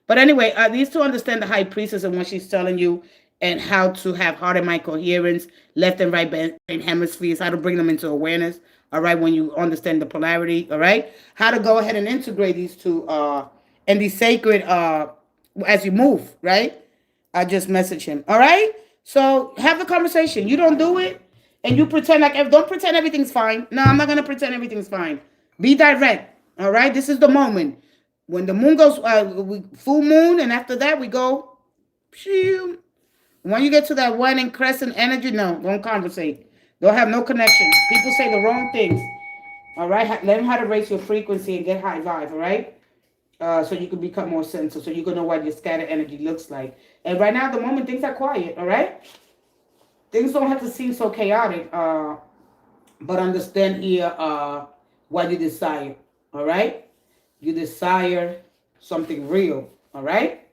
But anyway, these two understand the high priestess and what she's telling you, and how to have heart and mind coherence, left and right brain hemispheres, how to bring them into awareness. All right, when you understand the polarity. All right, how to go ahead and integrate these two and these sacred as you move. Right. I just message him. All right. So have the conversation. You don't do it, and you pretend like don't pretend everything's fine. No, I'm not gonna pretend everything's fine. Be direct. All right. This is the moment when the moon goes full moon, and after that we go. Phew. When you get to that waning crescent energy, no, don't conversate. Don't have no connection. People say the wrong things. All right? Learn how to raise your frequency and get high vibe, all right? So you can become more sensitive, so you can know what your scattered energy looks like. And right now, at the moment, things are quiet, all right? Things don't have to seem so chaotic, but understand here what you desire, all right? You desire something real, all right?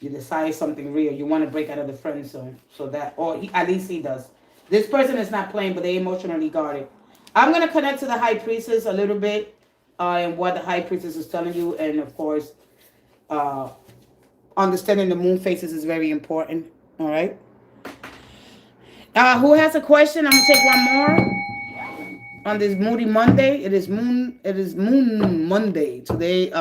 You decide something real. You want to break out of the friend zone. So that, or at least he does. This person is not playing, but they emotionally guarded. I'm going to connect to the high priestess a little bit and what the high priestess is telling you. And of course, understanding the moon phases is very important. All right. Who has a question? I'm going to take one more on this Moody Monday. It is Moon Monday. Today,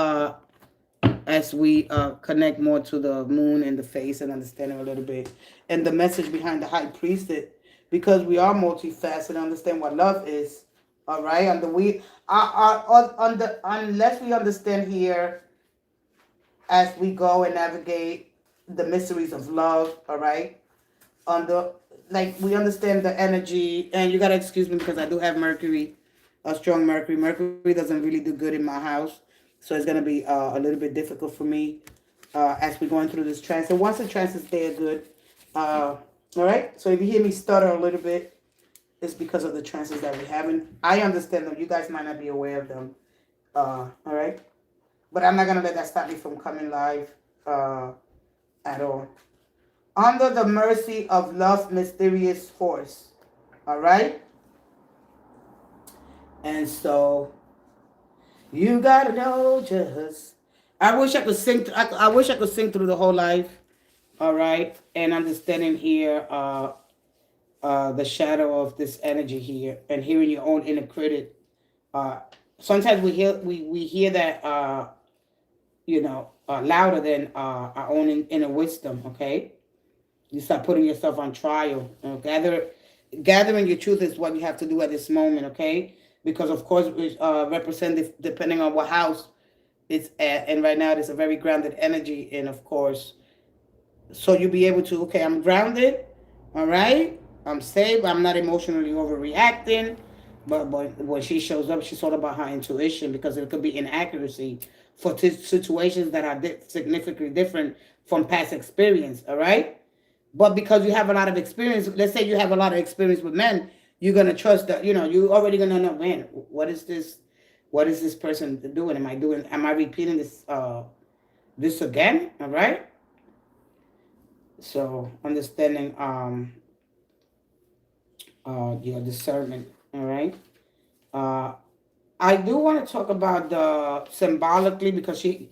as we connect more to the moon and the face and understanding a little bit and the message behind the high priestess, because we are multifaceted, understand what love is. All right, unless we understand here as we go and navigate the mysteries of love. All right, we understand the energy, and you gotta excuse me because I do have Mercury, a strong Mercury. Mercury doesn't really do good in my house. So it's going to be a little bit difficult for me as we're going through this transit. Once the transits, they are good. All right? So if you hear me stutter a little bit, it's because of the transits that we're having. I understand them. You guys might not be aware of them. All right? But I'm not going to let that stop me from coming live at all. Under the mercy of love's mysterious force. All right? And so you gotta know just. I wish I could sing. I wish I could sing through the whole life. All right, and understanding here, the shadow of this energy here, and hearing your own inner critic. Sometimes we hear that. louder than our own inner wisdom. Okay, you start putting yourself on trial. Gathering your truth is what you have to do at this moment. Okay, because of course, represent depending on what house it's at, and right now it's a very grounded energy, and of course, so you'll be able to, okay, I'm grounded, all right, I'm safe, I'm not emotionally overreacting. But when she shows up, she's all about her intuition, because it could be inaccuracy for situations that are significantly different from past experience, all right. But because you have a lot of experience, let's say you have a lot of experience with men, you're gonna trust that, you're already gonna know, man, what is this person doing, am I repeating this again, all right. So understanding your discernment. All right. Uh, I do want to talk about the symbolically, because she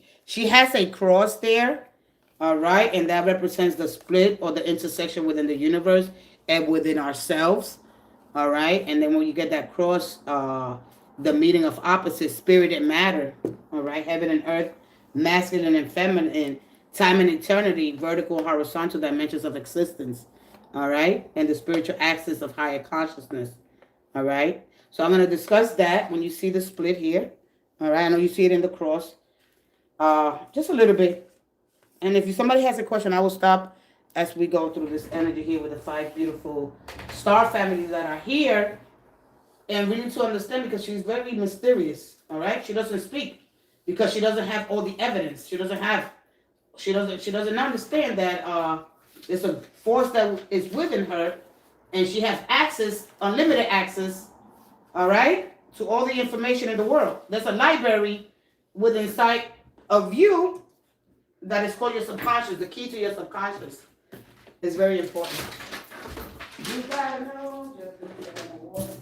has a cross there. All right, and that represents the split or the intersection within the universe and within ourselves. All right, and then when you get that cross, the meeting of opposites, spirit and matter. All right, heaven and earth, masculine and feminine, time and eternity, vertical and horizontal dimensions of existence. All right, and the spiritual axis of higher consciousness. All right, so I'm going to discuss that when you see the split here. All right, I know you see it in the cross, just a little bit. And if somebody has a question, I will stop as we go through this energy here with the 5 beautiful star families that are here. And we need to understand, because she's very mysterious. All right, she doesn't speak because she doesn't have all the evidence. She doesn't understand that there's a force that is within her, and she has access, unlimited access. All right, to all the information in the world. There's a library within sight of you that is called your subconscious. The key to your subconscious is very important. You gotta know, just to get in the water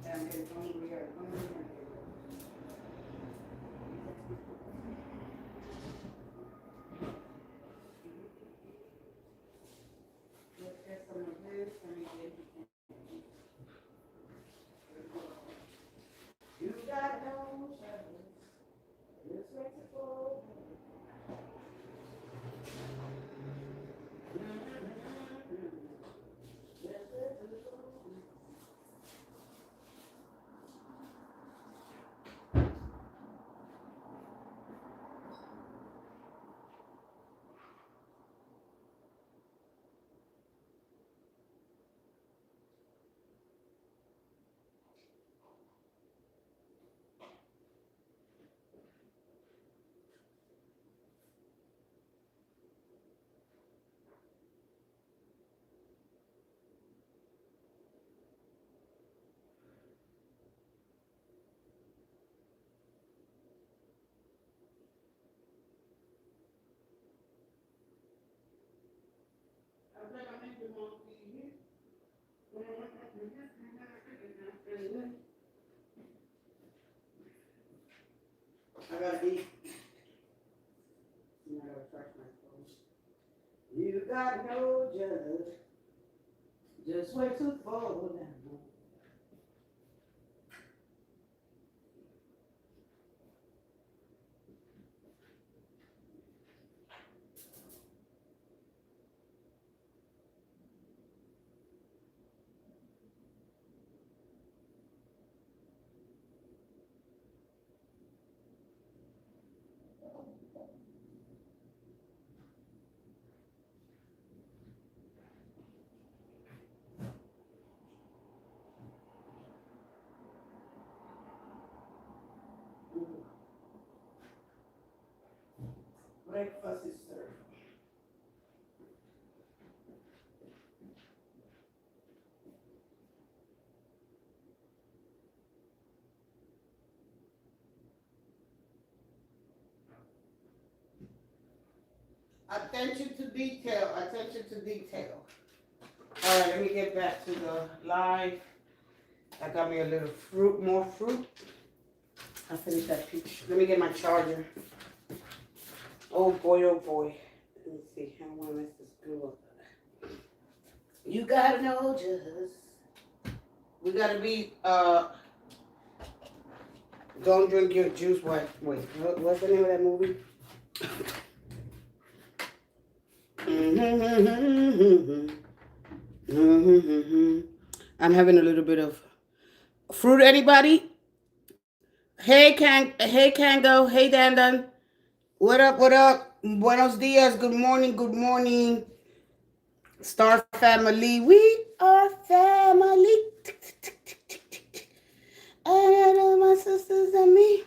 and get hungry. Let's get some of this. You gotta know, it's flexible. I gotta eat. I gotta touch my clothes. You got no judge. Just wait to fall down. Breakfast is served. Attention to detail. Attention to detail. All right, let me get back to the live. I got me a little fruit, more fruit. I finished that peach. Let me get my charger. Oh boy, oh boy. Let me see. I don't want to mess this glue up. You gotta know just. We gotta be, don't drink your juice. What's the name of that movie? I'm having a little bit of fruit. Anybody? Hey Kango, hey Dandan. What up? What up? Buenos dias. Good morning. Good morning. Star family. We are family. And my sisters and me.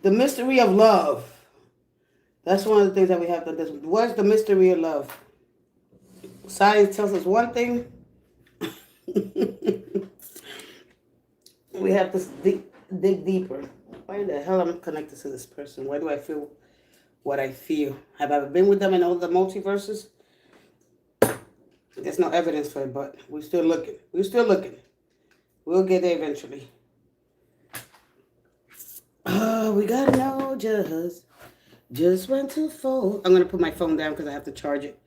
The mystery of love. That's one of the things that we have to. What's the mystery of love? Science tells us one thing. We have to dig deeper. Why the hell am I connected to this person? Why do I feel what I feel? Have I ever been with them in all the multiverses? There's no evidence for it, but we're still looking. We're still looking. We'll get there eventually. Oh, we gotta know just when to fold. I'm gonna put my phone down because I have to charge it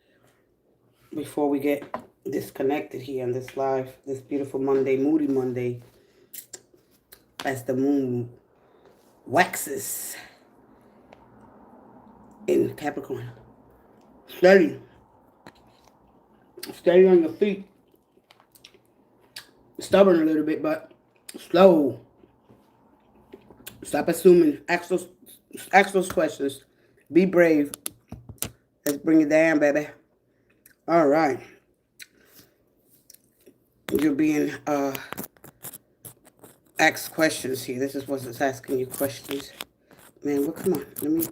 before we get disconnected here on this live, this beautiful Monday, moody Monday, as the moon waxes in Capricorn. Steady. Steady on your feet. Stubborn a little bit, but slow. Stop assuming. Ask those questions. Be brave. Let's bring it down, baby. All right. You're being asked questions here. This is what's asking you questions. Man, well, come on. Let me.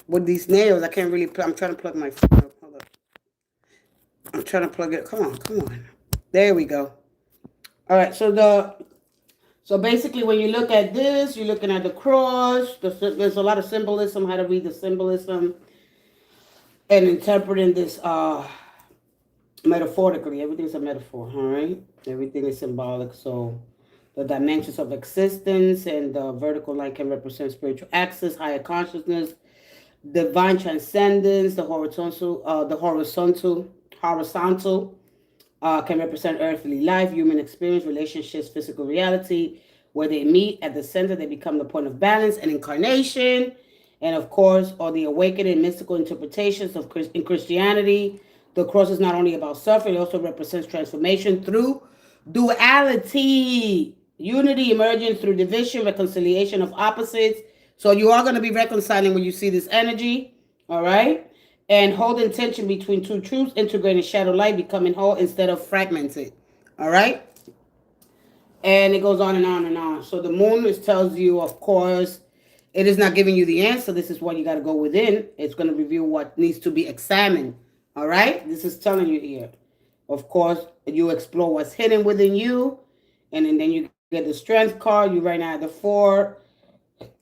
With these nails, I can't really. I'm trying to plug my phone up. Hold up. I'm trying to plug it. Come on. There we go. All right. So basically, when you look at this, you're looking at the cross. There's a lot of symbolism. How to read the symbolism and interpreting this metaphorically. Everything's a metaphor. All right. Everything is symbolic. So the dimensions of existence and the vertical line can represent spiritual access, higher consciousness, divine transcendence. The horizontal can represent earthly life, human experience, relationships, physical reality. Where they meet at the center, they become the point of balance and incarnation. And of course, all the awakening mystical interpretations of in Christianity. The cross is not only about suffering, it also represents transformation through duality, unity emerging through division, reconciliation of opposites. So you are going to be reconciling when you see this energy, all right? And holding tension between two truths, integrating shadow light, becoming whole instead of fragmented, all right? And it goes on and on and on. So the moon tells you, of course, it is not giving you the answer. This is what you got to go within. It's going to reveal what needs to be examined, all right? This is telling you here. Of course, you explore what's hidden within you, and then you get the strength card. You right now at the 4.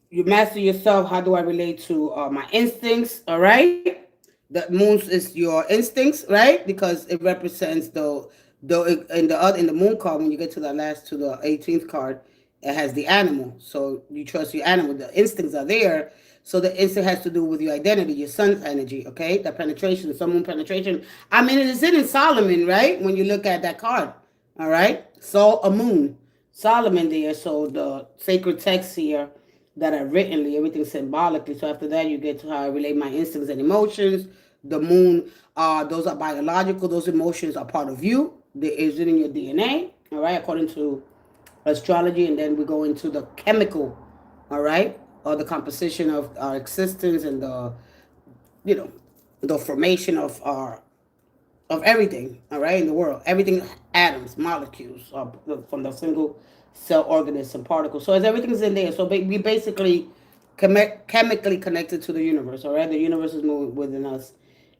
You master yourself. How do I relate to my instincts? All right. The moon is your instincts, right? Because it represents in the moon card. When you get to the 18th card, it has the animal. So you trust your animal. The instincts are there. So the instinct has to do with your identity, your sun's energy. Okay, the penetration, sun moon penetration. I mean, it is in Solomon, right? When you look at that card, all right. So a moon, Solomon there. So the sacred texts here that are writtenly, everything symbolically. So after that, you get to how I relate my instincts and emotions. The moon, those are biological. Those emotions are part of you. They is in your DNA, all right, according to astrology. And then we go into the chemical, all right, or the composition of our existence and the formation of everything, all right, in the world. Everything, atoms, molecules, from the single cell organism, particles. So as everything's in there, so we basically chemically connected to the universe, all right? The universe is moving within us.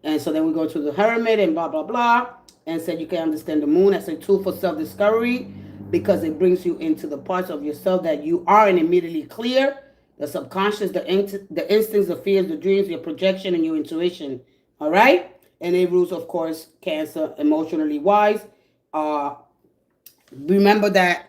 And so then we go to the hermit and blah, blah, blah, and said you can understand the moon as a tool for self-discovery because it brings you into the parts of yourself that you aren't immediately clear, the subconscious, the instincts, the fears, the dreams, your projection, and your intuition, all right? And it rules, of course, Cancer, emotionally wise. Remember that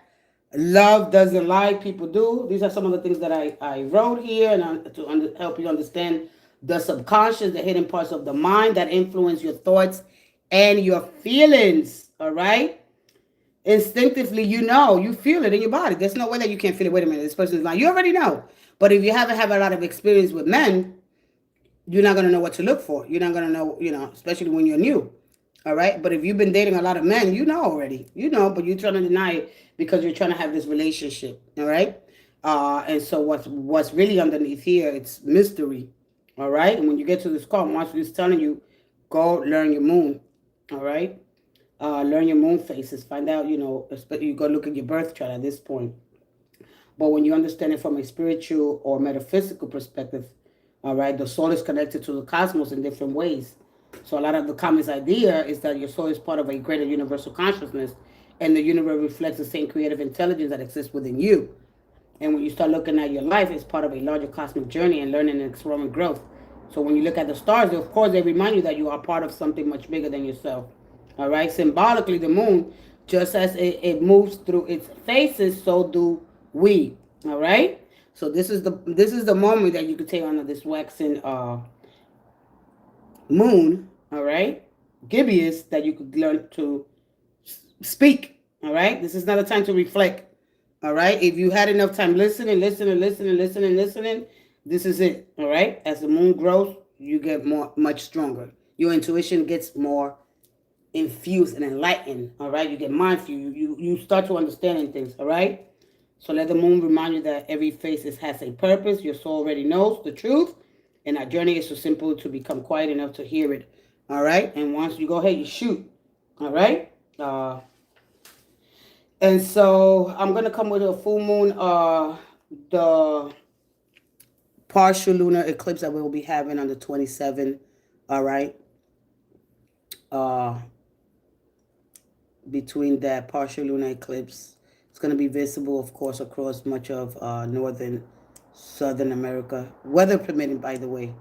love doesn't lie, people do. These are some of the things that I wrote here and to help you understand the subconscious, the hidden parts of the mind that influence your thoughts and your feelings, all right? Instinctively, you feel it in your body. There's no way that you can't feel it. Wait a minute, this person is lying. You already know. But if you haven't had a lot of experience with men, you're not going to know what to look for. You're not going to know, especially when you're new. All right. But if you've been dating a lot of men, you know already. You know, but you're trying to deny it because you're trying to have this relationship. All right. And so what's really underneath here, it's mystery. All right. And when you get to this call, Marshall is telling you, go learn your moon. All right. Learn your moon phases. Find out, you go look at your birth chart at this point. But when you understand it from a spiritual or metaphysical perspective, all right, the soul is connected to the cosmos in different ways. So a lot of the common idea is that your soul is part of a greater universal consciousness, and the universe reflects the same creative intelligence that exists within you. And when you start looking at your life, it's part of a larger cosmic journey and learning and exploring growth. So when you look at the stars, of course, they remind you that you are part of something much bigger than yourself. All right, symbolically, the moon, just as it moves through its phases, so do we. All right. So this is the moment that you could take on this waxing moon. All right, gibbous, that you could learn to speak. All right. This is not a time to reflect. All right. If you had enough time listening, this is it. All right. As the moon grows, you get much stronger. Your intuition gets more infused and enlightened. All right. You get mindful. You start to understanding things. All right. So let the moon remind you that every phase has a purpose. Your soul already knows the truth. And our journey is so simple to become quiet enough to hear it. All right. And once you go ahead, you shoot. All right. And so I'm going to come with a full moon, the partial lunar eclipse that we'll be having on the 27th. All right. Between that partial lunar eclipse, it's going to be visible, of course, across much of Southern America. Weather permitting, by the way.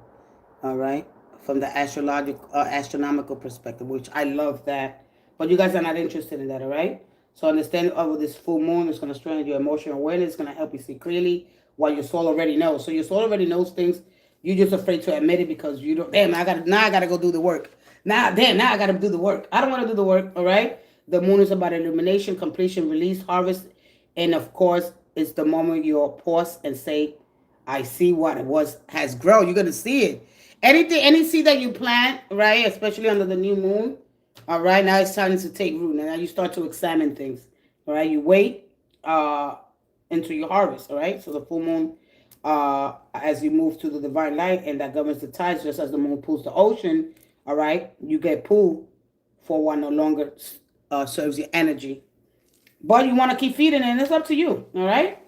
All right. From the astronomical perspective, which I love that. But you guys are not interested in that, all right? So understanding of this full moon is going to strengthen your emotional awareness. It's going to help you see clearly what your soul already knows. So your soul already knows things. You're just afraid to admit it because you don't. Damn, I gotta go do the work. Now I gotta do the work. I don't want to do the work. All right. The moon is about illumination, completion, release, harvest, and of course, it's the moment you'll pause and say, "I see what it has grown." You're gonna see it. Any seed that you plant, right, especially under the new moon, all right, now it's time to take root. Now you start to examine things, all right? You wait into your harvest, all right? So the full moon, as you move to the divine light, and that governs the tides, just as the moon pulls the ocean, all right? You get pulled for what no longer serves your energy. But you want to keep feeding it, and it's up to you, all right?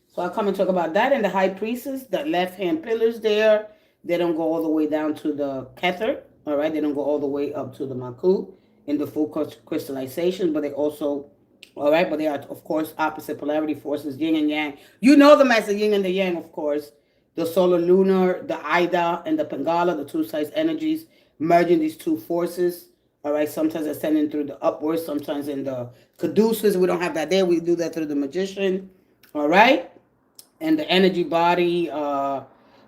So I'll come and talk about that. And the high priestess, the left-hand pillars there, they don't go all the way down to the Kether, all right? They don't go all the way up to the Makut in the full crystallization, but they also, all right, but they are, of course, opposite polarity forces, yin and yang. You know them as the yin and the yang, of course. The solar lunar, the Ida, and the Pingala, the two sides energies, merging these two forces, all right? Sometimes ascending through the upwards, sometimes in the caduceus. We don't have that there. We do that through the magician, all right? And the energy body, the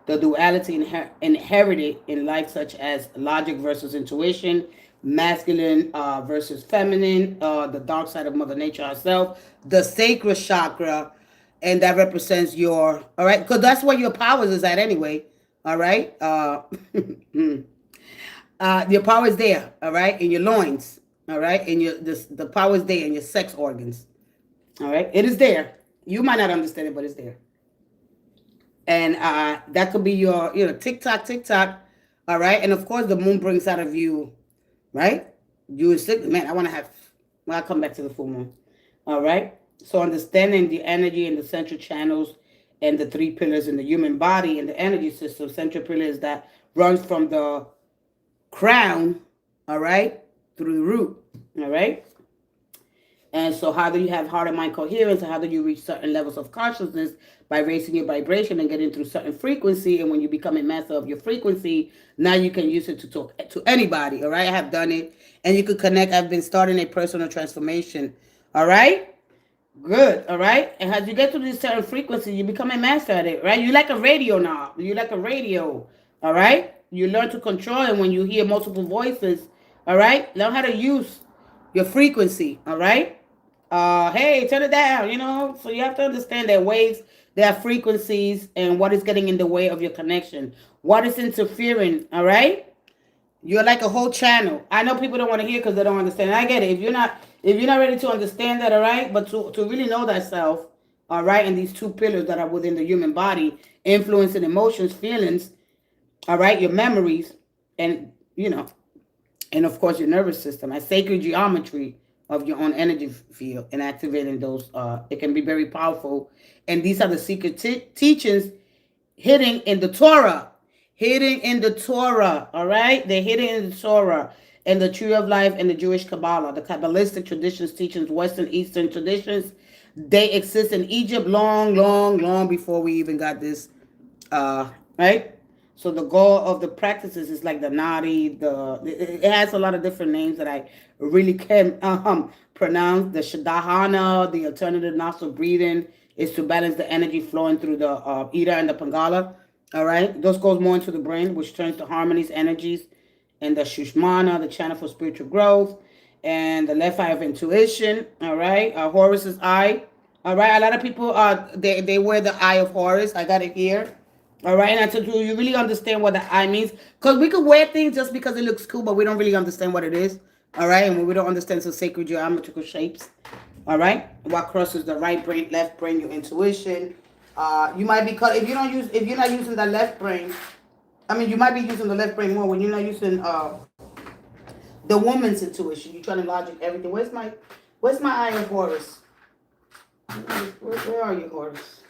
duality inherited in life, such as logic versus intuition, masculine versus feminine, the dark side of Mother Nature herself, the sacral chakra, and that represents your, all right, because that's where your powers is at anyway, all right? Your power is there, all right, in your loins, all right, in the power is there in your sex organs, all right? It is there. You might not understand it, but it's there. And that could be your, tick tock, all right? And of course, the moon brings out of you, right? You sick, man, I want to have, well, I'll come back to the full moon, all right? So understanding the energy and the central channels and the three pillars in the human body and the energy system. Central pillar is that runs from the crown, all right, through the root, all right? And so how do you have heart and mind coherence? How do you reach certain levels of consciousness? By raising your vibration and getting through certain frequency. And when you become a master of your frequency, now you can use it to talk to anybody, all right? I have done it. And you can connect. I've been starting a personal transformation, all right? Good, all right? And as you get to this certain frequency, you become a master at it, right? You're like a radio now. You're like a radio, all right? You learn to control it when you hear multiple voices, all right? Learn how to use your frequency, all right? Hey, turn it down, So you have to understand that waves There are frequencies and what is getting in the way of your connection. What is interfering, all right? You're like a whole channel. I know people don't want to hear because they don't understand. I get it. If you're not ready to understand that, all right, but to really know thyself, all right, and these two pillars that are within the human body, influencing emotions, feelings, all right, your memories, and and of course your nervous system, a sacred geometry of your own energy field, and activating those. It can be very powerful, and these are the secret teachings hidden in the Torah. Hidden in the Torah, all right? They're hidden in the Torah and the Tree of Life and the Jewish Kabbalah, the Kabbalistic traditions, teachings, Western, Eastern traditions. They exist in Egypt long, long, long before we even got this, right? So the goal of the practices is like the nadi, it has a lot of different names that I really can pronounce. The shadahana, the alternative nostril breathing, is to balance the energy flowing through the Ida and the Pingala. All right, those goes more into the brain, which turns to harmonies, energies, and the Shushmana, the channel for spiritual growth, and the left eye of intuition. All right, Horus's eye. All right, a lot of people they wear the eye of Horus. I got it here. All right, and until you really understand what the eye means, because we could wear things just because it looks cool, but we don't really understand what it is. All right, and when we don't understand some sacred geometrical shapes, all right, what crosses the right brain, left brain, your intuition. You might be if you're not using the left brain. I mean, you might be using the left brain more when you're not using the woman's intuition. You're trying to logic everything. Where's my eye of Horus? Where are you, Horus?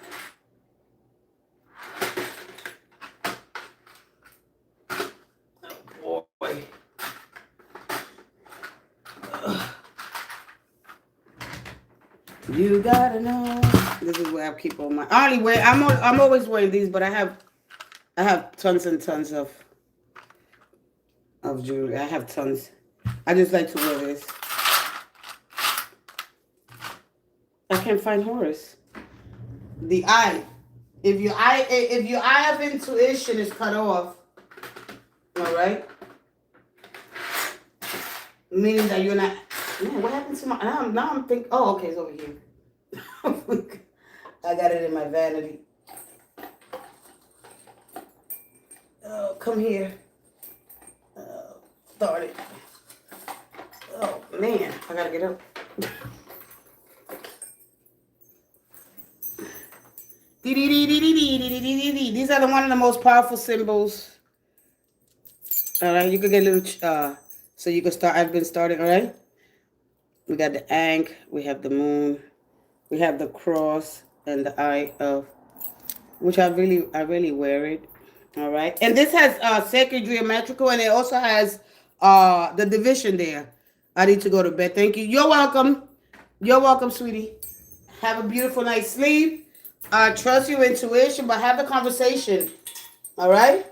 Oh boy. You gotta know. This is where I keep all my. I only wear. I'm always wearing these, but I have tons and tons of jewelry. I have tons. I just like to wear this. I can't find Horus. The eye. If your eye of intuition is cut off, all right, meaning that you're not. Man, what happened to my? Now I'm thinking. Oh, okay, it's over here. I got it in my vanity. Oh, come here. Start it. Oh man, I gotta get up. These are one of the most powerful symbols. All right, you could get a little. So you can start. I've been starting. All right. We got the ankh. We have the moon. We have the cross and the eye of, which I really wear it. All right, and this has sacred geometrical, and it also has the division there. I need to go to bed. Thank you. You're welcome. You're welcome, sweetie. Have a beautiful night's sleep. Trust your intuition, but have a conversation. All right.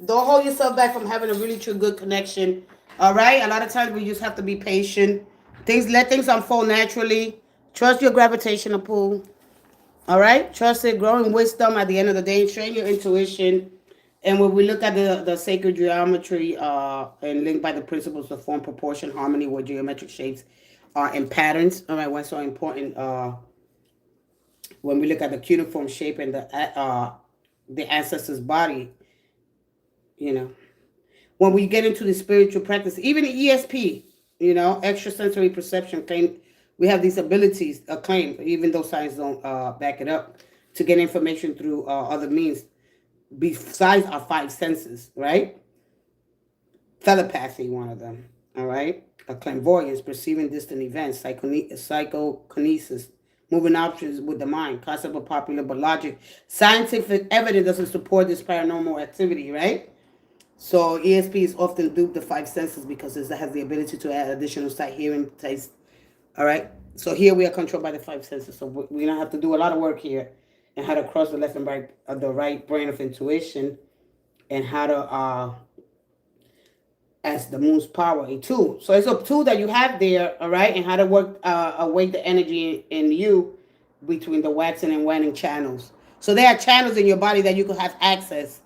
Don't hold yourself back from having a really true good connection. All right. A lot of times we just have to be patient. Let things unfold naturally. Trust your gravitational pull. All right. Trust it. Grow in wisdom at the end of the day. Train your intuition. And when we look at the sacred geometry and linked by the principles of form, proportion, harmony, where geometric shapes are in patterns. All right. What's so important when we look at the cuneiform shape and the ancestor's body, when we get into the spiritual practice, even the ESP, extrasensory perception claim, we have these abilities claimed, even though science don't back it up, to get information through other means besides our five senses, right? Telepathy, one of them, all right? A clairvoyance, perceiving distant events, psychokinesis, moving options with the mind, concept of popular but logic. Scientific evidence doesn't support this paranormal activity, right? So ESP is often duped the five senses because it has the ability to add additional sight, hearing, taste. All right. So here we are controlled by the five senses. So we don't have to do a lot of work here, and how to cross the left and right, the right brain of intuition, and how to as the moon's power, a tool. So it's a tool that you have there, all right, and how to work awake the energy in you between the waxing and waning channels. So there are channels in your body that you could have access.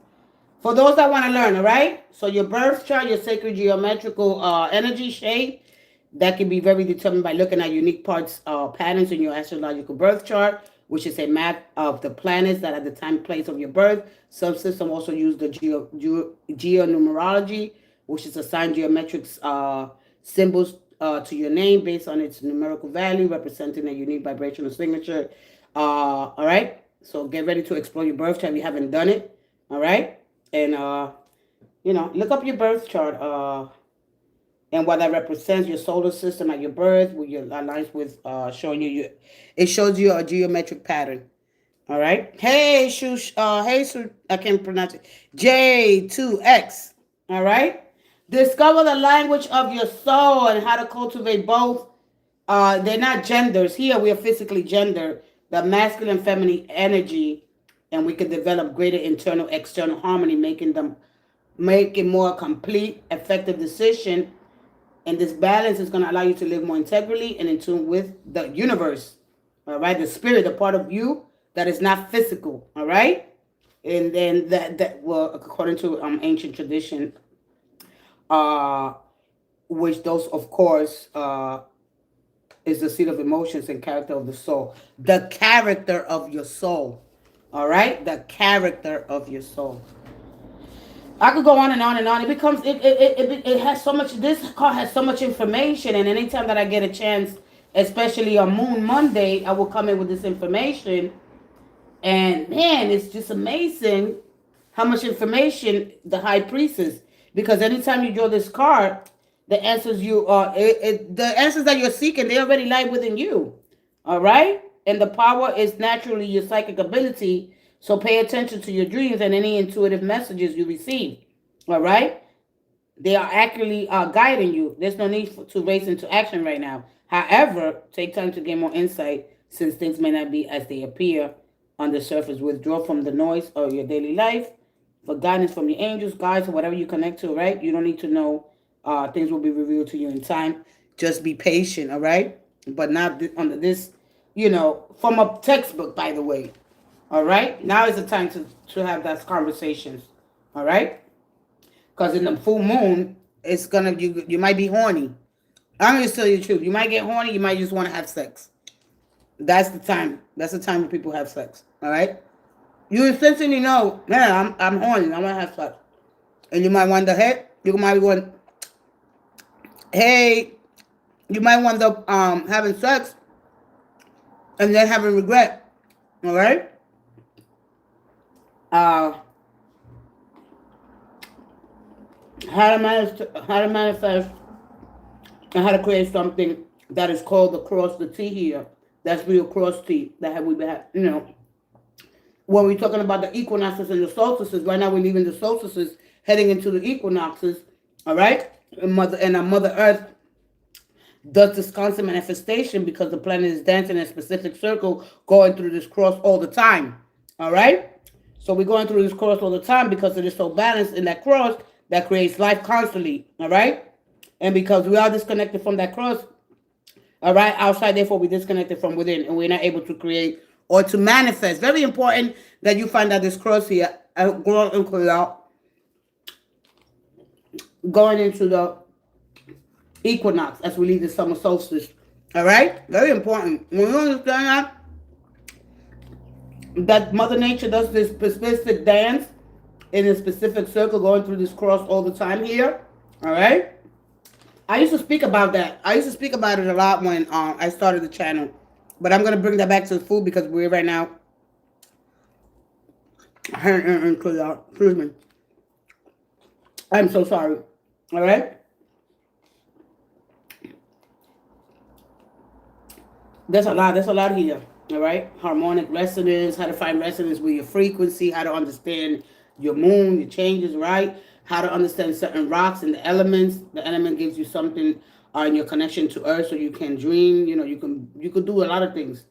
For those that want to learn, all right? So your birth chart, your sacred geometrical energy shape, that can be very determined by looking at unique parts, patterns in your astrological birth chart, which is a map of the planets that at the time place of your birth. Some system also use the geonumerology, which is assigned geometric symbols to your name based on its numerical value, representing a unique vibrational signature. All right. So get ready to explore your birth chart if you haven't done it. All right. And look up your birth chart. And what that represents, your solar system at your birth, with your aligns with showing you it shows you a geometric pattern. All right. Hey, Shush. Hey, I can't pronounce it. J2X. All right. Discover the language of your soul and how to cultivate both. They're not genders. Here we are physically gender, the masculine and feminine energy, and we can develop greater internal external harmony, making more complete, effective decision. And this balance is going to allow you to live more integrally and in tune with the universe. All right, the spirit, the part of you that is not physical. All right, and then well, according to ancient tradition, which those of course is the seat of emotions and character of the soul. The character of your soul. All right, the character of your soul. I could go on and on and on. It has so much. This card has so much information, and anytime that I get a chance, especially on Moon Monday, I will come in with this information. And man, it's just amazing how much information the High Priestess. Because anytime you draw this card, the answers the answers that you're seeking, they already lie within you. All right, and the power is naturally your psychic ability. So pay attention to your dreams and any intuitive messages you receive. All right? They are accurately guiding you. There's no need to race into action right now. However, take time to gain more insight since things may not be as they appear on the surface. Withdraw from the noise of your daily life for guidance from your angels, guides, or whatever you connect to, right? You don't need to know. Things will be revealed to you in time. Just be patient, all right? But not under this, from a textbook, by the way. All right. Now is the time to have those conversations. All right. Because in the full moon, it's you might be horny. I'm gonna tell you the truth. You might get horny. You might just want to have sex. That's the time. That's the time when people have sex. All right. You essentially know, man, I'm horny. I want to have sex, and you might wonder, hey, you might want, hey, you might wind up having sex, and then having regret. All right. How to manifest and how to create something that is called the cross, the T here. That's real cross T. That we have, when we're talking about the equinoxes and the solstices. Right now we're leaving the solstices, heading into the equinoxes. All right, and our Mother Earth does this constant manifestation because the planet is dancing in a specific circle, going through this cross all the time. All right. So we're going through this cross all the time because it is so balanced in that cross that creates life constantly. All right. And because we are disconnected from that cross, all right, outside, therefore we're disconnected from within, and we're not able to create or to manifest. Very important that you find out this cross here, going into the equinox as we leave the summer solstice. All right. Very important. When you understand that Mother Nature does this specific dance in a specific circle going through this cross all the time here. All right. I used to speak about that. I used to speak about it a lot when I started the channel. But I'm going to bring that back to the food because we're right now. Excuse me. I'm so sorry. All right. There's a lot here. All right, harmonic resonance, how to find resonance with your frequency, how to understand your moon, your changes, right? How to understand certain rocks and the elements. The element gives you something in your connection to Earth, so you can dream. You could do a lot of things.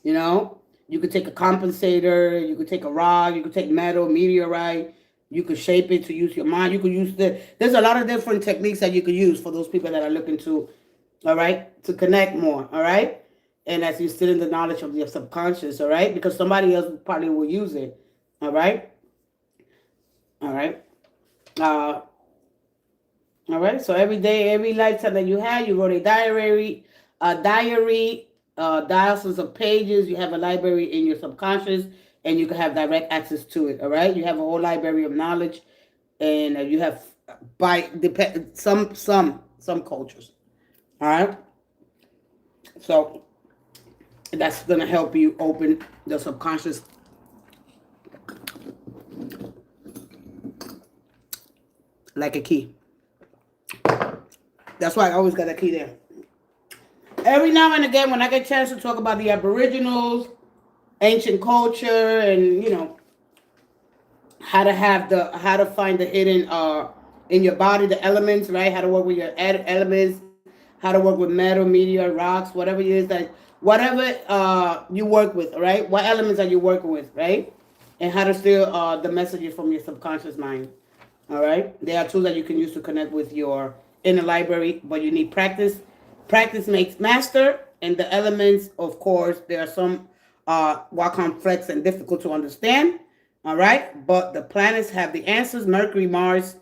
You could take a compensator, you could take a rock, you could take metal, meteorite. You could shape it to use your mind. You could use there's a lot of different techniques that you could use for those people that are looking to, all right, to connect more, all right. And as you sit in the knowledge of your subconscious, all right? Because somebody else probably will use it, all right? All right. All right. So every day, every lifetime that you had, you wrote a diary, thousands of pages. You have a library in your subconscious, and you can have direct access to it. All right, you have a whole library of knowledge, and you have by depend some cultures. All right, so that's gonna help you open the subconscious like a key. That's why I always got a key there. Every now and again, when I get a chance to talk about the Aboriginals, ancient culture, and how to find the hidden in your body, the elements, right? How to work with your elements, how to work with metal, meteor, rocks, whatever it is that whatever you work with, right? What elements are you working with, right? And how to steal the messages from your subconscious mind. All right. There are tools that you can use to connect with your inner library, but you need practice. Practice makes master, and the elements, of course, there are some more complex and difficult to understand. All right, but the planets have the answers: Mercury, Mars,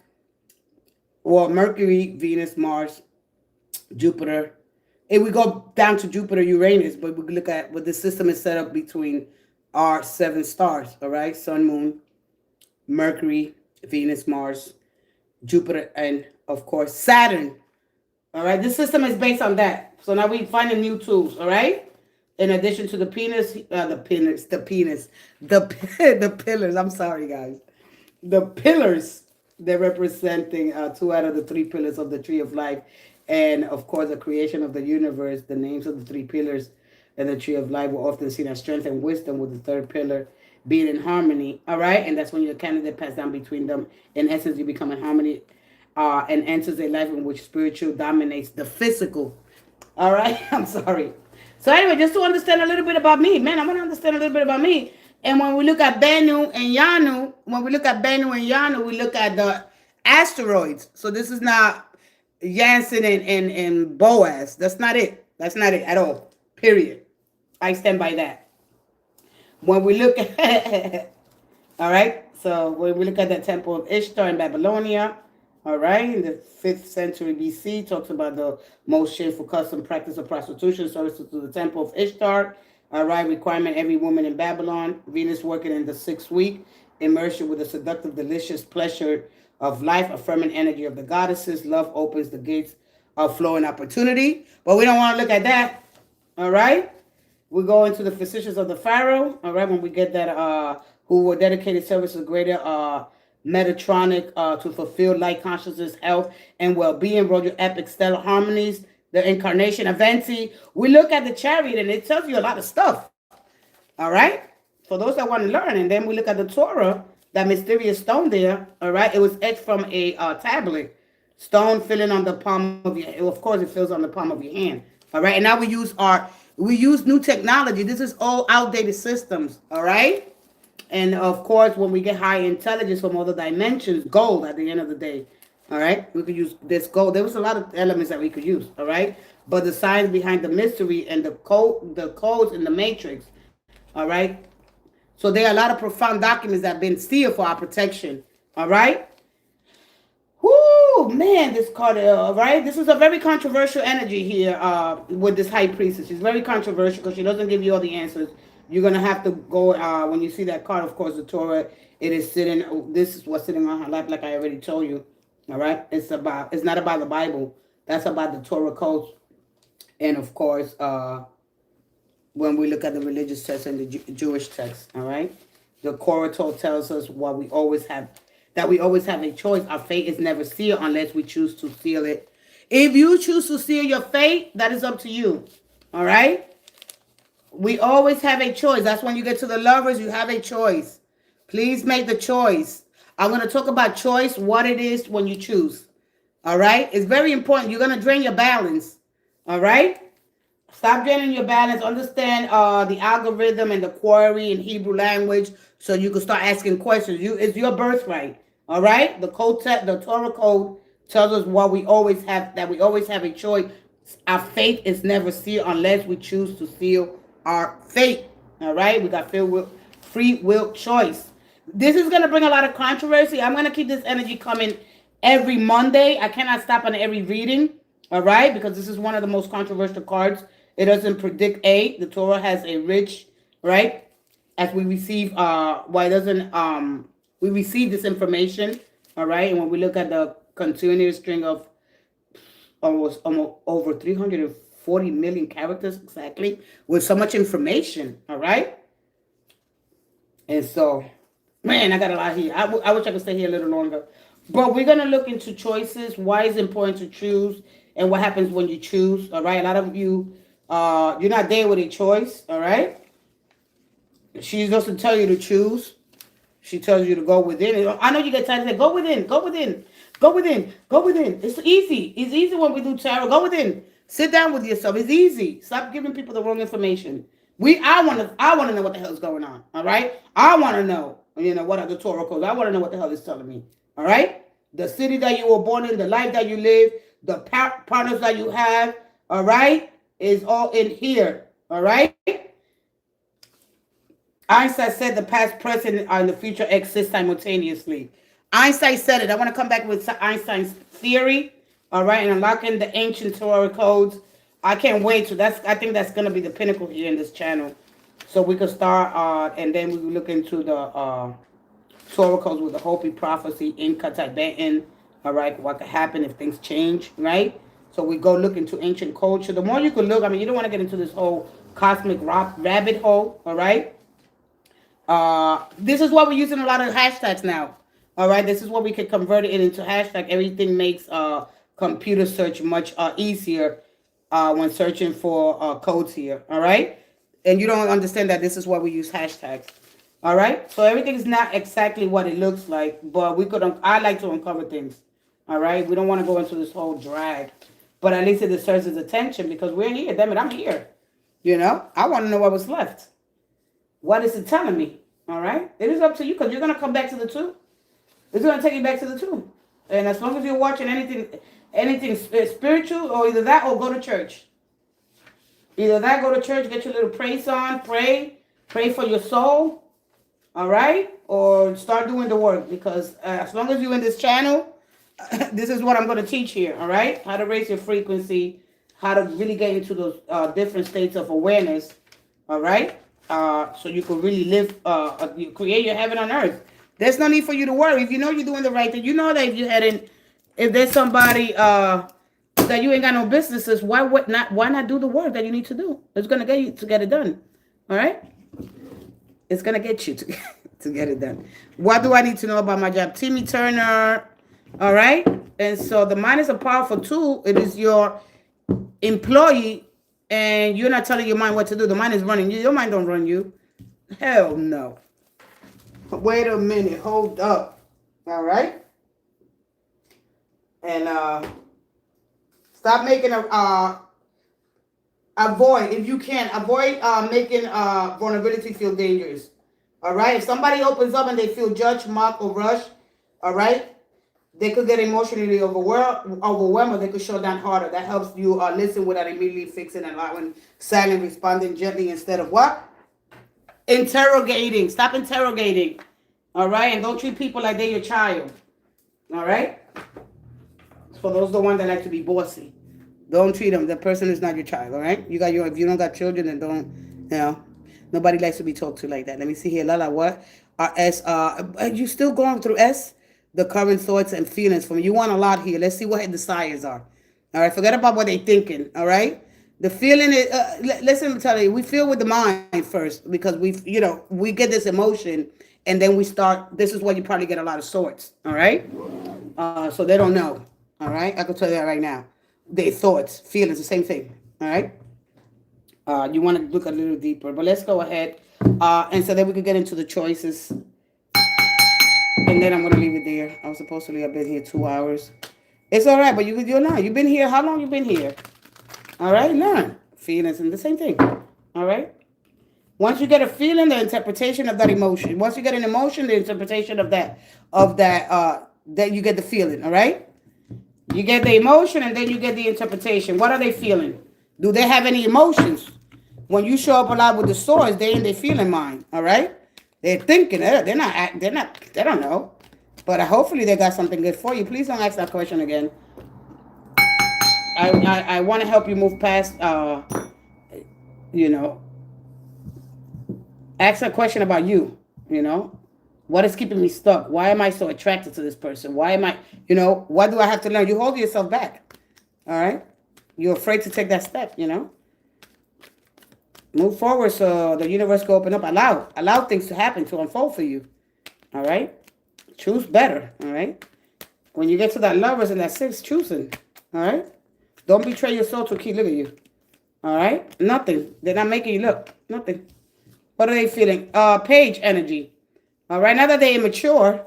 or Mercury, Venus, Mars, Jupiter. If we go down to Jupiter, Uranus, but we look at what the system is set up between our 7 stars. All right, Sun, Moon, Mercury, Venus, Mars, Jupiter, and of course Saturn. All right, this system is based on that. So now we finding new tools. All right, in addition to the the pillars. I'm sorry, guys. The pillars, they're representing 2 out of the 3 pillars of the tree of life, and of course the creation of the universe. The names of the 3 pillars and the tree of life were often seen as strength and wisdom, with the 3rd pillar being in harmony. All right, and that's when your candidate pass down between them. In essence, you become in harmony and enters a life in which spiritual dominates the physical. All right, I'm sorry. So anyway, just to understand a little bit about me, man, I want to understand a little bit about me. And when we look at Bennu and Yanu, we look at the asteroids. So this is not Jansen and Boaz. That's not it. That's not it at all. Period. I stand by that. When we look at, all right, so when we look at the temple of Ishtar in Babylonia, all right, in the 5th century BC, talks about the most shameful custom practice of prostitution, services to the temple of Ishtar, all right, requirement every woman in Babylon, Venus working in the 6th week, immersion with the seductive, delicious pleasure of life, affirming energy of the goddesses, love opens the gates of flowing opportunity, but we don't want to look at that, all right? We go into the physicians of the Pharaoh, all right, when we get that, who were dedicated services greater, Metatronic to fulfill light consciousness, health, and well-being, wrote your epic stellar harmonies, the incarnation of Venti. We look at the chariot and it tells you a lot of stuff. All right? For those that want to learn. And then we look at the Torah, that mysterious stone there. All right? It was etched from a tablet. Stone filling on the palm of your hand. Of course, it fills on the palm of your hand. All right? And now we use new technology. This is all outdated systems. All right? And of course, when we get high intelligence from other dimensions, gold at the end of the day, all right, we could use this gold. There was a lot of elements that we could use, all right, but the science behind the mystery and the codes in the matrix, all right. So there are a lot of profound documents that have been sealed for our protection, all right. Whoo, man, this card, all right. This is a very controversial energy here with this high priestess. She's very controversial because she doesn't give you all the answers. You're going to have to go, when you see that card, of course, the Torah, it is sitting, this is what's sitting on her lap, like I already told you. All right? It's not about the Bible. That's about the Torah codes. And, of course, when we look at the religious text and the Jewish text, all right? The Korator tells us that we always have a choice. Our fate is never sealed unless we choose to seal it. If you choose to seal your fate, that is up to you. All right? We always have a choice. That's when you get to the lovers, you have a choice. Please make the choice. I'm going to talk about choice, what it is when you choose. All right? It's very important. You're going to drain your balance. All right? Stop draining your balance. Understand the algorithm and the query in Hebrew language so you can start asking questions. It's your birthright. All right? The Torah code tells us we always have a choice. Our fate is never sealed unless we choose to seal our fate. All right, we got free will choice. This is going to bring a lot of controversy. I'm going to keep this energy coming every Monday. I cannot stop on every reading. All right, because this is one of the most controversial cards It doesn't predict A. The Torah has a rich, right? As we receive, why doesn't we receive this information, all right? And when we look at the continuous string of almost over 340 million characters exactly, with so much information, all right? And so, man, I got a lot here. I wish I could stay here a little longer. But we're going to look into choices, why it's important to choose, and what happens when you choose, all right? A lot of you, you're not there with a choice, all right? She doesn't tell you to choose. She tells you to go within. I know you get tired of saying, go within, go within, go within, go within. It's easy. It's easy when we do tarot. Go within. Sit down with yourself. It's easy. Stop giving people the wrong information. I wanna know what the hell's going on. All right. I wanna know. What are the Torah codes? I wanna know what the hell is telling me. All right. The city that you were born in, the life that you live, the partners that you have. All right, is all in here. All right. Einstein said the past, present, and the future exist simultaneously. Einstein said it. I want to come back with Einstein's theory, all right, and unlocking the ancient Torah codes. I can't wait to. I think that's gonna be the pinnacle here in this channel. So we could start, and then we will look into the Torah codes with the Hopi prophecy in Tibetan. All right, what could happen if things change, right? So we go look into ancient culture. The more you can look, I mean, you don't want to get into this whole cosmic rabbit hole, all right? This is why we're using a lot of hashtags now. All right, this is what we can convert it into hashtag. Everything makes computer search much easier when searching for codes here. All right, and you don't understand that this is why we use hashtags. All right, so everything is not exactly what it looks like, but we could. I like to uncover things. All right, we don't want to go into this whole drag, but at least it deserves his attention because we're here. Damn it, I'm here. I want to know what was left. What is it telling me? All right? It is up to you because you're going to come back to the two. It's going to take you back to the two. And as long as you're watching anything spiritual, or either that or go to church. Either that, go to church, get your little praise on, pray for your soul. All right? Or start doing the work because as long as you're in this channel, this is what I'm going to teach here. All right? How to raise your frequency, how to really get into those different states of awareness. All right? So you can really live, you create your heaven on earth. There's no need for you to worry. If you know you're doing the right thing, you know that if there's somebody that you ain't got no businesses, why not do the work that you need to do? It's gonna get you to get it done. All right? It's gonna get you to get it done. What do I need to know about my job? Timmy Turner. All right? And so the mind is a powerful tool. It is your employee. And you're not telling your mind what to do. The mind is running you. Your mind don't run you. Hell no. Wait a minute. Hold up. All right? And stop making avoid, if you can, avoid making vulnerability feel dangerous. All right? If somebody opens up and they feel judged, mocked, or rushed, all right? They could get emotionally overwhelmed, or they could shut down harder. That helps you listen without immediately fixing and allowing silent, responding gently instead of what? Interrogating. Stop interrogating. All right? And don't treat people like they're your child. All right? For those the ones that like to be bossy. Don't treat them. The person is not your child. All right? If you don't got children, then don't, nobody likes to be talked to like that. Let me see here. Lala, what? S, are you still going through S? The current thoughts and feelings from you. Want a lot here. Let's see what her desires are. All right, forget about what they're thinking. All right, the feeling is. Listen, I'm telling you, we feel with the mind first because we get this emotion and then we start. This is where you probably get a lot of sorts. All right, so they don't know. All right, I can tell you that right now. Their thoughts, feelings, the same thing. All right, you want to look a little deeper, but let's go ahead, and so then we could get into the choices. And then I'm going to leave it there. I was supposed to leave. I've been here 2 hours. It's all right, but you're not. You've been here. How long you been here? All right, learn. Feelings and the same thing. All right? Once you get a feeling, the interpretation of that emotion. Once you get an emotion, the interpretation of that, then you get the feeling, all right? You get the emotion and then you get the interpretation. What are they feeling? Do they have any emotions? When you show up a lot with the swords, they in their feeling mind, all right? They're thinking, they don't know. But hopefully they got something good for you. Please don't ask that question again. I want to help you move past You know, ask a question about you. You know, what is keeping me stuck? Why am I so attracted to this person? Why am I, what do I have to learn? You hold yourself back. All right. You're afraid to take that step, Move forward so the universe can open up. Allow things to happen, to unfold for you. All right. Choose better. All right. When you get to that lovers and that six, choosing. All right. Don't betray your soul to keep. Look at you. All right. Nothing. They're not making you look. Nothing. What are they feeling? Page energy. All right. Now that they're immature.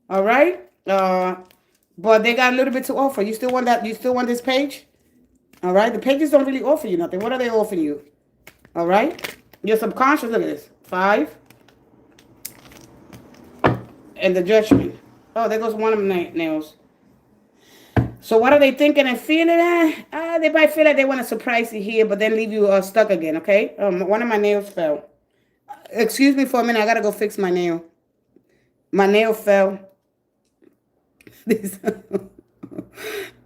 All right. But they got a little bit to offer. You still want that? You still want this page? All right. The pages don't really offer you nothing. What are they offering you? All right. Your subconscious. Look at this. 5. And the judgment. Oh, there goes one of my nails. So what are they thinking and feeling? They might feel like they want to surprise you here, but then leave you stuck again, okay? One of my nails fell. Excuse me for a minute. I got to go fix my nail. My nail fell.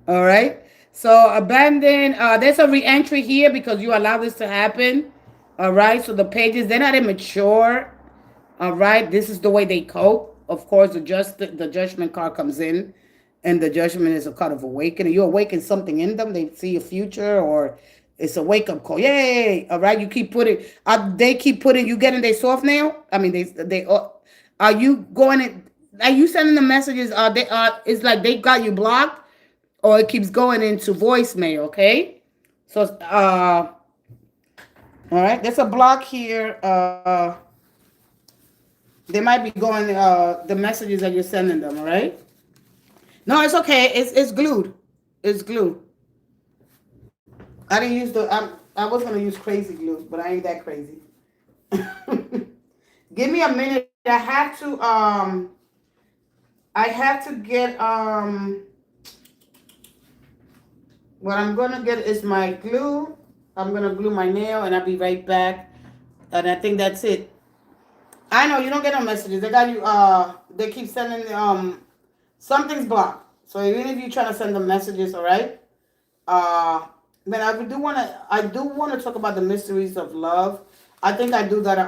All right. So abandon. There's a re-entry here because you allow this to happen. All right. So the pages, they're not immature. All right. This is the way they cope. Of course, the judgment card comes in. And the judgment is a card of awakening. You awaken something in them. They see a future, or it's a wake-up call. Yay! All right. You keep putting. They keep putting. You getting their soft nail? I mean, they. Are you going in? Are you sending them messages? It's like they got you blocked, or it keeps going into voicemail. Okay. So all right. There's a block here. They might be going the messages that you're sending them. All right. No, it's okay. It's glued. It's glue. I didn't use I was gonna use crazy glue, but I ain't that crazy. Give me a minute. I have to get what I'm gonna get is my glue. I'm gonna glue my nail and I'll be right back. And I think that's it. I know you don't get no messages. They got you they keep sending something's blocked. So even if you're trying to send them messages, all right? But I do want to talk about the mysteries of love. I think I do that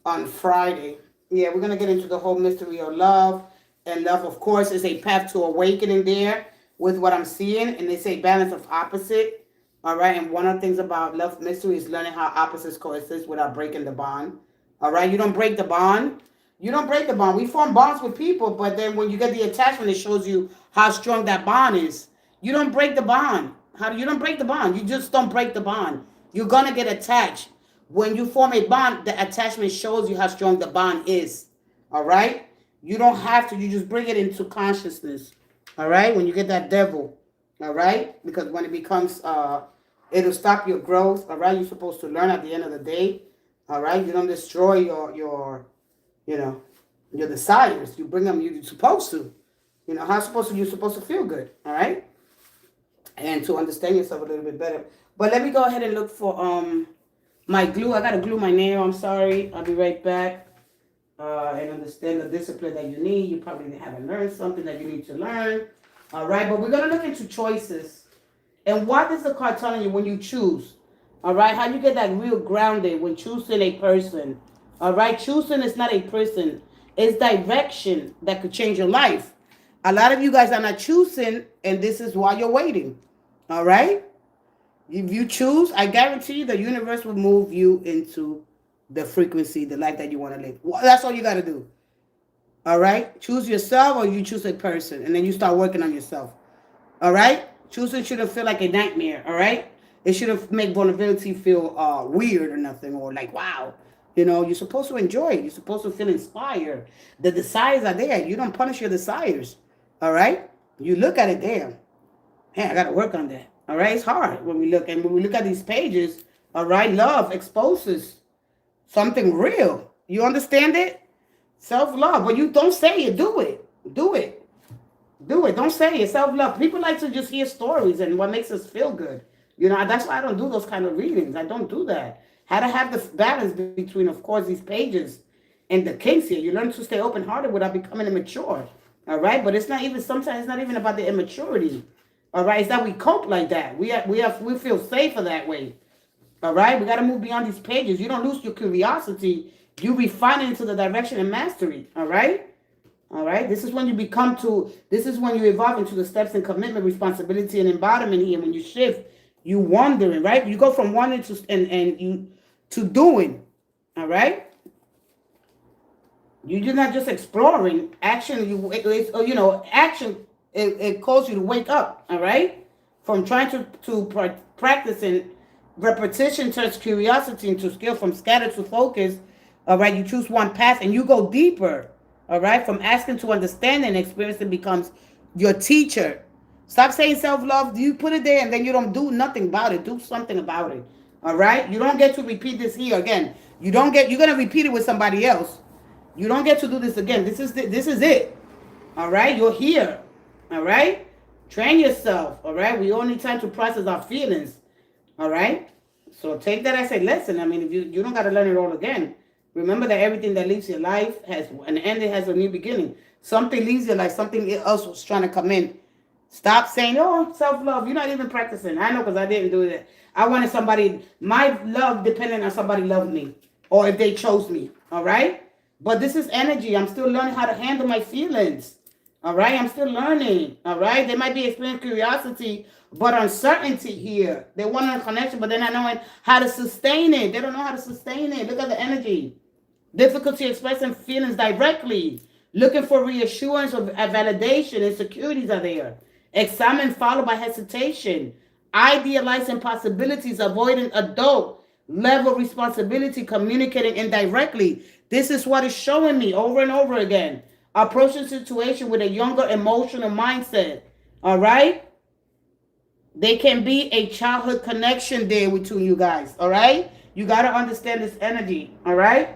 on Friday. Yeah, we're gonna get into the whole mystery of love. And love, of course, is a path to awakening there with what I'm seeing. And they say balance of opposite. All right. And one of the things about love mystery is learning how opposites coexist without breaking the bond. All right. You don't break the bond. You don't break the bond. We form bonds with people, but then when you get the attachment, it shows you how strong that bond is. You don't break the bond. You don't break the bond? You just don't break the bond. You're gonna get attached. When you form a bond, the attachment shows you how strong the bond is. All right? You don't have to. You just bring it into consciousness. All right? When you get that devil. All right? Because when it becomes, it'll stop your growth. All right? You're supposed to learn at the end of the day. All right? You don't destroy your desires. You bring them. You're supposed to. You're supposed to feel good. All right? And to understand yourself a little bit better. But let me go ahead and look for my glue. I gotta glue my nail. I'm sorry. I'll be right back. And understand the discipline that you need. You probably haven't learned something that you need to learn. All right. But we're gonna look into choices. And what is the card telling you when you choose? All right. How you get that real grounded when choosing a person? All right. Choosing is not a person. It's direction that could change your life. A lot of you guys are not choosing, and this is why you're waiting. All right. If you choose, I guarantee you the universe will move you into the frequency, the life that you want to live. Well, that's all you got to do. All right? Choose yourself or you choose a person, and then you start working on yourself. All right? Choosing shouldn't feel like a nightmare. All right? It shouldn't make vulnerability feel weird or nothing, or like, wow. You're supposed to enjoy it. You're supposed to feel inspired. The desires are there. You don't punish your desires. All right? You look at it there. Hey, I got to work on that. All right, it's hard when we look at these pages. All right, love exposes something real. You understand it? Self-love. But you don't say it. Do it. Do it. Do it. Don't say it. Self-love. People like to just hear stories and what makes us feel good. That's why I don't do those kind of readings. I don't do that. How to have the balance between, of course, these pages and the kinks here. You learn to stay open-hearted without becoming immature. All right, but sometimes it's not even about the immaturity. All right, it's that we cope like that. We feel safer that way. All right, we got to move beyond these pages. You don't lose your curiosity. You refine it into the direction and mastery. All right. All right. This is when you become to. This is when you evolve into the steps and commitment, responsibility, and embodiment here. When you shift, you wondering, right? You go from wanting to and you to doing. All right. You're not just exploring. Action. Action. It calls you to wake up. All right. From trying to practice and repetition turns curiosity into skill. From scattered to focus. All right. You choose one path and you go deeper. All right. From asking to understand and experiencing becomes your teacher. Stop saying self-love. You put it there and then you don't do nothing about it. Do something about it. All right. You don't get to repeat this here again. You're going to repeat it with somebody else. You don't get to do this again. This is it. All right. You're here. All right. Train yourself. All right. We all need time to process our feelings. All right. So take that as a lesson. I mean, if you don't got to learn it all again. Remember that everything that leaves your life has an end. It has a new beginning. Something leaves your life. Something else was trying to come in. Stop saying, oh, self-love. You're not even practicing. I know because I didn't do that. I wanted somebody, my love depended on somebody loved me or if they chose me. All right. But this is energy. I'm still learning how to handle my feelings. All right. I'm still learning. All right. They might be experiencing curiosity, but uncertainty here. They want a connection, but they're not knowing how to sustain it. They don't know how to sustain it. Look at the energy. Difficulty expressing feelings directly. Looking for reassurance or validation. Insecurities are there. Excitement followed by hesitation. Idealizing possibilities. Avoiding adult level responsibility. Communicating indirectly. This is what is showing me over and over again. Approaching situation with a younger emotional mindset. All right? There can be a childhood connection there between you guys. All right? You got to understand this energy. All right?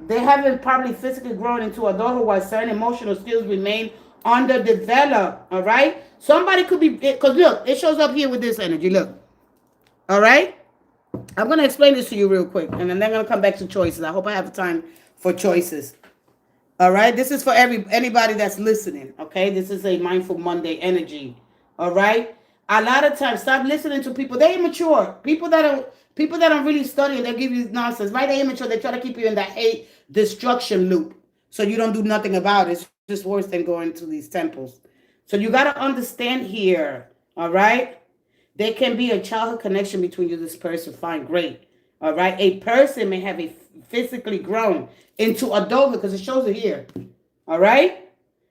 They haven't probably physically grown into adulthood while certain emotional skills remain underdeveloped. All right? Somebody could be, because look, it shows up here with this energy. Look. All right? I'm going to explain this to you real quick, and then I'm going to come back to choices. I hope I have time for choices. All right? This is for anybody that's listening, okay? This is a Mindful Monday energy. All right? A lot of times, stop listening to people. They're immature. People that don't really study and they give you nonsense. Right? They're immature. They try to keep you in that hate destruction loop so you don't do nothing about it. It's just worse than going to these temples. So you got to understand here, all right? There can be a childhood connection between you and this person. Fine, great. All right? A person may have a physically grown into adulthood because it shows it here. All right?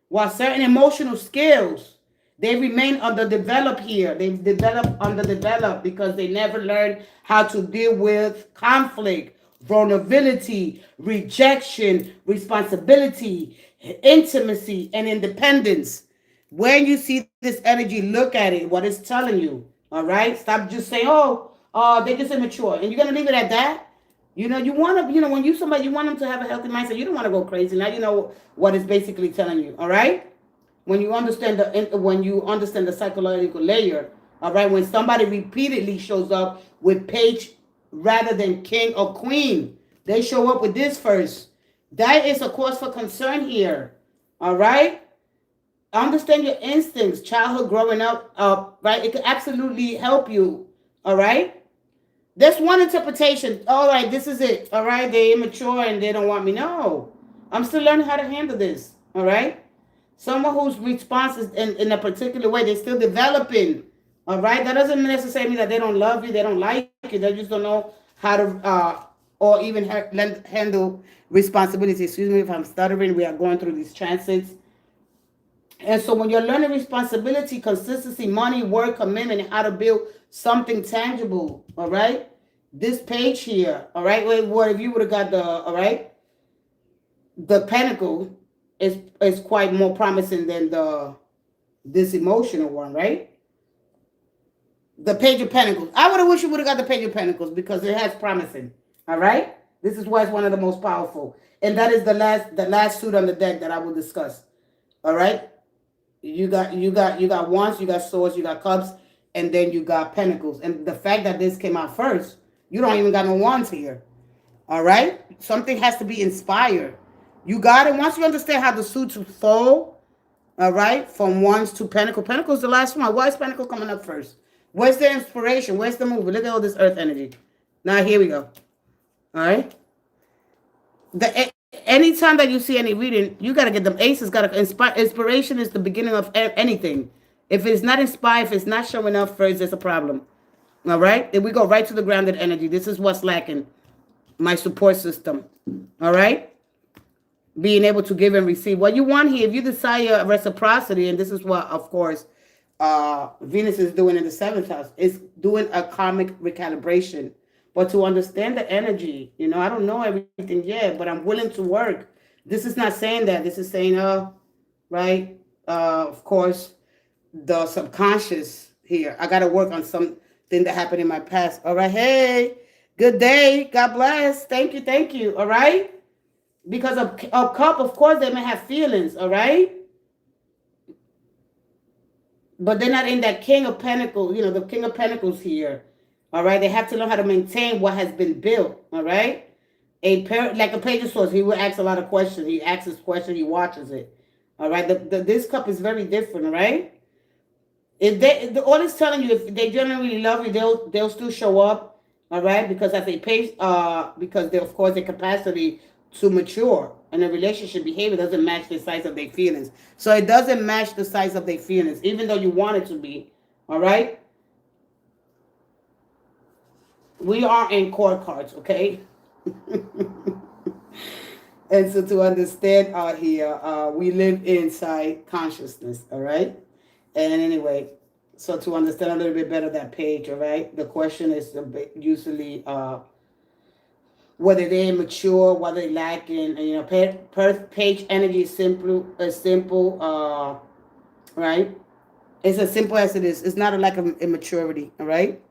While certain emotional skills, they remain underdeveloped here. They develop underdeveloped because they never learned how to deal with conflict, vulnerability, rejection, responsibility, intimacy, and independence. When you see this energy, look at it, what it's telling you. All right? Stop just saying, they're just immature. And you're going to leave it at that? You want to, when you want them to have a healthy mindset, you don't want to go crazy. Now you know what it's basically telling you. All right? When you understand the psychological layer, all right, when somebody repeatedly shows up with page rather than king or queen, they show up with this first. That is a cause for concern here. All right? Understand your instincts, childhood growing up, right? It can absolutely help you. All right? There's one interpretation. All right, this is it. All right, they're immature and they don't want me. No. I'm still learning how to handle this. All right? Someone whose response is in a particular way, they're still developing. All right? That doesn't necessarily mean that they don't love you, they don't like you, they just don't know how to or even handle responsibility. Excuse me if I'm stuttering. We are going through these transits. And so when you're learning responsibility, consistency, money, work, commitment, and how to build something tangible, all right? This page here, all right? What if you would have got the pentacle is quite more promising than this emotional one, right? The page of pentacles. I would have wished you would have got the page of pentacles because it has promising, all right? This is why it's one of the most powerful. And that is the last suit on the deck that I will discuss, all right? You got wands, you got swords, you got cups, and then you got pentacles. And the fact that this came out first, you don't even got no wands here. All right? Something has to be inspired. You got it. Once you understand how the suits fall, all right, from wands to pentacle. Pentacle is the last one. Why is pentacle coming up first? Where's the inspiration? Where's the movement? Look at all this earth energy. Now here we go. All right. Anytime that you see any reading, you gotta get them aces. Gotta inspire. Inspiration is the beginning of anything. If it's not inspired, if it's not showing up first, there's a problem. All right. If we go right to the grounded energy, this is what's lacking. My support system. All right. Being able to give and receive. What you want here, if you desire reciprocity, and this is what, of course, Venus is doing in the seventh house, is doing a karmic recalibration. But to understand the energy, I don't know everything yet, but I'm willing to work. This is not saying that. This is saying, right? Of course, the subconscious here. I got to work on something that happened in my past. All right. Hey, good day. God bless. Thank you. Thank you. All right. Because a cup, of course, they may have feelings. All right. But they're not in that King of Pentacles, the King of Pentacles here. All right. They have to learn how to maintain what has been built. All right. Like a Page of Swords, he will ask a lot of questions. He asks his question. He watches it. All right. This cup is very different. All right. If all it's telling you, if they genuinely love you, they'll still show up. All right. Because as they pay, because they, of course, their capacity to mature and the relationship behavior doesn't match the size of their feelings. So it doesn't match the size of their feelings, even though you want it to be. All right. We are in court cards, okay? And so to understand out here, we live inside consciousness, all right? And anyway, so to understand a little bit better that page, all right? The question is usually whether they're immature, whether they lack in, page energy is simple, right? It's as simple as it is. It's not a lack of immaturity, all right?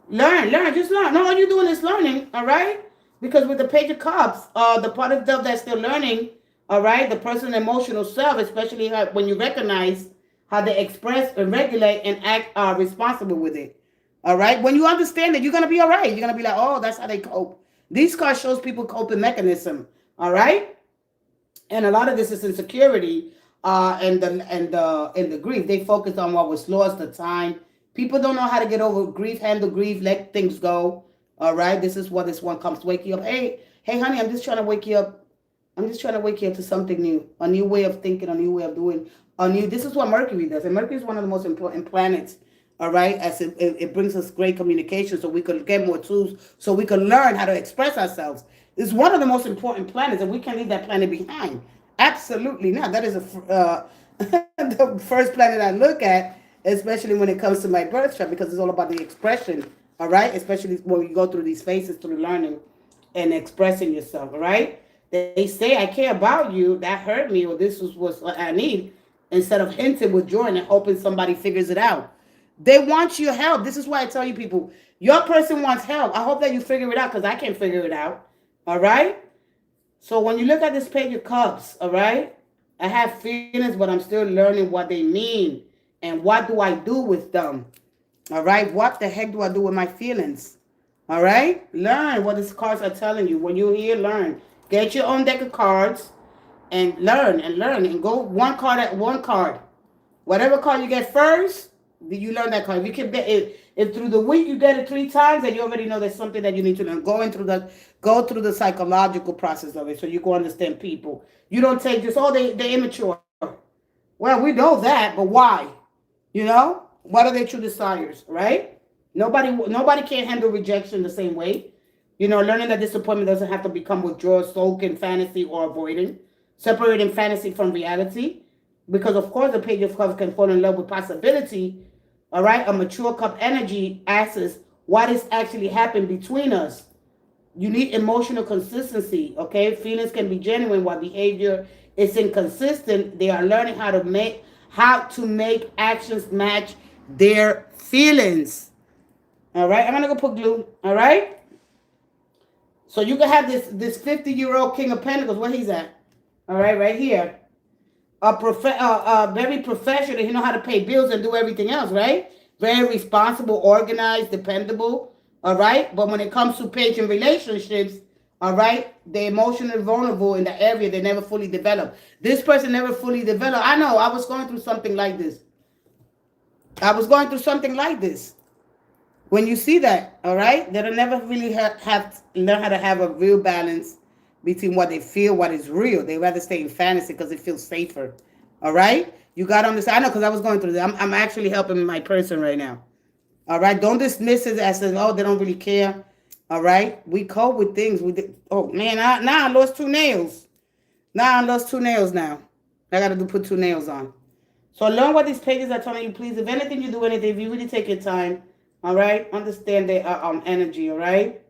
Learn, just learn. No, all you're doing is learning, all right? Because with the Page of Cups, the part of stuff that's still learning, all right, the person's emotional self, especially when you recognize how they express and regulate and act responsible with it, all right? When you understand it, you're going to be all right. You're going to be like, oh, that's how they cope. These cards shows people coping mechanism, all right? And a lot of this is insecurity and the grief. They focus on what was lost, the time. People don't know how to get over grief, handle grief, let things go. All right. This is what this one comes to wake you up. Hey, honey, I'm just trying to wake you up. I'm just trying to wake you up to something new, a new way of thinking, a new way of doing, this is what Mercury does. And Mercury is one of the most important planets. All right. As it brings us great communication so we could get more tools, so we can learn how to express ourselves. It's one of the most important planets, and we can't leave that planet behind. Absolutely not. That is the first planet I look at, especially when it comes to my birth chart, because it's all about the expression, all right? Especially when you go through these phases through learning and expressing yourself, all right? They say, I care about you, that hurt me, or this was what I need, instead of hinting, withdrawing, and hoping somebody figures it out. They want your help. This is why I tell you people, your person wants help. I hope that you figure it out, because I can't figure it out, all right? So when you look at this Page of Cups, all right, I have feelings, but I'm still learning what they mean. And what do I do with them? All right. What the heck do I do with my feelings? All right. Learn what these cards are telling you. When you're here, learn. Get your own deck of cards and learn and go one card at one card. Whatever card you get first, you learn that card. If you can if through the week you get it 3 times, then you already know there's something that you need to learn. Go through the psychological process of it so you can understand people. You don't take this, they're immature. Well, we know that, but why? What are their true desires, right? Nobody can handle rejection the same way. Learning that disappointment doesn't have to become withdrawal, sulking, fantasy, or avoiding. Separating fantasy from reality. Because, of course, the Page of Cups can fall in love with possibility. All right? A mature cup energy asks what is actually happening between us. You need emotional consistency, okay? Feelings can be genuine while behavior is inconsistent. They are learning how to make actions match their feelings. All right, I'm gonna go put glue. All right, so you can have this 50-year-old King of Pentacles. Where he's at? All right, right here. Very professional. He know how to pay bills and do everything else. Right? Very responsible, organized, dependable. All right, but when it comes to page and relationships, all right, they're emotionally vulnerable in the area they never fully develop. This person never fully developed. I know, I was going through something like this. When you see that, all right, they'll never really have learn how to have a real balance between what they feel, what is real. They rather stay in fantasy because it feels safer. All right, you got to understand. I know because I was going through this. I'm actually helping my person right now. All right, don't dismiss it as oh they don't really care. All right, we cope with things. Oh man, now I lost 2 nails. Now I lost 2 nails. Now I got to put 2 nails on. So learn what these pages are telling you, please. If anything, you do anything, if you really take your time, all right, understand their energy, all right?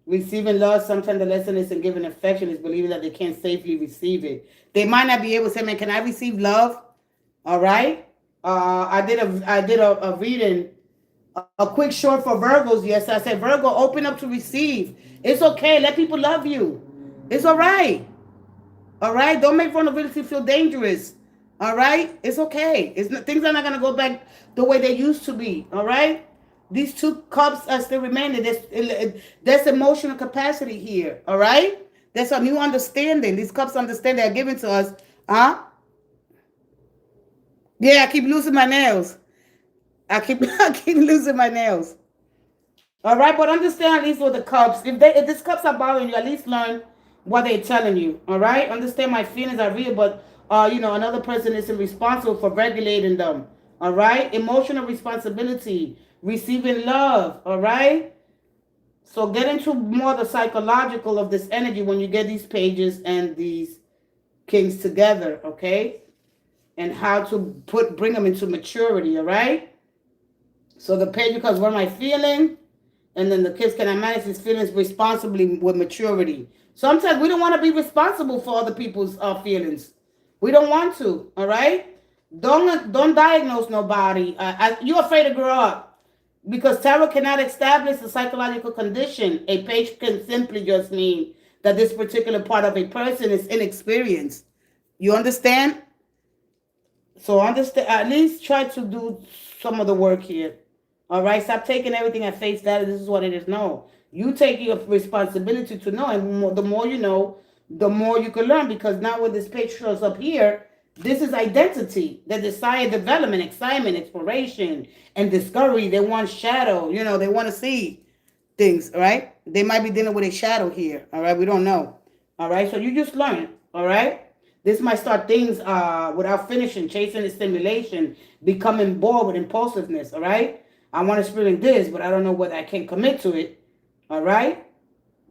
Receiving love, sometimes the lesson is in giving affection is believing that they can't safely receive it. They might not be able to say, man, can I receive love? All right? I did a reading, a quick short for Virgos. Yes, I said, Virgo, open up to receive. It's okay. Let people love you. It's all right. All right, don't make vulnerability feel dangerous. All right, it's okay. Things are not gonna go back the way they used to be. All right, these 2 cups are still remaining. There's emotional capacity here. All right, there's a new understanding. These cups understand they are given to us. Huh? Yeah, I keep losing my nails. I keep losing my nails. All right, but understand at least with the cups. If these cups are bothering you, at least learn what they're telling you. All right, understand my feelings are real, but another person isn't responsible for regulating them. All right, emotional responsibility, receiving love. All right, so get into more the psychological of this energy when you get these pages and these kings together. Okay, and how to bring them into maturity. All right, so the page because what am I feeling? And then the kids can manage his feelings responsibly with maturity. Sometimes we don't want to be responsible for other people's feelings. We don't want to. All right. Don't diagnose nobody. You're afraid to grow up because tarot cannot establish a psychological condition. A page can simply just mean that this particular part of a person is inexperienced. You understand? So understand. At least try to do some of the work here. All right, stop taking everything at face value. This is what it is. No, you take your responsibility to know, and the more you know, the more you can learn. Because now, when this page shows up here, this is identity, the desire, development, excitement, exploration, and discovery. They want shadow. They want to see things. All right, they might be dealing with a shadow here. All right, we don't know. All right, so you just learn. All right. This might start things without finishing, chasing the stimulation, becoming bored with impulsiveness. All right. I want to experience this, but I don't know whether I can commit to it. All right?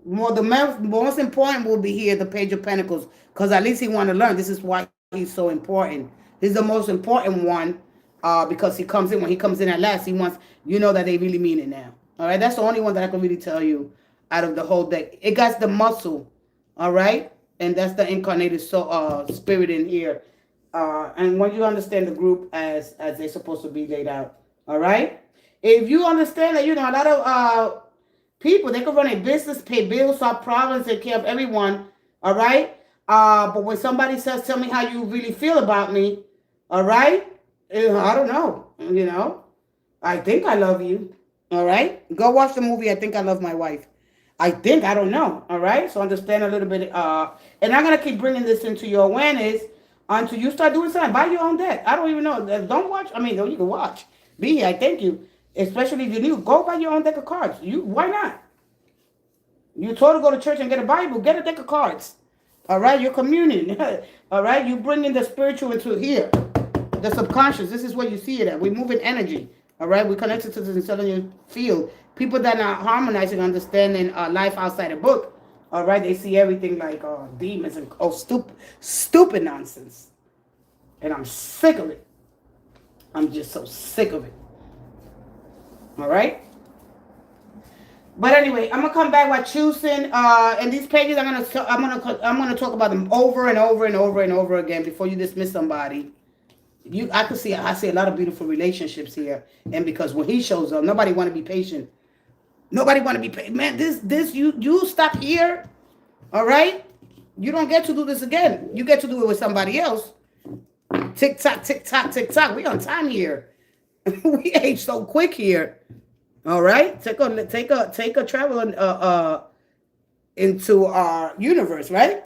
The most important will be here, the Page of Pentacles, because at least he want to learn. This is why he's so important. He's the most important one because when he comes in at last, he wants, that they really mean it now. All right? That's the only one that I can really tell you out of the whole deck. It got the muscle. All right? And that's the incarnated spirit in here. And when you understand the group as they're supposed to be laid out. All right? If you understand that, a lot of people, they can run a business, pay bills, solve problems, take care of everyone, all right? But when somebody says, tell me how you really feel about me, all right? I don't know, I think I love you, all right? Go watch the movie, I Think I Love My Wife. I don't know, all right? So understand a little bit, and I'm going to keep bringing this into your awareness until you start doing something. Buy your own deck. I don't even know. Don't watch. You can watch. Be here, I thank you. Especially if you're new, go buy your own deck of cards. Why not? You told to go to church and get a Bible, get a deck of cards. All right, your communion. All right, you bring in the spiritual into here, the subconscious. This is where you see it at. We're moving energy. All right, we're connected to this intelligent field. People that are harmonizing, understanding life outside a book. All right, they see everything like demons and stupid nonsense. And I'm sick of it. I'm just so sick of it. All right. But anyway, I'm gonna come back by choosing. And these pages, I'm gonna talk about them over and over and over and over again before you dismiss somebody. I see a lot of beautiful relationships here, and because when he shows up, nobody want to be patient. Nobody want to be patient. Man, you stop here. All right. You don't get to do this again. You get to do it with somebody else. Tick tock, tick tock, tick tock. We on time here. We age so quick here. All right, take a travel into our universe, right?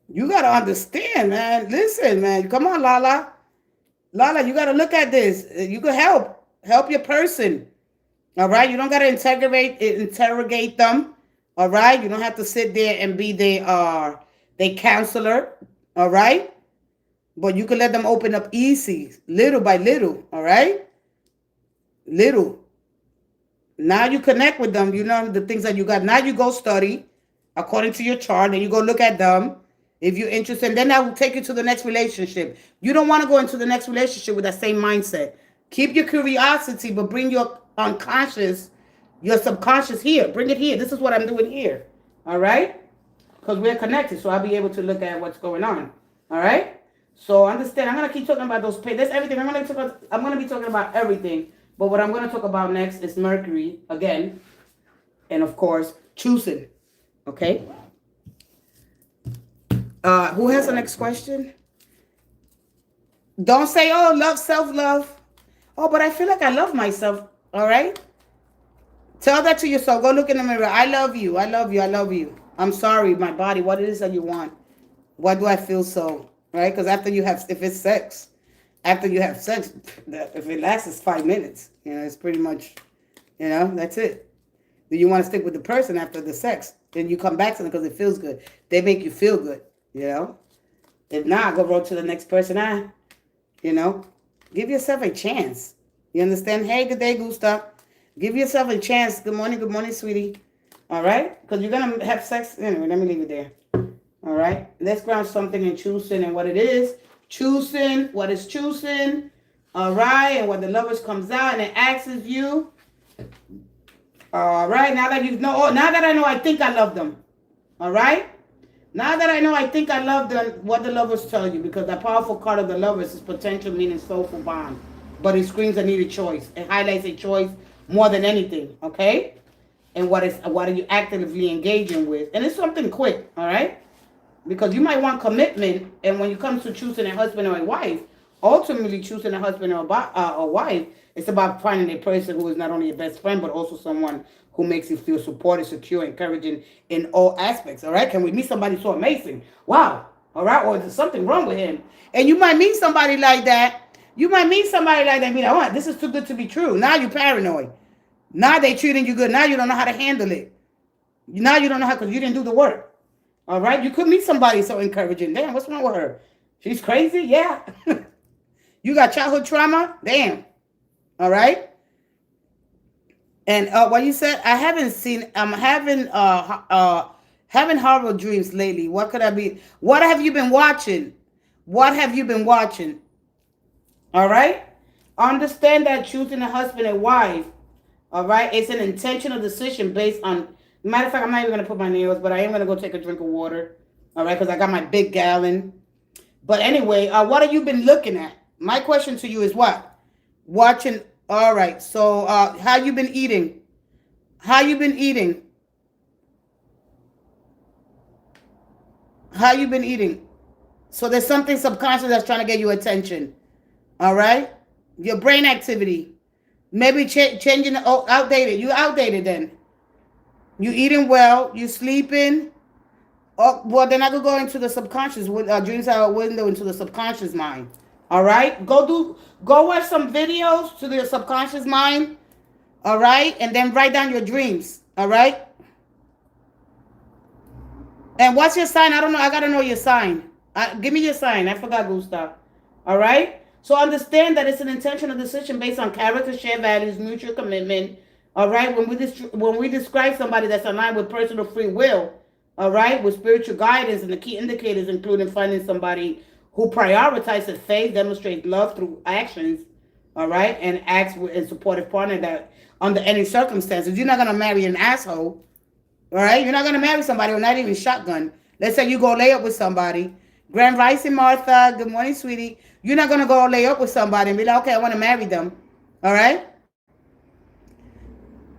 You gotta understand, man. Listen, man. Come on, Lala. You gotta look at this. You can help your person. All right, you don't gotta interrogate them. All right, you don't have to sit there and be their counselor. All right, but you can let them open up easy, little by little. All right, little. Now you connect with them. You know the things that you got. Now you go study according to your chart, and you go look at them if you're interested. And then that will take you to the next relationship. You don't want to go into the next relationship with that same mindset. Keep your curiosity, but bring your unconscious, your subconscious here. Bring it here. This is what I'm doing here. All right? Because we're connected, so I'll be able to look at what's going on. All right? So understand, I'm gonna keep talking about those pages. That's everything. I'm gonna be talking about everything. But what I'm gonna talk about next is Mercury again, and of course choosing. Okay. Who has the next question? Don't say, "Oh, love, self-love." Oh, but I feel like I love myself. All right. Tell that to yourself. Go look in the mirror. I love you. I love you. I love you. I'm sorry, my body. What it is that you want? Why do I feel so? Right? Because after you have, if it's sex, after you have sex, if it lasts 5 minutes, it's pretty much, that's it. Do you want to stick with the person after the sex? Then you come back to them because it feels good. They make you feel good, If not, go roll to the next person. Give yourself a chance. You understand? Hey, good day, Gustav. Give yourself a chance. Good morning, sweetie. All right? Because you're going to have sex. Anyway, let me leave it there. All right? Let's ground something in choosing and what it is. Choosing, what is choosing. All right? And when the lovers comes out and it asks you. All right? Now that I know I think I love them. All right? Now that I know I think I love them, what the lovers tell you. Because the powerful card of the lovers is potential, meaning soulful bond. But it screams a needed choice. It highlights a choice more than anything. Okay? And what are you actively engaging with? And it's something quick. All right? Because you might want commitment, and when it comes to choosing a husband or a wife, ultimately choosing a husband or a wife, it's about finding a person who is not only your best friend, but also someone who makes you feel supported, secure, encouraging in all aspects. All right? Can we meet somebody so amazing? Wow. All right? Or is there something wrong with him? And you might meet somebody like that. And be like, oh, this is too good to be true. Now you're paranoid. Now they treating you good. Now you don't know how to handle it. Now you don't know how because you didn't do the work. All right, you could meet somebody so encouraging. Damn, what's wrong with her? She's crazy? Yeah. You got childhood trauma? Damn. All right. And what you said, I haven't seen. I'm having horrible dreams lately. What could I be? What have you been watching? What have you been watching? All right. Understand that choosing a husband and wife. All right, it's an intentional decision based on. Matter of fact, I'm not even going to put my nails, but I am going to go take a drink of water. All right, because I got my big gallon. But anyway, what have you been looking at? My question to you is what? Watching. All right, so how you been eating? How you been eating? How you been eating? So there's something subconscious that's trying to get your attention. All right? Your brain activity. Maybe changing, outdated. You outdated then. You eating well, you sleeping. Oh, well, then I could go into the subconscious. Dreams are a window into the subconscious mind. All right, go watch some videos to the subconscious mind. All right, and then write down your dreams. All right. And what's your sign? I don't know. I gotta know your sign. Give me your sign. I forgot, Gustav. All right. So understand that it's an intentional decision based on character, shared values, mutual commitment. All right, when we describe somebody that's aligned with personal free will, all right, with spiritual guidance and the key indicators, including finding somebody who prioritizes faith, demonstrates love through actions, all right, and acts with a supportive partner that under any circumstances, you're not gonna marry an asshole, all right? You're not gonna marry somebody who's not even shotgun. Let's say you go lay up with somebody. Grand Rising Martha, good morning, sweetie. You're not gonna go lay up with somebody and be like, okay, I want to marry them, all right?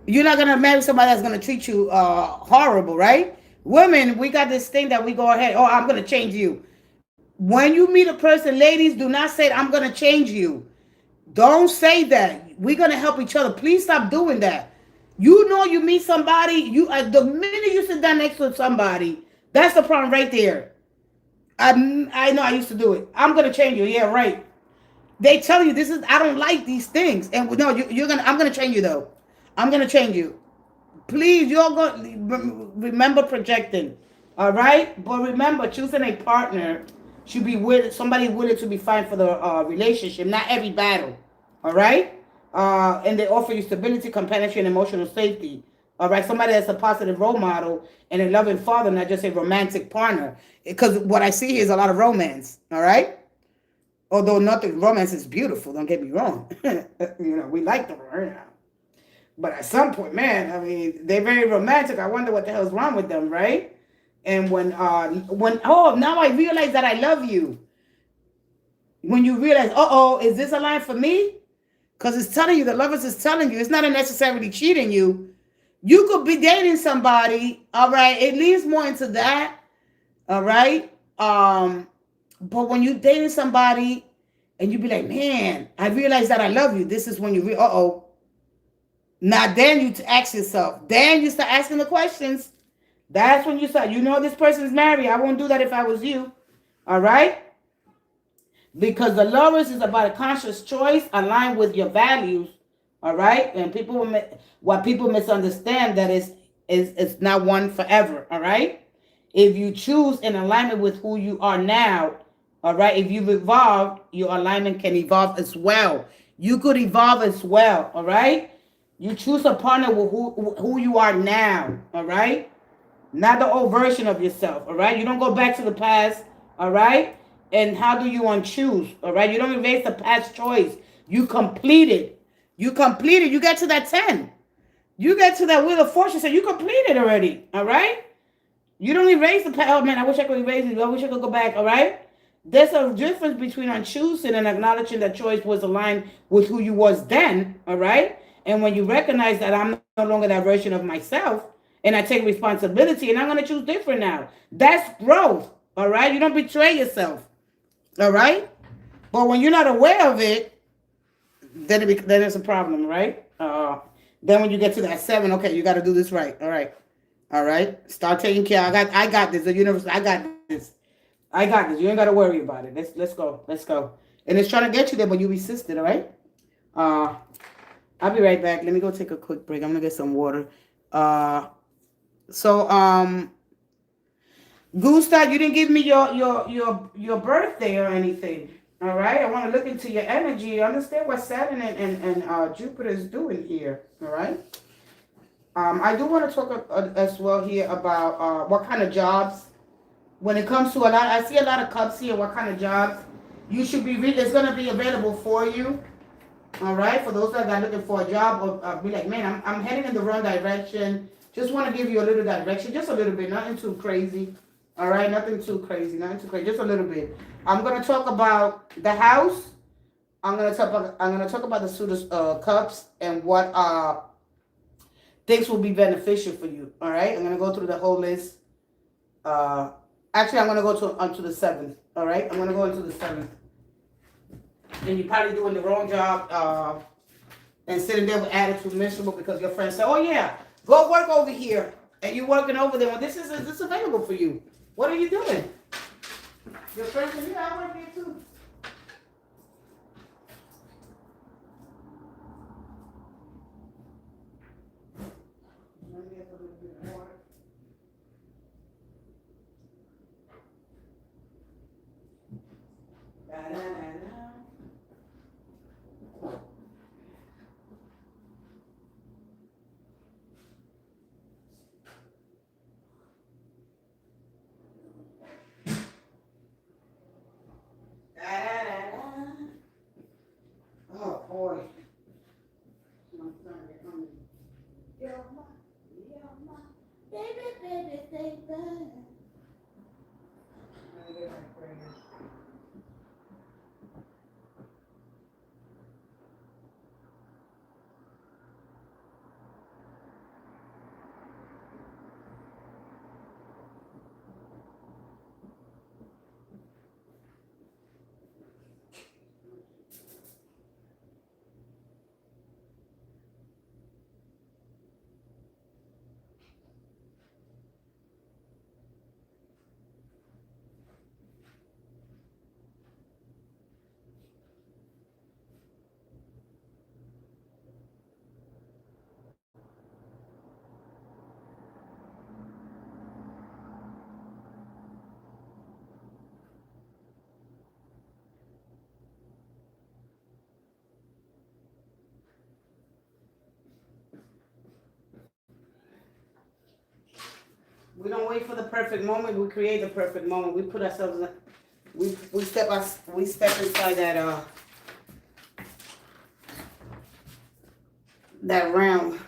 You're not going to marry somebody that's going to treat you horrible, right? Women, we got this thing that we go ahead, oh, I'm going to change you. When you meet a person, ladies, do not say, I'm going to change you. Don't say that. We're going to help each other. Please stop doing that. You meet somebody, the minute you sit down next to somebody, that's the problem right there. I know I used to do it. I'm going to change you. Yeah, right. They tell you I don't like these things. And no, I'm going to change you though. I'm gonna change you. Please, you're going remember projecting. All right, but remember, choosing a partner should be with somebody willing to be fine for the relationship, not every battle. All right, and they offer you stability, companionship, and emotional safety. All right, somebody that's a positive role model and a loving father, not just a romantic partner. Because what I see here is a lot of romance. All right, although nothing romance is beautiful. Don't get me wrong. We like the romance. But at some point, man, I mean, they're very romantic. I wonder what the hell's wrong with them, right? And when oh, now I realize that I love you. When you realize, is this a line for me? Because it's telling you, the lovers is telling you, it's not necessarily cheating you. You could be dating somebody, all right? It leads more into that, all right? But when you dating somebody and you be like, man, I realize that I love you. This is when you now then you ask yourself. Then you start asking the questions. That's when you start. This person's married. I won't do that if I was you. All right? Because the lovers is about a conscious choice aligned with your values. All right? And what people misunderstand that is not one forever. All right? If you choose in alignment with who you are now, all right, if you've evolved, your alignment can evolve as well. You could evolve as well. All right? You choose a partner with who you are now, all right? Not the old version of yourself, all right? You don't go back to the past, all right? And how do you unchoose, all right? You don't erase the past choice. You completed. You completed. You get to that 10. You get to that Wheel of Fortune, so you completed already, all right? You don't erase the past. Oh, man, I wish I could erase it. I wish I could go back, all right? There's a difference between unchoosing and acknowledging that choice was aligned with who you was then, all right? And when you recognize that I'm no longer that version of myself and I take responsibility and I'm going to choose different now, that's growth, all right? You don't betray yourself, all right? But when you're not aware of it, then it's a problem, right? Then when you get to that 7, okay, you got to do this right, all right? All right? Start taking care. I got this. The universe, I got this. I got this. You ain't got to worry about it. Let's go. Let's go. And it's trying to get you there, but you resisted, all right? Uh, I'll be right back. Let me go take a quick break. I'm gonna get some water. Uh, so Gustav, you didn't give me your birthday or anything. All right. I want to look into your energy. Understand what Saturn and Jupiter is doing here. All right. I do want to talk as well here about what kind of jobs. When it comes to I see a lot of cups here. What kind of jobs you should be? It's gonna be available for you. All right, for those that are looking for a job or be like, man, I'm heading in the wrong direction. Just want to give you a little direction, just a little bit, nothing too crazy. All right, nothing too crazy, just a little bit. I'm gonna talk about the house. I'm gonna talk about the suit of cups and what things will be beneficial for you. All right, I'm gonna go through the whole list. Uh, Actually, I'm gonna go onto the 7th. All right, I'm gonna go into the 7th. And you're probably doing the wrong job and sitting there with attitude miserable because your friends say, oh yeah, go work over here. And you're working over there. Well, this is available for you. What are you doing? Your friends say, yeah, I work here too. Let me get a little bit of water. Da, da, da, da. Oh boy. I'm starting to get hungry. You're my baby, baby. Let me get my prayer. We don't wait for the perfect moment. We create the perfect moment. We put ourselves in, we step inside that realm,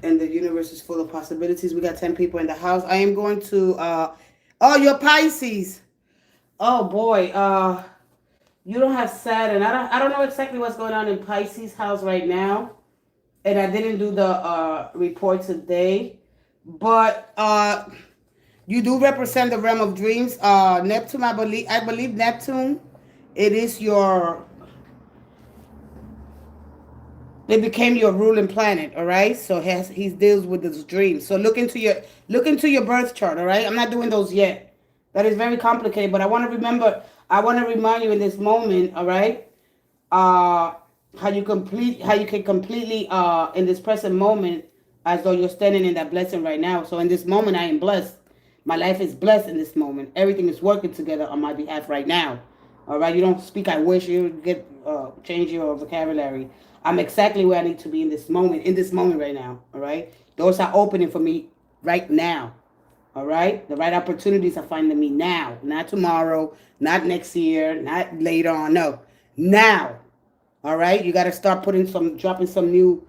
and the universe is full of possibilities. We got 10 people in the house. I am going to oh, you're Pisces. Oh boy. You don't have Saturn. I don't know exactly what's going on in Pisces house right now. And I didn't do the report today. But you do represent the realm of dreams. Neptune, I believe Neptune, it is your, it became your ruling planet, all right? So he deals with his dreams. So look into your birth chart, all right? I'm not doing those yet. That is very complicated, but I want to remind you in this moment, all right? Uh how you can completely in this present moment, as though you're standing in that blessing right now. So in this moment I am blessed. My life is blessed in this moment. Everything is working together on my behalf right now. All right, you don't speak I wish. You get change your vocabulary. I'm exactly where I need to be in this moment right now. All right, doors are opening for me right now. All right, the right opportunities are finding me now, not tomorrow, not next year, not later on. No, now. All right, you got to start dropping some new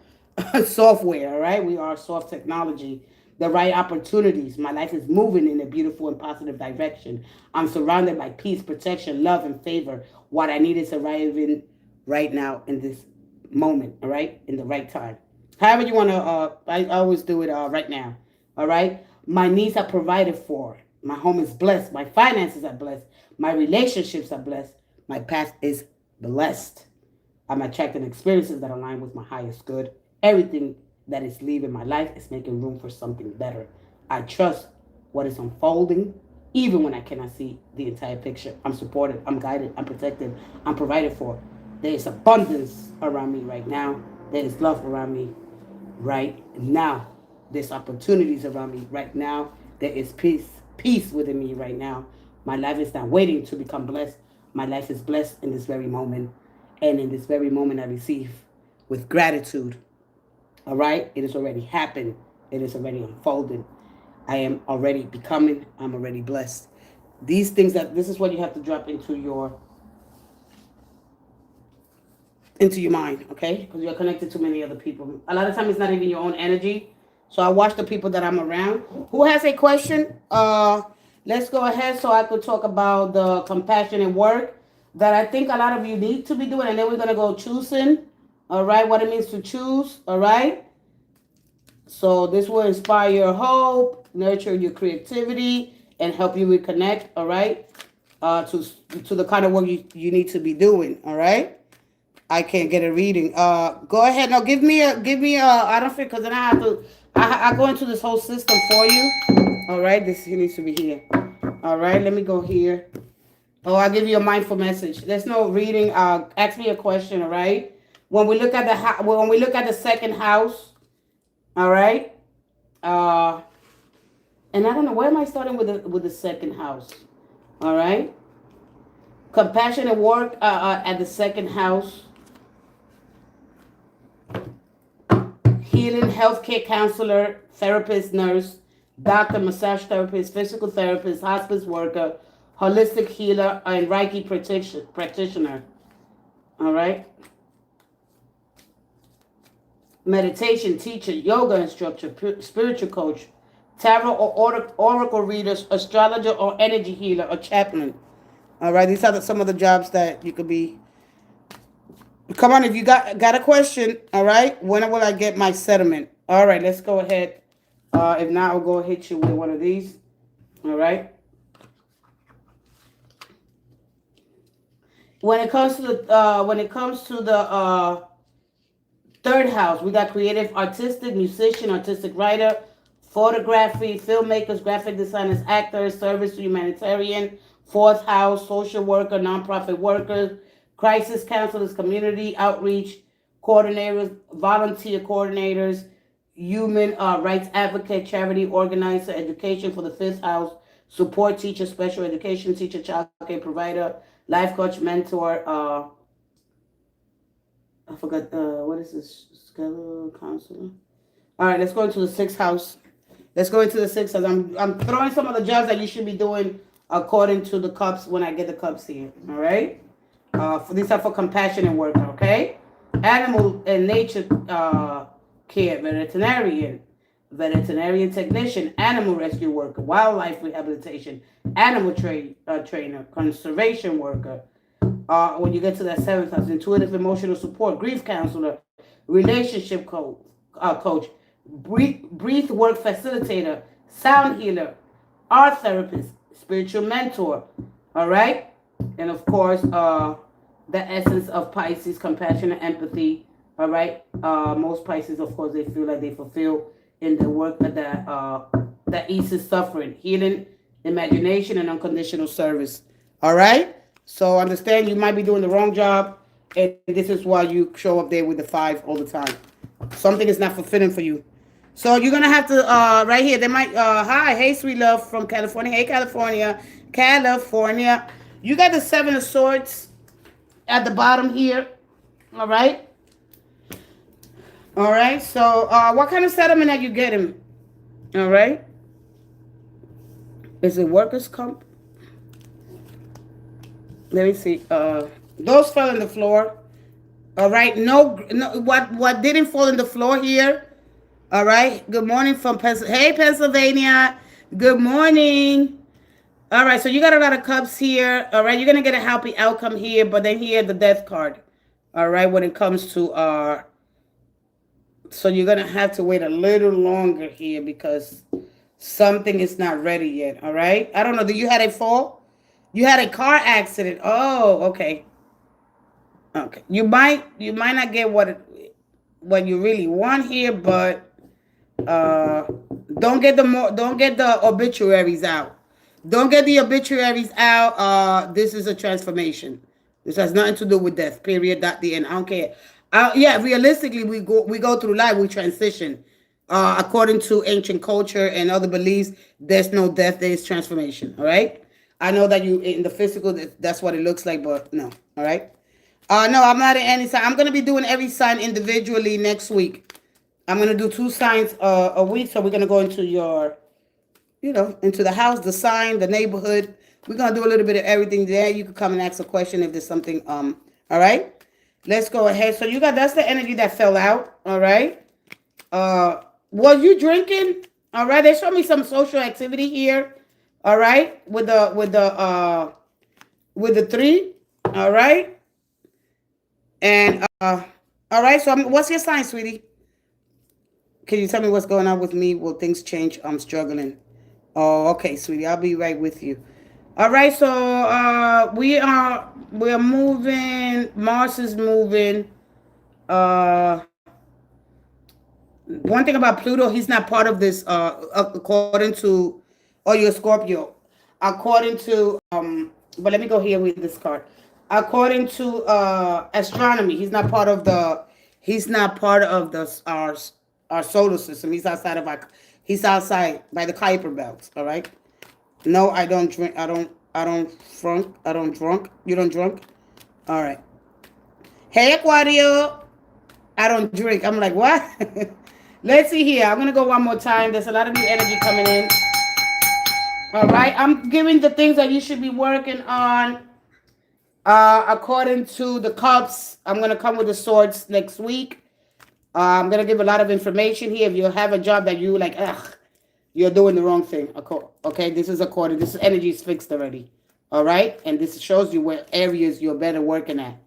software. All right, we are soft technology. The right opportunities. My life is moving in a beautiful and positive direction. I'm surrounded by peace, protection, love, and favor. What I need is arriving right now in this moment. All right, in the right time. However you want to. I always do it right now. All right. My needs are provided for. My home is blessed. My finances are blessed. My relationships are blessed. My path is blessed. I'm attracting experiences that align with my highest good. Everything that is leaving my life is making room for something better. I trust what is unfolding, even when I cannot see the entire picture. I'm supported, I'm guided, I'm protected, I'm provided for. There is abundance around me right now. There is love around me right now. There's opportunities around me right now. There is peace within me right now. My life is not waiting to become blessed. My life is blessed in this very moment. And in this very moment, I receive with gratitude. All right? It has already happened. It is already unfolded. I am already becoming. I'm already blessed. This is what you have to drop into your mind, okay? Because you're connected to many other people. A lot of times it's not even your own energy. So I watch the people that I'm around. Who has a question? Let's go ahead so I could talk about the compassionate work that I think a lot of you need to be doing. And then we're going to go choosing, all right, what it means to choose, all right? So this will inspire your hope, nurture your creativity, and help you reconnect, all right, to the kind of work you need to be doing, all right? I can't get a reading. Go ahead. No, give me a. I don't think because then I have to. I go into this whole system for you. All right, this he needs to be here. All right, let me go here. Oh, I'll give you a mindful message. There's no reading. Ask me a question. All right. When we look at the second house, all right. Uh, and I don't know where am I starting with the second house. All right. Compassionate work at the second house. Healing, healthcare counselor, therapist, nurse, doctor, massage therapist, physical therapist, hospice worker, holistic healer, and Reiki practitioner. All right. Meditation teacher, yoga instructor, spiritual coach, tarot or oracle readers, astrologer or energy healer or chaplain. All right. These are some of the jobs that you could be. Come on, if you got a question, all right. When will I get my settlement? All right, let's go ahead. If not, I'll go hit you with one of these. All right. When it comes to the third house, we got creative, artistic, musician, artistic writer, photography, filmmakers, graphic designers, actors, service to humanitarian. Fourth house, social worker, nonprofit workers, crisis counselors, community outreach coordinators, volunteer coordinators, human rights advocate, charity organizer, education for the fifth house, support teacher, special education teacher, child care provider, life coach, mentor. I forgot what is this? Schedule counselor. All right, let's go into the sixth house. Let's go into the sixes. I'm throwing some of the jobs that you should be doing according to the cups when I get the cups here. All right. These are for compassionate worker. Okay. Animal and nature care, veterinarian technician, animal rescue worker, wildlife rehabilitation, animal trainer, conservation worker. When you get to that seventh house, intuitive emotional support, grief counselor, relationship coach, breathe work facilitator, sound healer, art therapist, spiritual mentor. All right, and of course, the essence of Pisces, compassion and empathy. All right, most Pisces, of course, they feel like they fulfill in the work that eases suffering, healing, imagination, and unconditional service. All right. So understand you might be doing the wrong job, and this is why you show up there with the five all the time. Something is not fulfilling for you. So you're gonna have to right here. They might hi, hey, sweet love from California. Hey, California, California. You got the seven of swords at the bottom here. All right. All right. So what kind of settlement are you getting? All right. Is it workers' comp? Let me see. Those fell on the floor. All right. No. What didn't fall on the floor here? All right. Good morning from Hey, Pennsylvania. Good morning. All right. So you got a lot of cups here. All right. You're gonna get a happy outcome here, but then here the death card. All right. When it comes to so you're gonna have to wait a little longer here because something is not ready yet. All right. I don't know. Did you had a fall? You had a car accident. Oh, okay. Okay. You might not get what you really want here, but uh don't get the obituaries out. Don't get the obituaries out. This is a transformation. This has nothing to do with death. Period. Dot the end. I don't care. Yeah, realistically, we go through life. We transition. According to ancient culture and other beliefs, there's no death. There is transformation. All right. I know that you in the physical, that's what it looks like, but no. All right. No, I'm not in any sign. I'm gonna be doing every sign individually next week. I'm gonna do two signs a week. So we're gonna go into your into the house, the sign, the neighborhood. We're gonna do a little bit of everything there. You can come and ask a question if there's something. All right. Let's go ahead. So that's the energy that fell out. All right. Was you drinking? All right. They showed me some social activity here. All right. With the three. All right. And all right. So what's your sign, sweetie? Can you tell me what's going on with me? Will things change? I'm struggling. Oh, okay, sweetie. I'll be right with you. All right, so we're moving. Mars is moving. Uh, One thing about Pluto, he's not part of this. According to, oh, you're Scorpio. According to but let me go here with this card. According to astronomy, he's not part of the. He's not part of the our solar system. He's outside of our. He's outside by the Kuiper belt. All right. No, I don't drink. I don't drunk. I don't drunk. You don't drunk. All right. Hey, Aquario. I don't drink. I'm like, what? Let's see here. I'm gonna go one more time. There's a lot of new energy coming in. All right. I'm giving the things that you should be working on. According to the cups, I'm gonna come with the swords next week. I'm gonna give a lot of information here. If you have a job that you like, you're doing the wrong thing. Okay, this is according. This energy is fixed already. All right, and this shows you where areas you're better working at.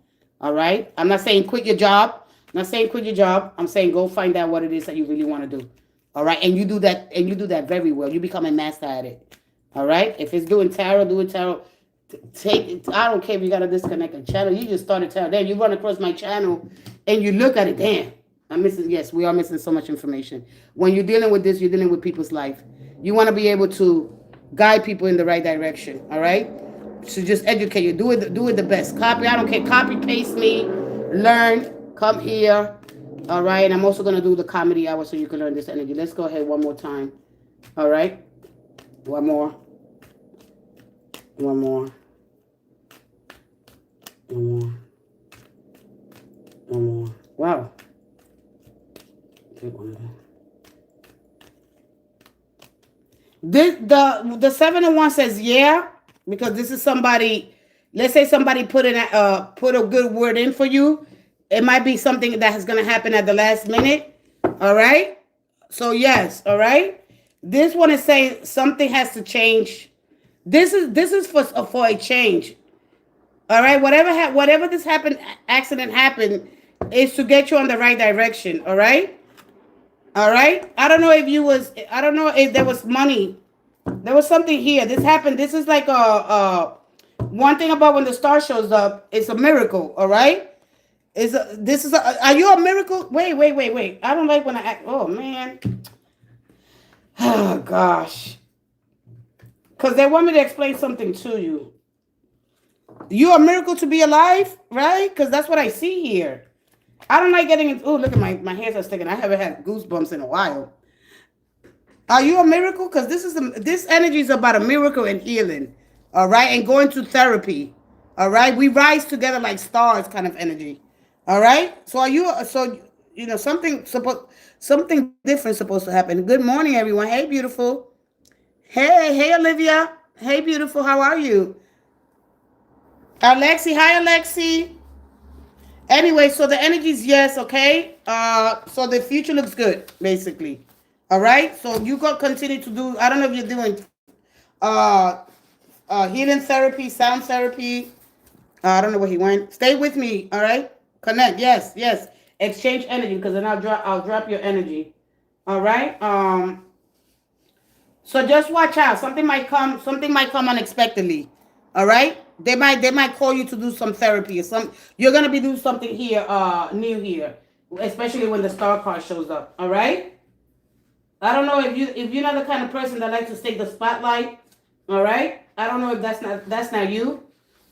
All right. I'm not saying quit your job. I'm not saying quit your job. I'm saying go find out what it is that you really want to do. All right, and you do that, and you do that very well. You become a master at it. All right. If it's doing tarot, do it tarot. Take it. I don't care if you got to disconnect a channel. You just started tarot. Then you run across my channel, and you look at it. Damn. I'm missing. Yes, we are missing so much information. When you're dealing with this, you're dealing with people's life. You want to be able to guide people in the right direction. All right. So just educate you. Do it the best. Copy. I don't care. Copy, paste me, learn. Come here. All right. And I'm also gonna do the comedy hour so you can learn this energy. Let's go ahead one more time. All right. One more. One more. One more. One more. Wow. The 7 and 1 says yeah, because this is somebody. Let's say somebody put a good word in for you. It might be something that is going to happen at the last minute. All right. So yes. All right. This one is saying something has to change. This is for a change. All right. Whatever this happened accident happened is to get you on the right direction. All right. All right. I don't know if there was money. There was something here. This happened. This is like a one thing about when the star shows up. It's a miracle. All right. Are you a miracle? Wait. I don't like when I act. Oh man. Oh gosh. Because they want me to explain something to you. You a miracle to be alive, right? Because that's what I see here. I don't like getting into. Oh, look at my hairs are sticking. I haven't had goosebumps in a while. Are you a miracle? Because this energy is about a miracle and healing. All right, and going to therapy. All right, we rise together like stars, kind of energy. All right. So are you? So something different supposed to happen. Good morning, everyone. Hey, beautiful. Hey, Olivia. Hey, beautiful. How are you, Alexi? Hi, Alexi. Anyway, so the energy is yes, okay. So the future looks good, basically. All right. So you got continue to do. I don't know if you're doing uh healing therapy, sound therapy. I don't know where he went. Stay with me, all right? Connect. Yes. Exchange energy because then I'll drop your energy. All right. So just watch out. Something might come unexpectedly. All right. They might call you to do some therapy or some. You're gonna be doing something here, new here, especially when the star card shows up. All right. I don't know if you're not the kind of person that likes to take the spotlight. All right. I don't know if that's not you.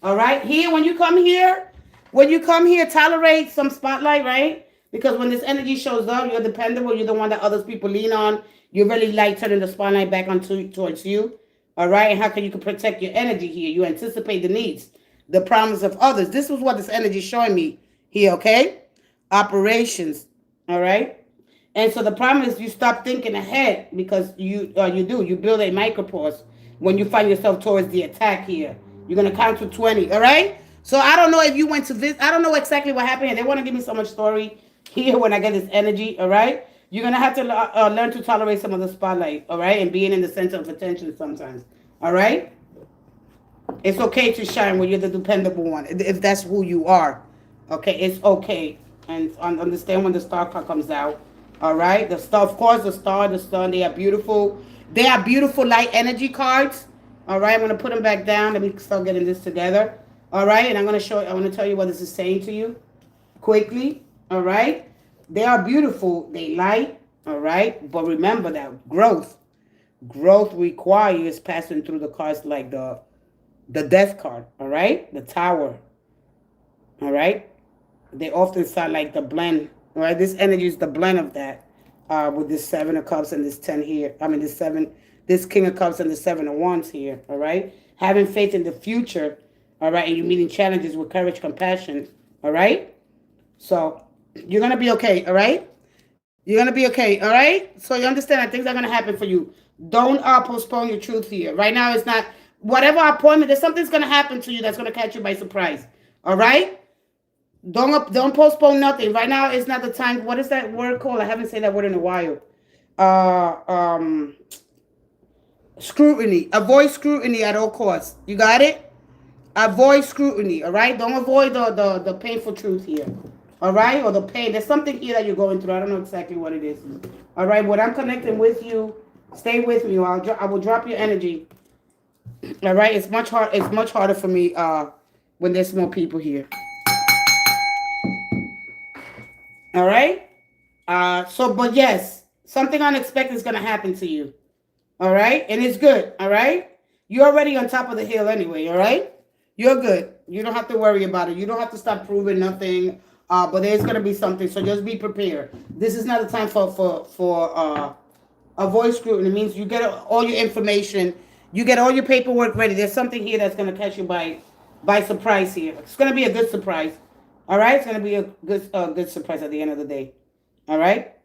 All right. Here, when you come here, tolerate some spotlight, right? Because when this energy shows up, you're dependable. You're the one that others people lean on. You really like turning the spotlight back onto towards you. All right. And how can you protect your energy here? You anticipate the needs, the problems of others. This is what this energy is showing me here. Okay. Operations. All right. And so the problem is you stop thinking ahead because you build a micropause when you find yourself towards the attack here. You're gonna count to 20, all right? So I don't know if you went to visit. I don't know exactly what happened here. They want to give me so much story here when I get this energy, all right? You're gonna have to learn to tolerate some of the spotlight, all right, and being in the center of attention sometimes, all right? It's okay to shine when you're the dependable one, if that's who you are. Okay, it's okay. And understand when the star card comes out. All right, the star, of course, the sun. They are beautiful. They are beautiful light energy cards. All right, I'm gonna put them back down. Let me start getting this together. All right, and I'm gonna show. I want to tell you what this is saying to you quickly. All right, they are beautiful. They light. All right, but remember that growth requires passing through the cards like the death card, all right? The tower, all right? They often sound like the blend, all right? This energy is the blend of that with this 7 of Cups and this 10 here. I mean, this King of Cups and the 7 of Wands here, all right? Having faith in the future, all right? And you meeting challenges with courage, compassion, all right? So you're going to be okay, all right? You're going to be okay, all right? So you understand that things are going to happen for you. Don't postpone your truth here. Right now, it's not whatever appointment. There's something's gonna happen to you that's gonna catch you by surprise. All right. Don't postpone nothing. Right now, it's not the time. What is that word called? I haven't said that word in a while. Uh, um, Scrutiny. Avoid scrutiny at all costs. You got it. Avoid scrutiny. All right. Don't avoid the painful truth here. All right, or the pain. There's something here that you're going through. I don't know exactly what it is. All right. What I'm connecting with you. Stay with me. Or I will drop your energy. All right, it's much hard. It's much harder for me when there's more people here. All right. But yes, something unexpected is gonna happen to you. All right, and it's good. All right, you're already on top of the hill anyway. All right, you're good. You don't have to worry about it. You don't have to stop proving nothing. But there's gonna be something. So just be prepared. This is not a time for avoid scrutiny. It means you get all your information. You get all your paperwork ready. There's something here that's going to catch you by surprise here. It's going to be a good surprise. All right? It's going to be a good surprise at the end of the day. All right?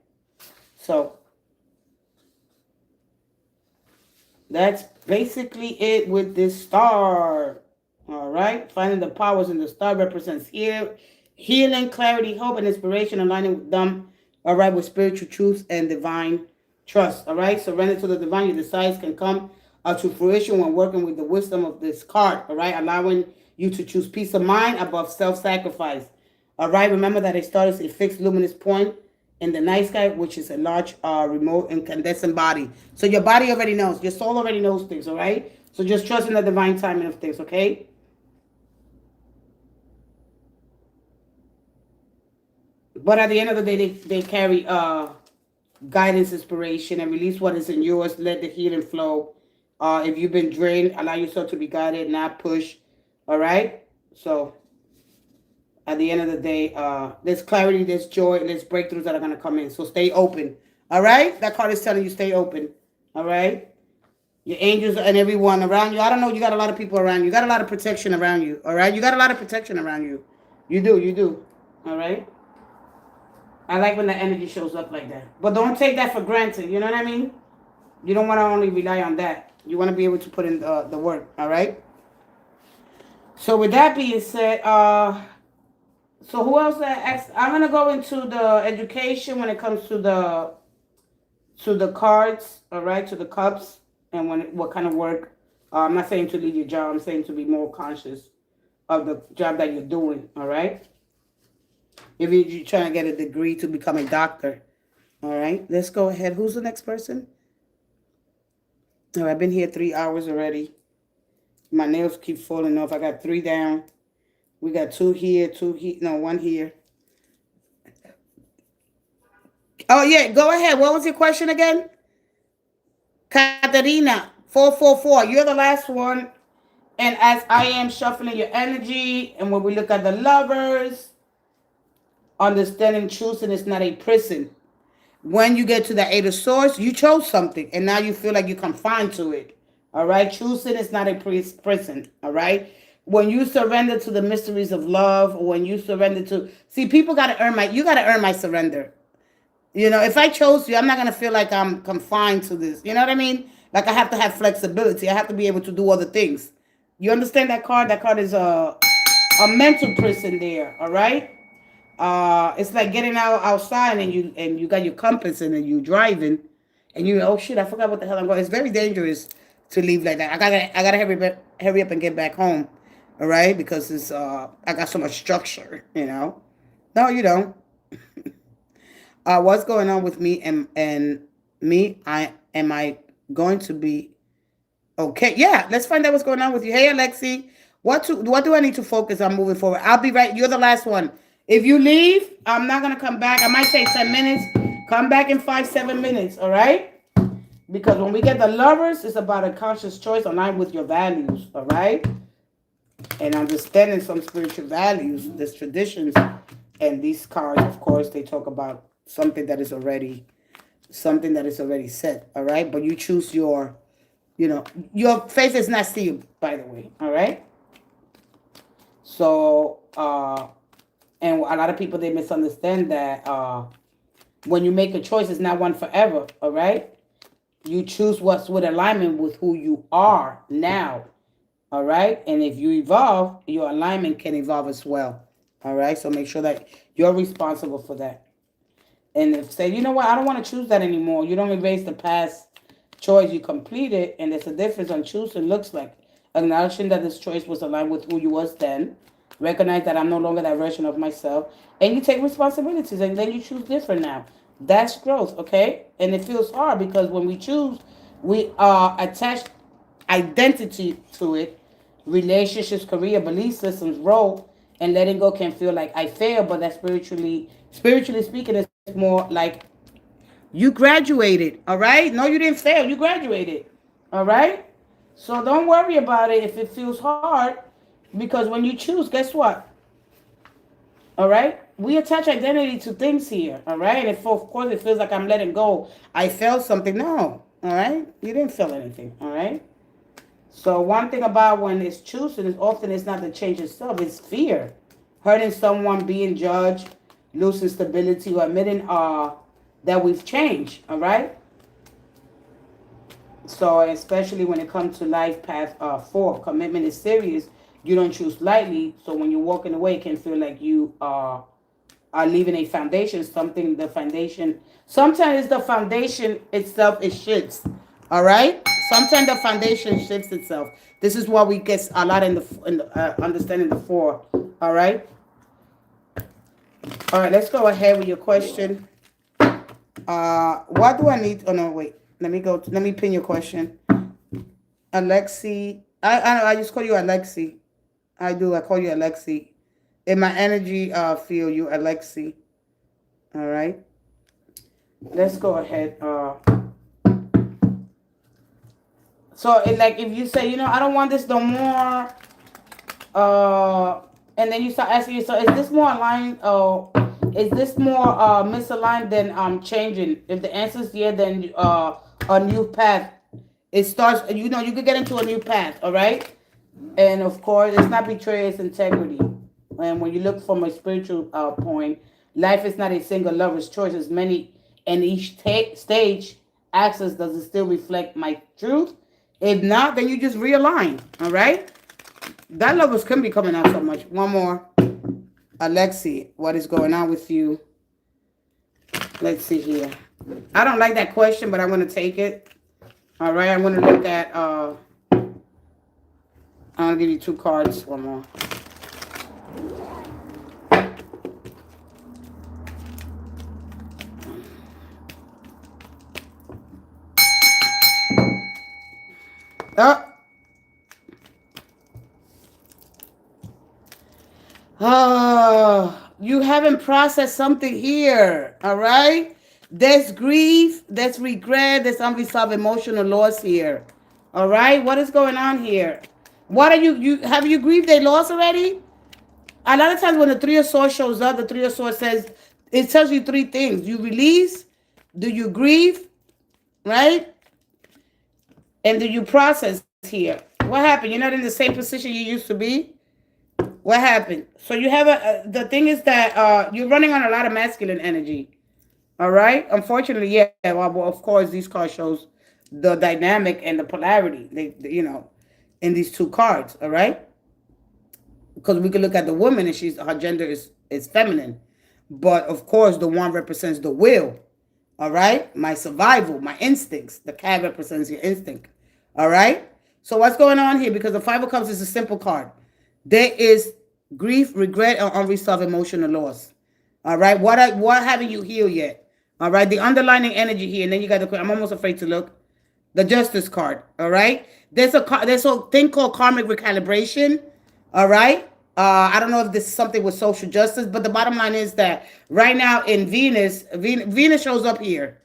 So, That's basically it with this star. All right. Finding the powers in the star represents healing, clarity, hope, and inspiration, aligning with them. All right. With spiritual truth and divine trust. All right. Surrender to the divine. Your desires can come to fruition when working with the wisdom of this card. All right. Allowing you to choose peace of mind above self-sacrifice. All right. Remember that a star is a fixed luminous point in the night sky, which is a large remote incandescent body. So your body already knows. Your soul already knows things, all right? So just trust in the divine timing of things, okay? But at the end of the day, they carry guidance, inspiration, and release what is in yours. Let the healing flow. If you've been drained, allow yourself to be guided, not pushed, all right? So at the end of the day, there's clarity, there's joy, and there's breakthroughs that are going to come in. So stay open. All right? That card is telling you stay open. All right? Your angels and everyone around you. I don't know. You got a lot of people around you. You got a lot of protection around you. All right? You got a lot of protection around you. You do. You do. All right? I like when the energy shows up like that. But don't take that for granted. You know what I mean? You don't want to only rely on that. You want to be able to put in the work. All right? So with that being said, so who else asked? I'm gonna go into the education when it comes to the cards, all right, to the cups, and what kind of work. I'm not saying to leave your job. I'm saying to be more conscious of the job that you're doing, all right. If you're trying to get a degree to become a doctor, all right. Let's go ahead. Who's the next person? Oh, I've been here 3 hours already. My nails keep falling off. I got 3 down. We got 2 here, 2 here. No, 1 here. Oh, yeah. Go ahead. What was your question again? Katarina, 444. You're the last one. And as I am shuffling your energy, and when we look at the lovers, understanding truth, and it's not a prison. When you get to the 8 of Swords, you chose something, and now you feel like you're confined to it. All right? Choosing is not a prison. All right? When you surrender to the mysteries of love, or when you surrender to... See, people got to earn my... You got to earn my surrender. You know, if I chose you, I'm not going to feel like I'm confined to this. You know what I mean? Like I have to have flexibility. I have to be able to do other things. You understand that card? That card is a mental prison there. All right? It's like getting outside and you got your compass and then you driving and you, oh shit, I forgot what the hell I'm going. It's very dangerous to leave like that. I gotta hurry up and get back home, all right? Because it's I got so much structure, you know. No, you don't. What's going on with me and me? Am I going to be okay? Yeah, let's find out what's going on with you. Hey, Alexi, what do I need to focus on moving forward? I'll be right. You're the last one. If you leave, I'm not gonna come back. I might take 10 minutes. Come back in 5-7 minutes. All right? Because when we get the lovers, it's about a conscious choice aligned with your values. All right? And understanding some spiritual values, there's traditions, and these cards, of course, they talk about something that is already set. All right? But you choose your face is not sealed, by the way. All right? So, and a lot of people, they misunderstand that when you make a choice, it's not one forever, all right? You choose what's with alignment with who you are now, all right? And if you evolve, your alignment can evolve as well, all right? So make sure that you're responsible for that. And if say, you know what, I don't want to choose that anymore. You don't erase the past choice you completed, and there's a difference on choosing looks like. Acknowledging that this choice was aligned with who you was then. Recognize that I'm no longer that version of myself. And you take responsibilities, and then you choose different now. That's growth, okay? And it feels hard because when we choose, we attach identity to it. Relationships, career, belief systems, role, and letting go can feel like I failed, but that spiritually speaking, it's more like you graduated, all right? No, you didn't fail. You graduated, all right? So don't worry about it if it feels hard, because when you choose, guess what? All right? We attach identity to things here, all right? And if, of course, it feels like I'm letting go. I felt something. No, all right? You didn't feel anything, all right? So one thing about when it's choosing is often it's not the change itself. It's fear. Hurting someone, being judged, losing stability, or admitting that we've changed, all right? So especially when it comes to life path 4, commitment is serious. You don't choose lightly. So when you're walking away, it can feel like you are leaving a foundation. Something the foundation. Sometimes the foundation itself it shifts. All right. Sometimes the foundation shifts itself. This is why we get a lot in the understanding the 4. All right. All right. Let's go ahead with your question. What do I need? Oh no, wait. Let me go. Let me pin your question. Alexi. I just call you Alexi. I do. I call you Alexi. In my energy field, you Alexi. All right. Let's go ahead. So it like if you say, I don't want this no more, and then you start asking yourself, is this more aligned? Is this more misaligned than changing? If the answer is yeah, then a new path. It starts. You could get into a new path. All right. And of course, it's not betrayal, it's integrity. And when you look from a spiritual point, life is not a single lover's choice. It's many, and each stage access does it still reflect my truth? If not, then you just realign. All right. That lovers can be coming out so much. One more, Alexi, what is going on with you? Let's see here. I don't like that question, but I'm going to take it. All right. I'm going to look at. I'll give you 2 cards. One more. You haven't processed something here. All right. There's grief. There's regret. There's unresolved emotional loss here. All right. What is going on here? What are you have you grieved a loss already? A lot of times when the 3 of Swords shows up, the 3 of Swords says, it tells you 3 things. You release, do you grieve, right? And do you process here? What happened? You're not in the same position you used to be? What happened? So you have the thing is that you're running on a lot of masculine energy. All right? Unfortunately, yeah. Well, of course, these cards shows the dynamic and the polarity, in these 2 cards, all right? Because we can look at the woman and her gender is feminine. But of course, the 1 represents the will. All right? My survival, my instincts. The cat represents your instinct. All right? So what's going on here? Because the 5 of Cups is a simple card. There is grief, regret, or unresolved emotional loss. All right? What haven't you healed yet? All right? The underlying energy here. And then you got I'm almost afraid to look. The Justice card. All right? There's a thing called karmic recalibration. All right? I don't know if this is something with social justice, but the bottom line is that right now in Venus shows up here.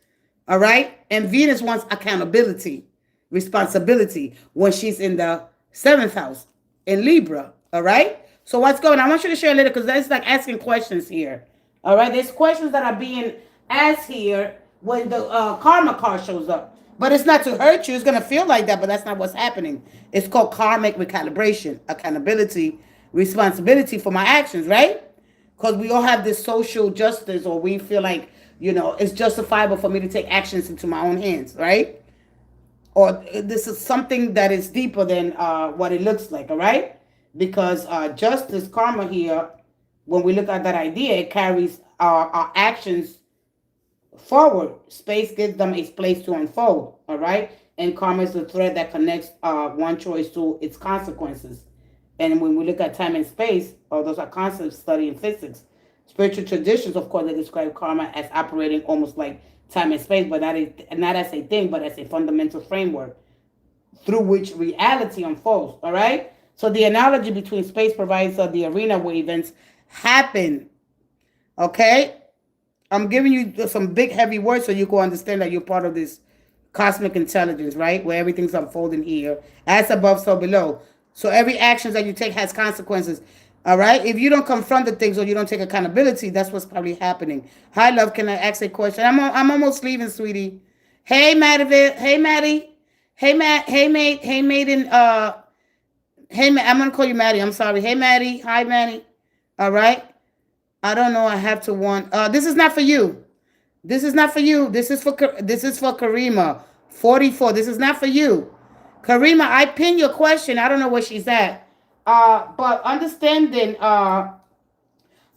All right? And Venus wants accountability, responsibility when she's in the 7th house in Libra. All right? So what's going on? I want you to share a little because that's like asking questions here. All right? There's questions that are being asked here when the karma card shows up. But it's not to hurt you. It's going to feel like that, but that's not what's happening. It's called karmic recalibration, accountability, responsibility for my actions, right? Because we all have this social justice, or we feel like, it's justifiable for me to take actions into my own hands, right? Or this is something that is deeper than what it looks like, all right? Because justice, karma here, when we look at that idea, it carries our actions forward. Space gives them a place to unfold, all right? And karma is the thread that connects one choice to its consequences. And when we look at time and space, those are concepts studied in physics. Spiritual traditions, of course, they describe karma as operating almost like time and space, but not as a thing, but as a fundamental framework through which reality unfolds, all right? So the analogy between space provides the arena where events happen, okay? I'm giving you some big, heavy words so you can understand that you're part of this cosmic intelligence, right? Where everything's unfolding here. As above, so below. So every action that you take has consequences. All right? If you don't confront the things or you don't take accountability, that's what's probably happening. Hi, love. Can I ask a question? I'm almost leaving, sweetie. Hey, Maddie. Hey, Maddie. Hey, Matt. Hey, mate. Hey, Maiden. Hey, I'm going to call you Maddie. I'm sorry. Hey, Maddie. Hi, Maddie. All right? I don't know. I have to want. This is not for you. This is not for you. This is for Karima. 44. This is not for you. Karima, I pinned your question. I don't know where she's at. But understanding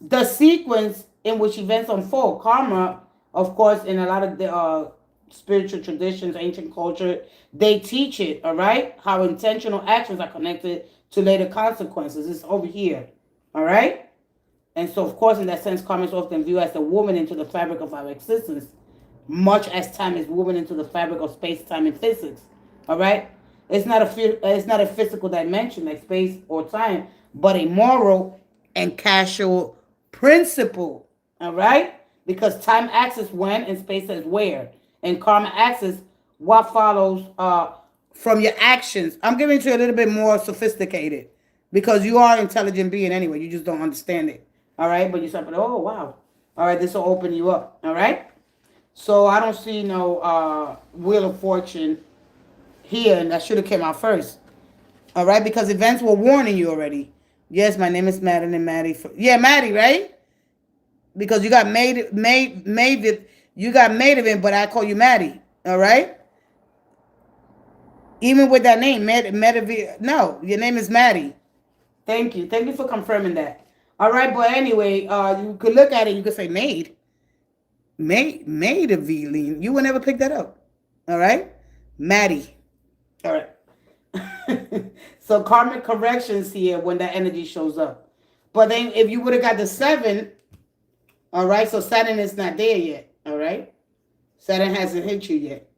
the sequence in which events unfold. Karma, of course, in a lot of the spiritual traditions, ancient culture, they teach it, all right? How intentional actions are connected to later consequences. It's over here, all right? And so, of course, in that sense, karma is often viewed as the woven into the fabric of our existence, much as time is woven into the fabric of space, time, and physics. All right, it's not a physical dimension like space or time, but a moral and causal principle. All right, because time acts as when and space as where, and karma acts as what follows from your actions. I'm giving it to you a little bit more sophisticated because you are an intelligent being anyway. You just don't understand it. All right, but you start, oh wow. All right, this will open you up. All right. So I don't see no Wheel of Fortune here, and that should have came out first. All right, because events were warning you already. Yes, my name is Madeline and Maddie. Yeah, Maddie, right? Because you got you got made of it, but I call you Maddie. All right. Even with that name, no, your name is Maddie. Thank you for confirming that. All right, but anyway, you could look at it. You could say made. Made of Veline. You will never pick that up. All right? Maddie. All right. So karmic corrections here when that energy shows up. But then if you would have got the 7, all right, so Saturn is not there yet. All right? Saturn hasn't hit you yet.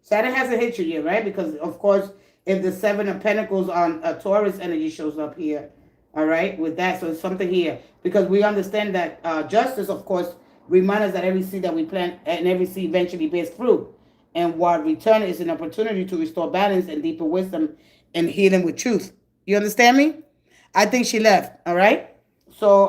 Saturn hasn't hit you yet, right? Because, of course, if the 7 of Pentacles on a Taurus energy shows up here, all right, with that, so it's something here. Because we understand that justice, of course, remind us that every seed that we plant and every seed eventually bears fruit. And what return is an opportunity to restore balance and deeper wisdom and healing with truth. You understand me? I think she left. All right. So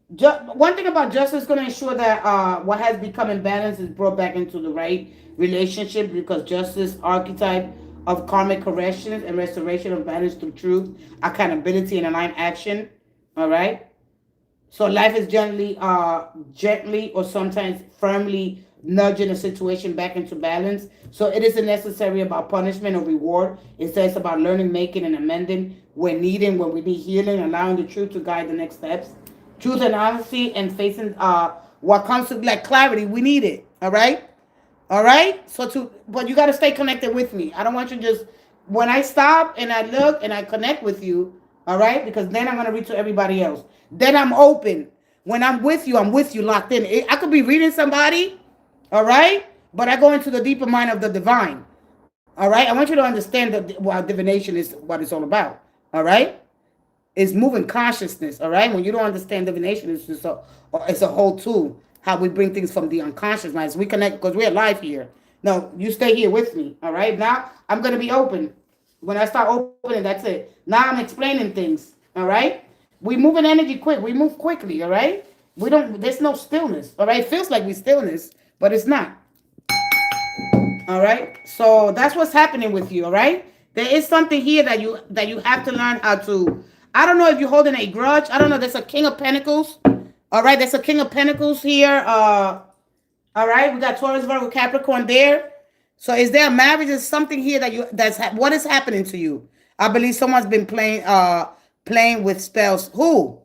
one thing about justice is going to ensure that what has become imbalanced is brought back into the right relationship, because justice archetype of karmic corrections and restoration of balance through truth, accountability, and aligned action. All right. So life is gently or sometimes firmly nudging a situation back into balance. So it isn't necessarily about punishment or reward. Instead, it's about learning, making, and amending when needed, when we need healing, allowing the truth to guide the next steps. Truth and honesty, and facing what comes to like clarity. We need it. All right. All right. But you got to stay connected with me. I don't want you to just, when I stop and I look and I connect with you, all right, because then I'm going to reach to everybody else. Then I'm open. When I'm with you locked in. I could be reading somebody, all right, but I go into the deeper mind of the divine. All right. I want you to understand that what divination is, what it's all about. All right. It's moving consciousness. All right. When you don't understand divination, it's a whole tool. How we bring things from the unconscious mind. We connect because we're alive here. No, you stay here with me. All right. Now I'm going to be open. When I start opening, that's it. Now I'm explaining things. All right. We move in energy quick. We move quickly. All right. There's no stillness. All right. It feels like we stillness, but it's not. All right. So that's what's happening with you. All right. There is something here that you have to learn how to. I don't know if you're holding a grudge. I don't know. There's a King of Pentacles. All right. There's a King of Pentacles here. All right. We got Taurus, Virgo, Capricorn there. So is there a marriage? Is something here what is happening to you? I believe someone's been playing with spells. Who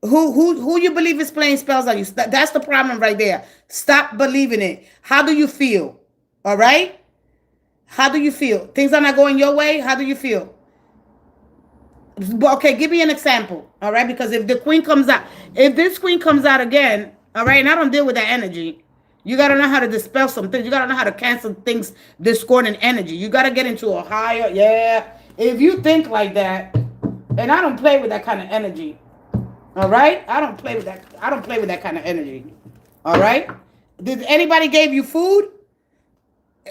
you believe is playing spells on you? That's the problem right there. Stop believing it. How do you feel? All right? How do you feel? Things are not going your way? How do you feel? Okay, give me an example. All right? Because if this queen comes out again, all right, and I don't deal with that energy, you got to know how to dispel some things. You got to know how to cancel things, discordant energy. You got to get into a higher, If you think like that, and I don't play with that kind of energy. All right? I don't play with that kind of energy. All right? Did anybody gave you food?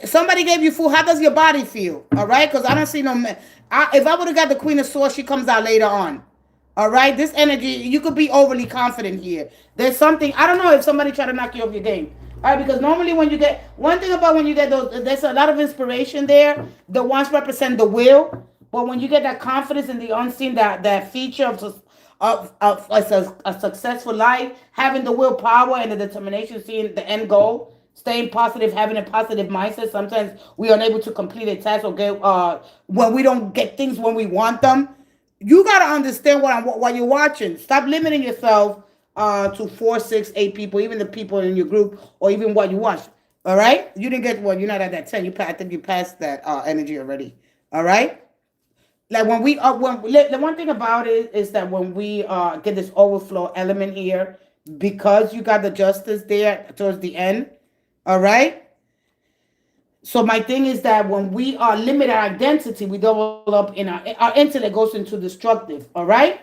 Somebody gave you food. How does your body feel? All right? Because I don't see no... if I would have got the Queen of Swords, she comes out later on. All right? This energy, you could be overly confident here. There's something... I don't know if somebody tried to knock you off your game. All right? Because normally when you get... One thing about when you get those... There's a lot of inspiration there. The ones represent the will. But when you get that confidence in the unseen, that feature of a successful life, having the willpower and the determination, seeing the end goal, staying positive, having a positive mindset. Sometimes we are unable to complete a task or get when we don't get things when we want them. You gotta understand what you're watching. Stop limiting yourself to 4, 6, 8 people, even the people in your group, or even what you watch. All right, you didn't get one. You're not at that 10. I think you passed that energy already. All right. Like when we the one thing about it is that when we get this overflow element here, because you got the justice there towards the end. All right. So my thing is that when we are limit our identity, we double up in our intellect goes into destructive. All right.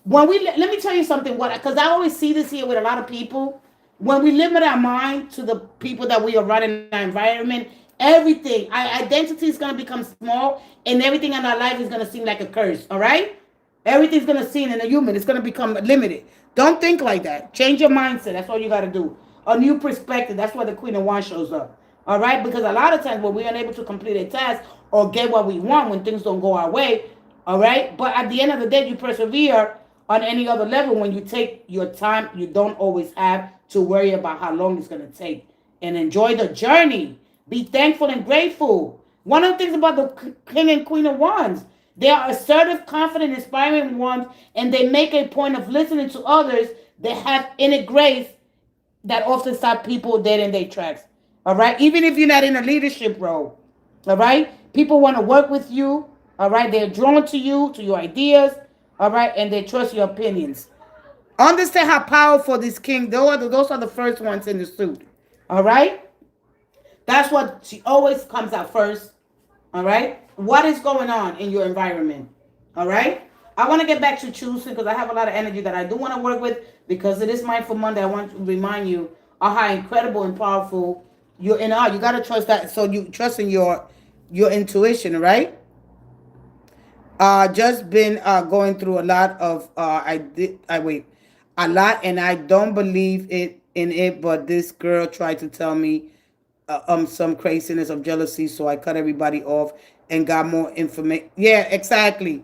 When we let me tell you something. What because I always see this here with a lot of people. When we limit our mind to the people that we are running in our environment, everything our identity is gonna become small, and everything in our life is gonna seem like a curse. All right. Everything's gonna seem in a human. It's gonna become limited. Don't think like that. Change your mindset. That's all you gotta do. A new perspective. That's why the Queen of Wands shows up. All right, because a lot of times when we're unable to complete a task or get what we want when things don't go our way, all right. But at the end of the day, you persevere on any other level. When you take your time, you don't always have to worry about how long it's gonna take, and enjoy the journey. Be thankful and grateful. One of the things about the King and Queen of Wands, they are assertive, confident, inspiring ones, and they make a point of listening to others. They have inner grace that often stop people dead in their tracks. All right, even if you're not in a leadership role, all right, people want to work with you. All right, they're drawn to you, to your ideas. All right, and they trust your opinions. Understand how powerful this king. Those are the first ones in the suit. All right, that's what she always comes out first. All right. What is going on in your environment? All right. I want to get back to choosing because I have a lot of energy that I do want to work with because it is Mindful Monday. I want to remind you of how incredible and powerful you are. You got to trust that. So you trust in your intuition, right? Just been going through a lot of I wait a lot, and I don't believe it in it. But this girl tried to tell me some craziness of jealousy, so I cut everybody off and got more information. Yeah, exactly.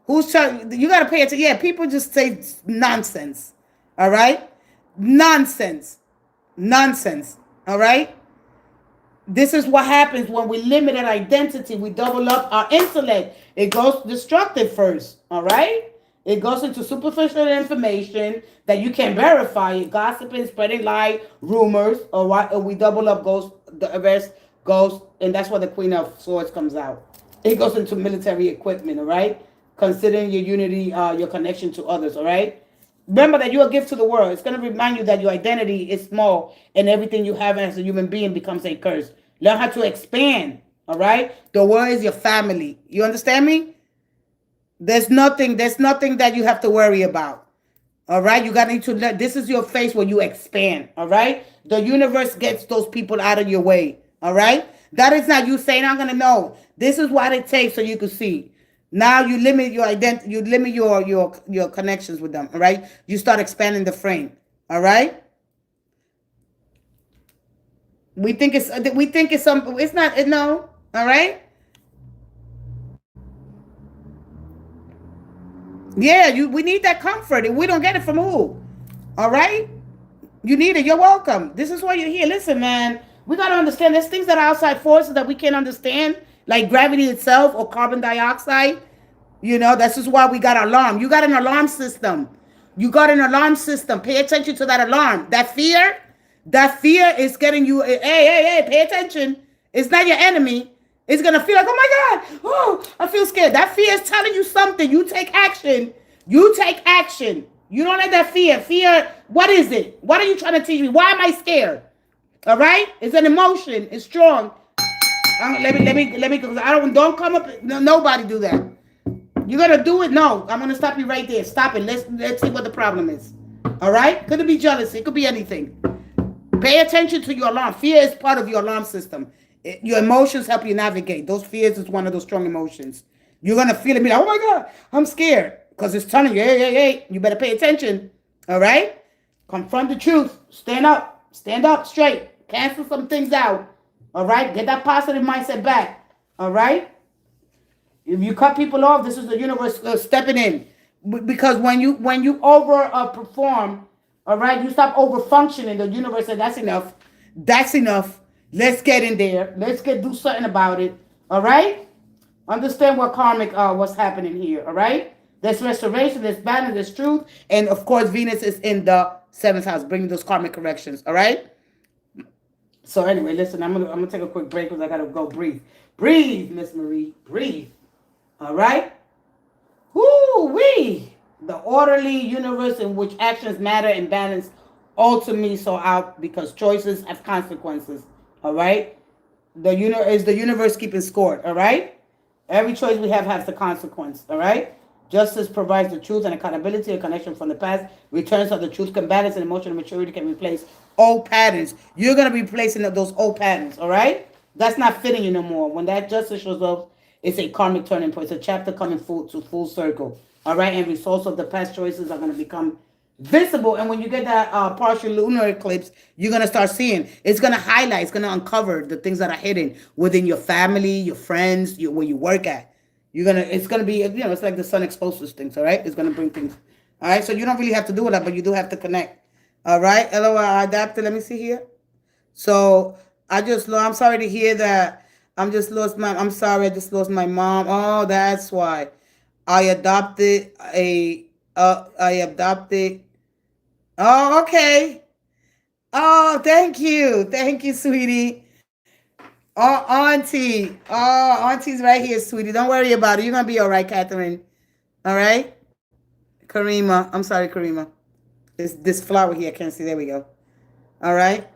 Who's trying? You got to pay attention. Yeah, people just say nonsense. All right, nonsense, nonsense. All right. This is what happens when we limit our identity. We double up our intellect. It goes destructive first. All right. It goes into superficial information that you can verify. Gossiping, spreading lie, rumors, or what? Or we double up goes the rest goes, and that's why the Queen of Swords comes out. It goes into military equipment. All right. Considering your unity, your connection to others. All right. Remember that you're a gift to the world. It's going to remind you that your identity is small and everything you have as a human being becomes a curse. Learn how to expand. All right. The world is your family. You understand me? There's nothing that you have to worry about. All right. You got to need to let, this is your face where you expand. All right. The universe gets those people out of your way. All right. That is not you saying, I'm going to know. This is what it takes so you can see. Now you limit your identity, you limit your connections with them. All right. You start expanding the frame. All right. We think it's something. It's not. No. All right. Yeah. We need that comfort, and we don't get it from who. All right. You need it. You're welcome. This is why you're here. Listen, man. We gotta understand. There's things that are outside forces that we can't understand, like gravity itself or carbon dioxide. This is why we got an alarm. You got an alarm system. You got an alarm system. Pay attention to that alarm. That fear is getting you. Hey, pay attention. It's not your enemy. It's going to feel like, oh my God, oh, I feel scared. That fear is telling you something. You take action. You take action. You don't let that fear. Fear, what is it? What are you trying to teach me? Why am I scared? All right? It's an emotion. It's strong. Let me, because don't come up. No, nobody do that. You're gonna do it? No, I'm gonna stop you right there. Stop it. Let's see what the problem is. All right? Could it be jealousy? It could be anything. Pay attention to your alarm. Fear is part of your alarm system. Your emotions help you navigate. Those fears is one of those strong emotions. You're gonna feel it. Be like, oh my God, I'm scared, because it's telling you, hey, you better pay attention. All right? Confront the truth. Stand up. Stand up straight. Cancel some things out. All right? Get that positive mindset back. All right? If you cut people off, this is the universe stepping in. Because when you over perform, all right, you stop over functioning. The universe said that's enough. That's enough. Let's get in there. Do something about it. All right. Understand what karmic what's happening here. All right. There's restoration. There's balance. There's truth. And of course, Venus is in the seventh house, bringing those karmic corrections. All right. So anyway, listen. I'm gonna take a quick break because I gotta go breathe. Breathe, Miss Marie. Breathe. All right. Whoo wee. The orderly universe in which actions matter and balance ultimately so out because choices have consequences. All right. The universe keeping score. All right. Every choice we have has a consequence. All right. Justice provides the truth and accountability, a connection from the past. Returns of the truth can balance and emotional maturity can replace old patterns. You're gonna be replacing those old patterns. All right. That's not fitting you no more. When that justice shows up, it's a karmic turning point. It's a chapter coming full circle. All right. And results of the past choices are gonna become visible. And when you get that partial lunar eclipse, you're going to start seeing it's going to highlight, it's going to uncover the things that are hidden within your family, your friends, where you work at. It's going to be, it's like the sun exposes things. All right. It's going to bring things. All right. So you don't really have to do that, but you do have to connect. All right. LOL adapted. Let me see here. So I'm sorry to hear that. I'm sorry. I just lost my mom. Oh, that's why I adopted Oh, okay. Oh, thank you. Thank you, sweetie. Oh, auntie. Oh, auntie's right here, sweetie. Don't worry about it. You're going to be all right, Catherine. All right? Karima. I'm sorry, Karima. This flower here. I can't see. There we go. All right?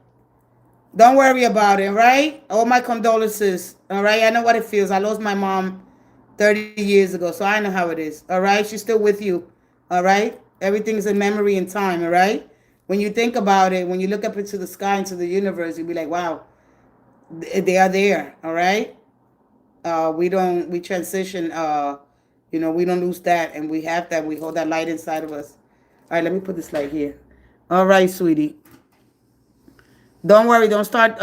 Don't worry about it, right? All my condolences. All right? I know what it feels. I lost my mom 30 years ago, so I know how it is. All right? She's still with you. All right? Everything's in memory and time, all right? When you think about it, when you look up into the sky, into the universe, you'll be like, wow, they are there, all right? We transition, we don't lose that, and we have that. We hold that light inside of us. All right, let me put this light here. All right, sweetie. Don't worry. Don't start,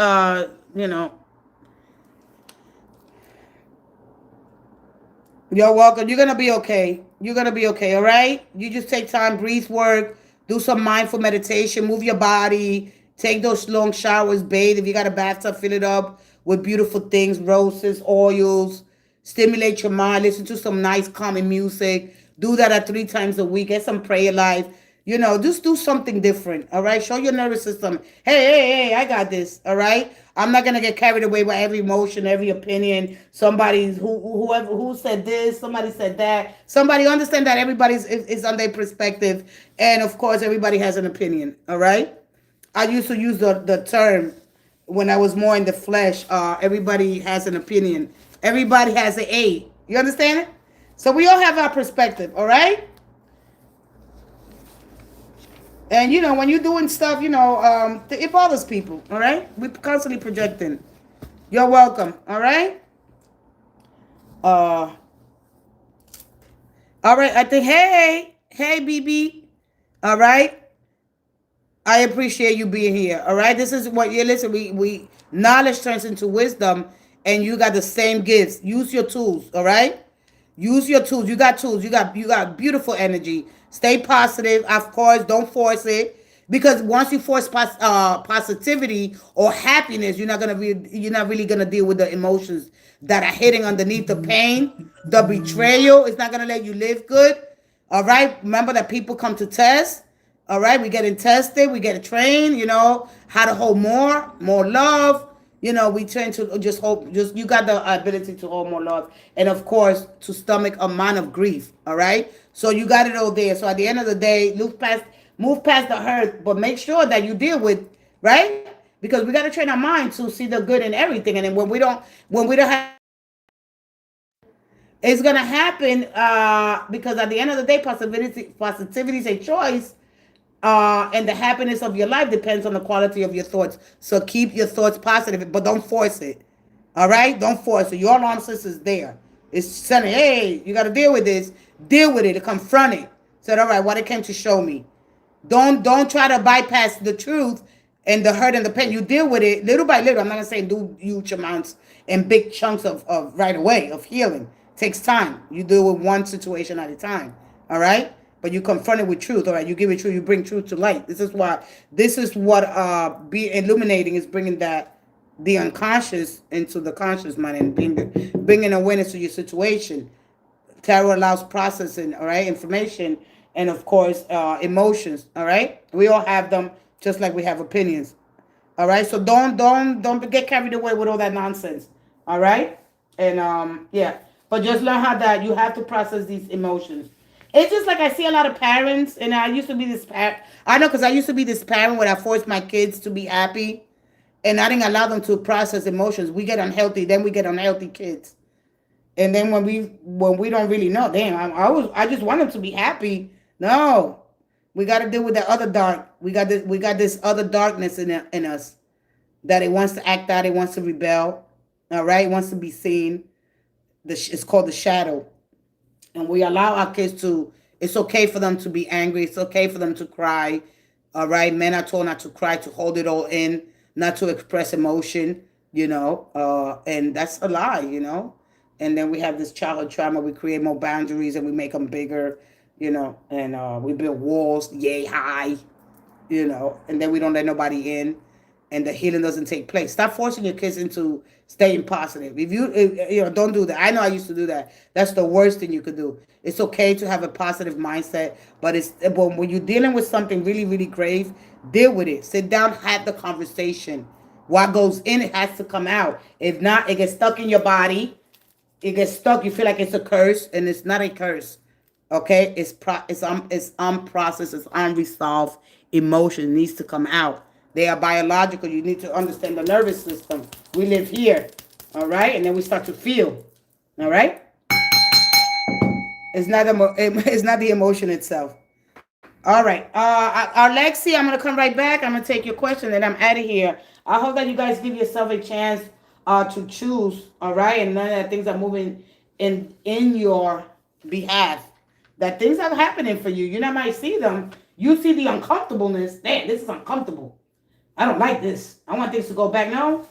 You're welcome. You're going to be okay. You're going to be okay, all right? You just take time, breathe work, do some mindful meditation, move your body, take those long showers, bathe. If you got a bathtub, fill it up with beautiful things, roses, oils, stimulate your mind, listen to some nice calming music. Do that at 3 times a week. Get some prayer life. Just do something different, all right? Show your nervous system, hey, I got this, all right? I'm not gonna get carried away by every emotion, every opinion. Whoever who said this, somebody said that. Somebody understand that everybody's is on their perspective, and of course, everybody has an opinion, all right? I used to use the term when I was more in the flesh. Everybody has an opinion. Everybody has an A. You understand it? So we all have our perspective, all right? And when you're doing stuff, it bothers people. All right, we're constantly projecting. You're welcome. All right. All right. I think. Hey, BB. All right. I appreciate you being here. All right. This is what you listen. We knowledge turns into wisdom, and you got the same gifts. Use your tools. All right. Use your tools. You got tools. You got beautiful energy. Stay positive. Of course, don't force it. Because once you force positivity or happiness, you're not really gonna deal with the emotions that are hitting underneath the pain, the betrayal. It's not gonna let you live good. All right. Remember that people come to test. All right. We getting tested. We get trained. How to hold more love. We train to just hope. Just you got the ability to hold more love, and of course to stomach amount of grief. All right. So you got it all there. So at the end of the day, move past the hurt, but make sure that you deal with, right? Because we got to train our mind to see the good in everything. And then when we don't have, it's gonna happen because at the end of the day, positivity is a choice. And the happiness of your life depends on the quality of your thoughts. So keep your thoughts positive, but don't force it. All right? Don't force it. Your alarm system is there. It's saying, hey, you got to deal with this. Deal with it. Confront it. Said, all right, what it came to show me. Don't try to bypass the truth and the hurt and the pain. You deal with it little by little. I'm not going to say do huge amounts and big chunks of right away of healing. It takes time. You deal with one situation at a time. All right? but you confront it with truth. All right, you give it truth, you bring truth to light. This is what be illuminating is bringing that the unconscious into the conscious mind and bringing awareness to your situation. Tarot allows processing, all right, information, and of course emotions. All right, we all have them, just like we have opinions. All right, so don't get carried away with all that nonsense. All right, and yeah, but just learn how that you have to process these emotions. It's just like I see a lot of parents, and I used to be this parent. I know because I used to be this parent where I forced my kids to be happy, and I didn't allow them to process emotions. We get unhealthy, then we get unhealthy kids. And then when we don't really know, damn, I just want them to be happy. No, we got to deal with that other dark. We got this other darkness in us that it wants to act out. It wants to rebel. All right, it wants to be seen. It's called the shadow, and we allow our kids to. It's okay for them to be angry. It's okay for them to cry. All right, men are told not to cry, to hold it all in, not to express emotion. And that's a lie. And then we have this childhood trauma. We create more boundaries and we make them bigger. And we build walls yay high. And then we don't let nobody in, and the healing doesn't take place. Stop forcing your kids into staying positive. If don't do that. I know I used to do that. That's the worst thing you could do. It's okay to have a positive mindset, but when you're dealing with something really, really grave, deal with it. Sit down, have the conversation. What goes in, it has to come out. If not, it gets stuck in your body. It gets stuck. You feel like it's a curse, and it's not a curse. Okay, it's unprocessed, it's unresolved emotion. It needs to come out. They are biological. You need to understand the nervous system. We live here, all right, and then we start to feel, all right. It's not the emotion itself. All right, Alexi, I'm gonna come right back. I'm gonna take your question, and I'm out of here. I hope that you guys give yourself a chance to choose, all right, and none of that things are moving in your behalf. That things are happening for you. You not might see them. You see the uncomfortableness. Damn, this is uncomfortable. I don't like this. I want things to go back. No.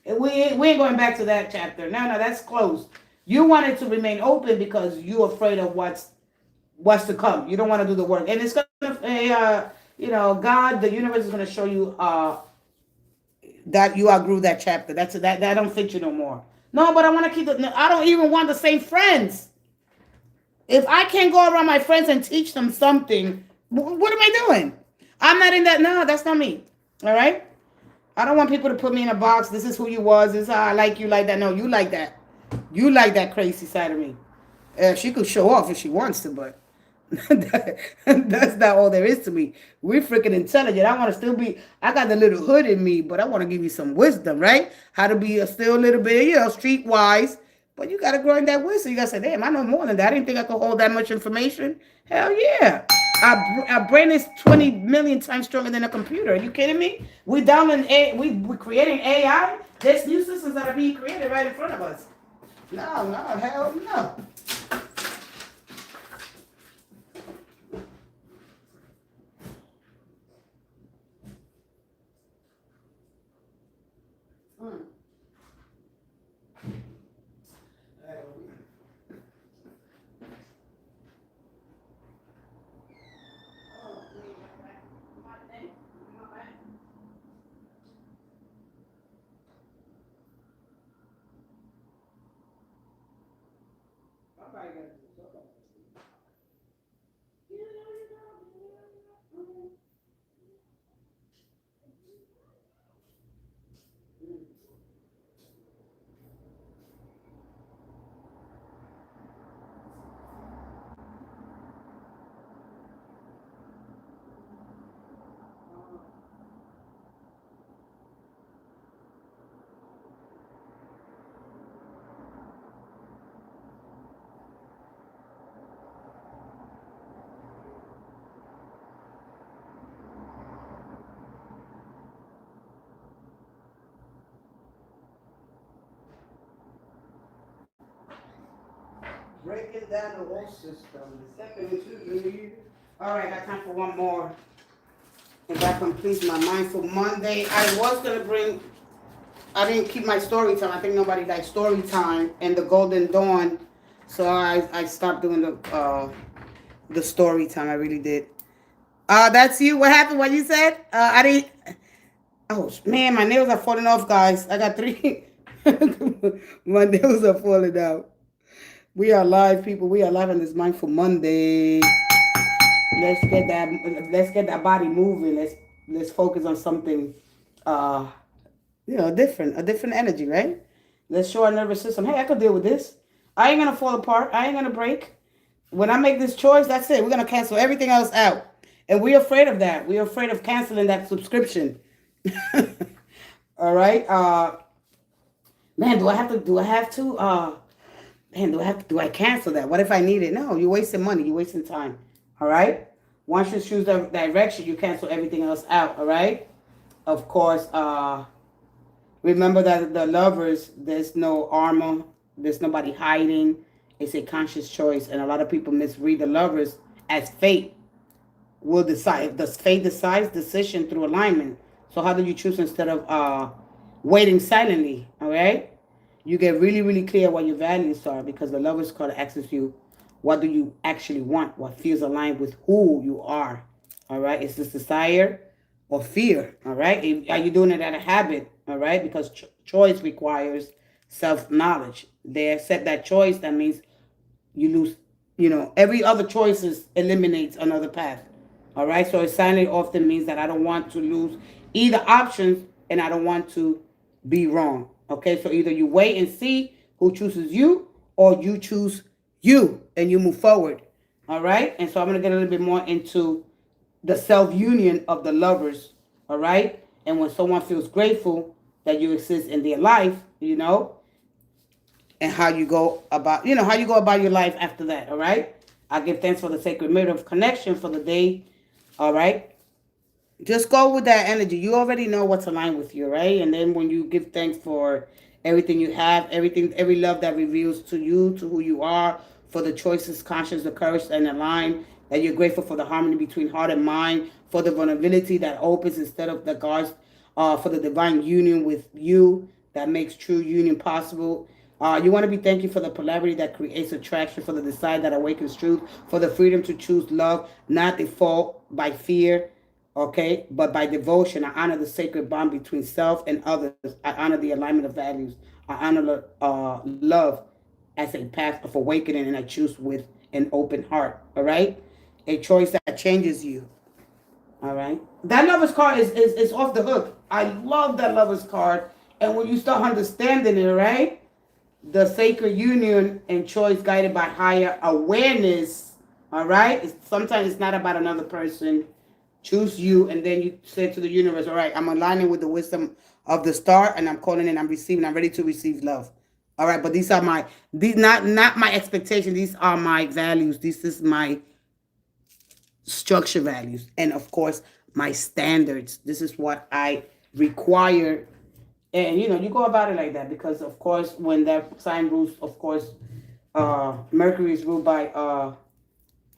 We ain't going back to that chapter. No, that's closed. You want it to remain open because you're afraid of what's to come. You don't want to do the work. And it's going to, God, the universe is going to show you that you outgrew that chapter. That don't fit you no more. No, but I want to keep I don't even want the same friends. If I can't go around my friends and teach them something, what am I doing? I'm not in that. No, that's not me. All right? I don't want people to put me in a box. This is who you was. This is how I like you like that. No, you like that. You like that crazy side of me. She could show off if she wants to, but that's not all there is to me. We're freaking intelligent. I want to still be, I got the little hood in me, but I want to give you some wisdom, right? How to be still a little bit, streetwise. But you got to grow in that wisdom. You got to say, damn, I know more than that. I didn't think I could hold that much information. Hell yeah. Our brain is 20 million times stronger than a computer. Are you kidding me? We're creating AI. There's new systems that are being created right in front of us. No, hell no. Breaking down the whole system. The second issue. All right, I got time for one more. If that completes my mindful Monday, I didn't keep my story time. I think nobody likes story time and the Golden Dawn, so I stopped doing the story time. I really did. That's you. What happened? What you said? I didn't. Oh man, my nails are falling off, guys. I got three. My nails are falling out. We are live, people. We are live on this Mindful Monday. Let's get that. Let's get that body moving. Let's focus on something. Uh, different. A different energy, right? Let's show our nervous system. Hey, I could deal with this. I ain't gonna fall apart. I ain't gonna break. When I make this choice, that's it. We're gonna cancel everything else out, and we're afraid of that. We're afraid of canceling that subscription. All right. Man, do I have to? Do I have to? Man, do I have to? Do I cancel that? What if I need it? No, you're wasting money. You're wasting time. All right. Once you choose the direction, you cancel everything else out. All right. Of course. Remember that the lovers, there's no armor. There's nobody hiding. It's a conscious choice, and a lot of people misread the lovers as fate will decide. Does fate decides decision through alignment? So how do you choose instead of waiting silently? All right. You get really, really clear what your values are because the lovers card asks you, what do you actually want? What feels aligned with who you are? All right. Is this desire or fear? All right. Are you doing it out of habit? All right. Because choice requires self-knowledge. They accept that choice. That means you lose, every other choices eliminates another path. All right. So silent often means that I don't want to lose either options and I don't want to be wrong. Okay. So either you wait and see who chooses you or you choose you and you move forward. All right. And so I'm going to get a little bit more into the self-union of the lovers. All right. And when someone feels grateful that you exist in their life, and how you go about, how you go about your life after that. All right. I give thanks for the sacred mirror of connection for the day. All right. Just go with that energy. You already know what's aligned with you, right? And then when you give thanks for everything you have, everything, every love that reveals to you, to who you are, for the choices, conscious, the courage, and the line, that you're grateful for the harmony between heart and mind, for the vulnerability that opens instead of the guards, for the divine union with you that makes true union possible. You want to be thankful for the polarity that creates attraction, for the desire that awakens truth, for the freedom to choose love, not default by fear, okay, but by devotion. I honor the sacred bond between self and others. I honor the alignment of values. I honor love as a path of awakening, and I choose with an open heart. All right, a choice that changes you. All right, that lover's card is off the hook. I love that lover's card, and when you start understanding it, right, the sacred union and choice guided by higher awareness. All right, sometimes it's not about another person. Choose you, and then you say to the universe, all right, I'm aligning with the wisdom of the star, and I'm calling in, I'm receiving, I'm ready to receive love. All right, but these not my expectations, these are my values. This is my structure values, and of course my standards. This is what I require, and you go about it like that because of course when that sign rules, of course, Mercury is ruled by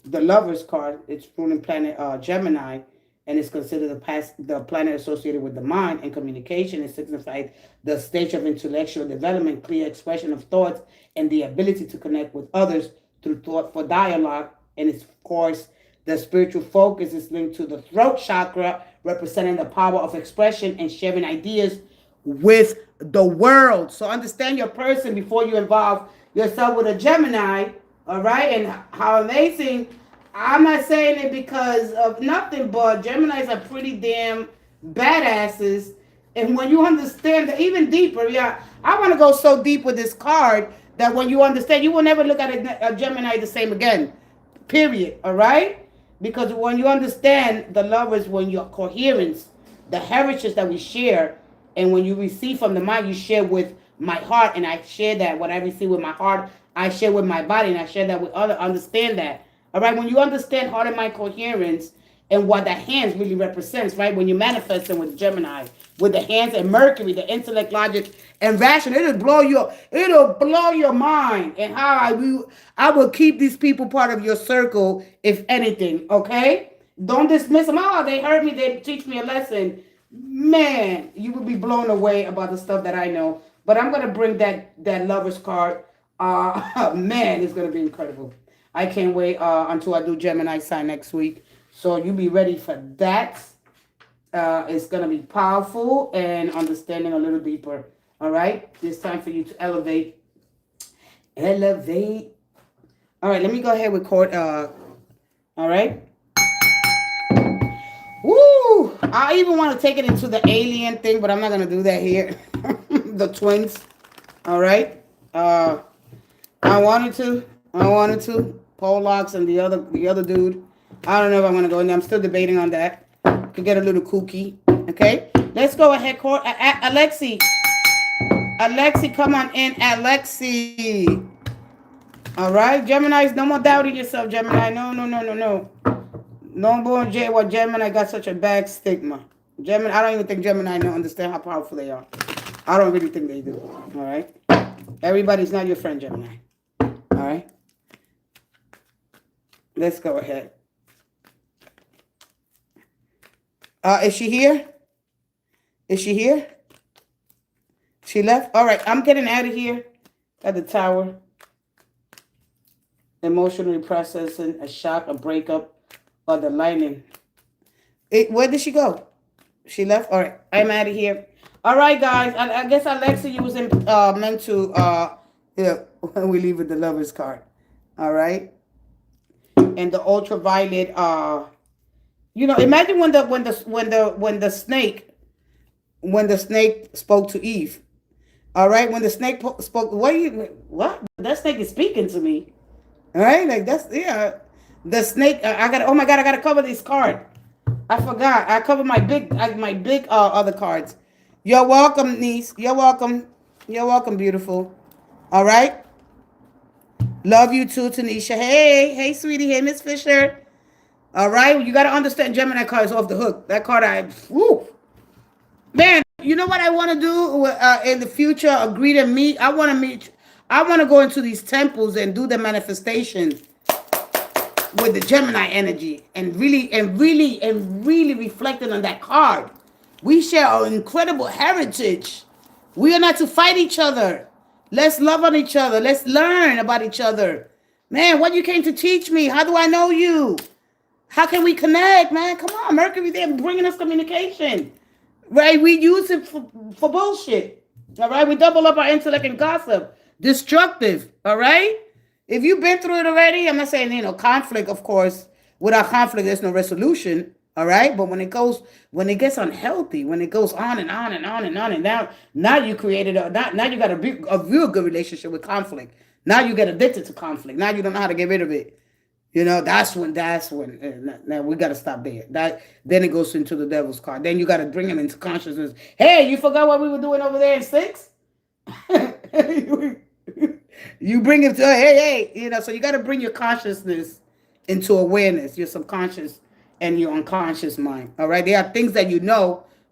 the Lover's card. It's ruling planet Gemini, and it's considered the planet associated with the mind and communication. It signifies the stage of intellectual development, clear expression of thoughts, and the ability to connect with others through thoughtful dialogue. And it's, of course, the spiritual focus is linked to the throat chakra, representing the power of expression and sharing ideas with the world. So understand your person before you involve yourself with a Gemini, all right? And how amazing. I'm not saying it because of nothing, but Geminis are pretty damn badasses. And when you understand that even deeper, yeah, I want to go so deep with this card that when you understand, you will never look at a Gemini the same again. Period. All right? Because when you understand the lovers, when your coherence, the heritage that we share, and when you receive from the mind, you share with my heart, and I share that. What I receive with my heart, I share with my body, and I share that with others. Understand that. All right? When you understand heart and mind coherence and what the hands really represents, right? When you manifest them with Gemini, with the hands and Mercury, the intellect, logic, and ration, it'll blow your mind. And how I will keep these people part of your circle, if anything. Okay? Don't dismiss them. Oh, they hurt me. They teach me a lesson. Man, you will be blown away about the stuff that I know. But I'm gonna bring that lover's card. Man, it's gonna be incredible. I can't wait until I do Gemini sign next week. So you be ready for that. It's going to be powerful and understanding a little deeper. All right? It's time for you to elevate. Elevate. All right, let me go ahead with court. All right? Woo! I even want to take it into the alien thing, but I'm not going to do that here. The twins. All right? I wanted to. Polacks and the other dude. I don't know if I'm going to go in there. I'm still debating on that. Could get a little kooky. Okay? Let's go ahead, court. Alexi. Alexi, come on in. Alexi. All right? Gemini's, no more doubting yourself, Gemini. No. No more what Gemini got such a bad stigma. Gemini, I don't even think Gemini don't understand how powerful they are. I don't really think they do. All right? Everybody's not your friend, Gemini. All right? Let's go ahead. Is she here? Is she here? She left? All right, I'm getting out of here at the tower. Emotionally processing a shock, a breakup, or the lightning. Where did she go? She left? All right, I'm out of here. All right, guys. I guess Alexa, you was meant to, we leave with the lover's card. All right? And the ultraviolet, imagine when the snake spoke to Eve. All right, when the snake spoke, what? That snake is speaking to me. All right, like the snake. Oh my God, I gotta cover this card. I forgot. I covered my big other cards. You're welcome, niece. You're welcome. You're welcome, beautiful. All right. Love you too, Tanisha. Hey, sweetie. Hey, Miss Fisher. All right, you got to understand Gemini card is off the hook. That card, man, you know what I want to do in the future? Agree to meet. I want to go into these temples and do the manifestation with the Gemini energy and really reflecting on that card. We share our incredible heritage. We are not to fight each other. Let's love on each other. Let's learn about each other. Man, what you came to teach me? How do I know you? How can we connect, man? Come on, Mercury there bringing us communication. Right? We use it for bullshit. All right? We double up our intellect and gossip. Destructive. All right? If you've been through it already, I'm not saying, conflict, of course. Without conflict, there's no resolution. All right? But when it gets unhealthy, when it goes on and on and on and on, and now you created now you got a real good relationship with conflict. Now you get addicted to conflict. Now you don't know how to get rid of it. That's when now we got to stop there. Then it goes into the devil's card. Then you got to bring him into consciousness. Hey, you forgot what we were doing over there in 6? You bring him to, hey, so you got to bring your consciousness into awareness, your subconscious and your unconscious mind. All right. There are things that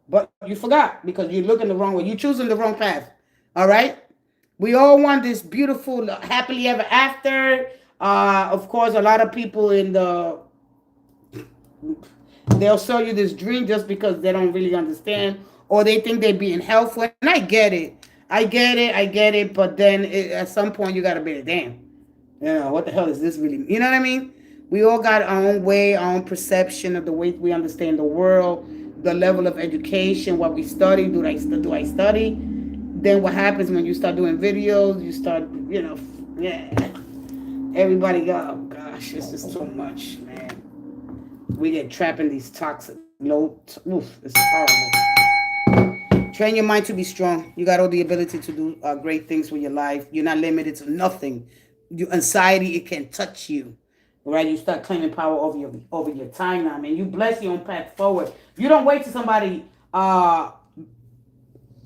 but you forgot because you're looking the wrong way. You're choosing the wrong path. All right. We all want this beautiful, happily ever after. Of course, a lot of people they'll sell you this dream just because they don't really understand or they think they're being helpful. And I get it. But then at some point you got to be damn. What the hell is this really? You know what I mean? We all got our own way, our own perception of the way we understand the world, the level of education, what we study. Do I study? Then what happens when you start doing videos? You start, everybody go, oh gosh, this is too much, man. We get trapped in these toxic it's horrible. Train your mind to be strong. You got all the ability to do great things with your life. You're not limited to nothing. Your anxiety, it can touch you. Right? You start claiming power over your time now, man. You bless your own path forward. You don't wait till somebody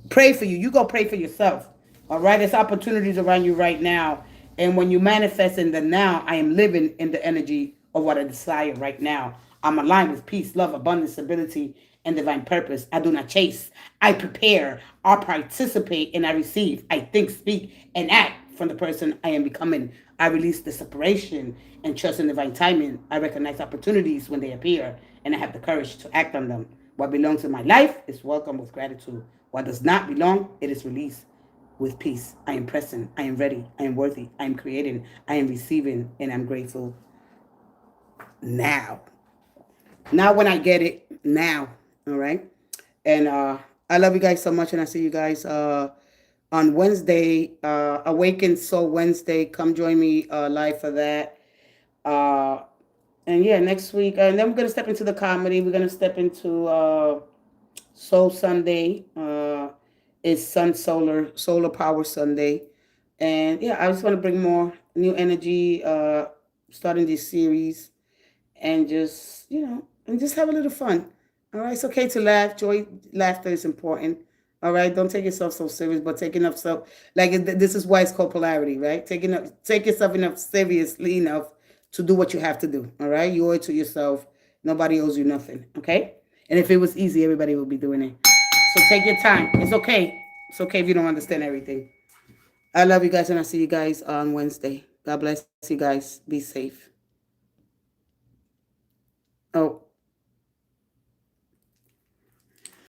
pray for you. You go pray for yourself. All right? There's opportunities around you right now. And when you manifest in the now, I am living in the energy of what I desire right now. I'm aligned with peace, love, abundance, stability, and divine purpose. I do not chase. I prepare. I participate and I receive. I think, speak, and act from the person I am becoming. I release the separation and trust in divine timing. I recognize opportunities when they appear, and I have the courage to act on them. What belongs in my life is welcome with gratitude. What does not belong, it is released with peace. I am present. I am ready. I am worthy. I am creating. I am receiving. And I'm grateful now. Not when I get it, now. All right. And I love you guys so much. And I see you guys on Wednesday, Awaken Soul Wednesday. Come join me live for that. Uh, and yeah, next week. And then we're going to step into the comedy. We're going to step into Soul Sunday. It's Solar Power Sunday. And yeah, I just want to bring more new energy starting this series and just, and just have a little fun. All right, it's okay to laugh. Joy, laughter is important. All right, don't take yourself so serious, but taking up so like this is why it's called polarity, right? Take yourself enough seriously enough to do what you have to do. All right, you owe it to yourself. Nobody owes you nothing. Okay, and if it was easy, everybody would be doing it. So take your time. It's okay. It's okay if you don't understand everything. I love you guys, and I'll see you guys on Wednesday. God bless you guys. Be safe. Oh,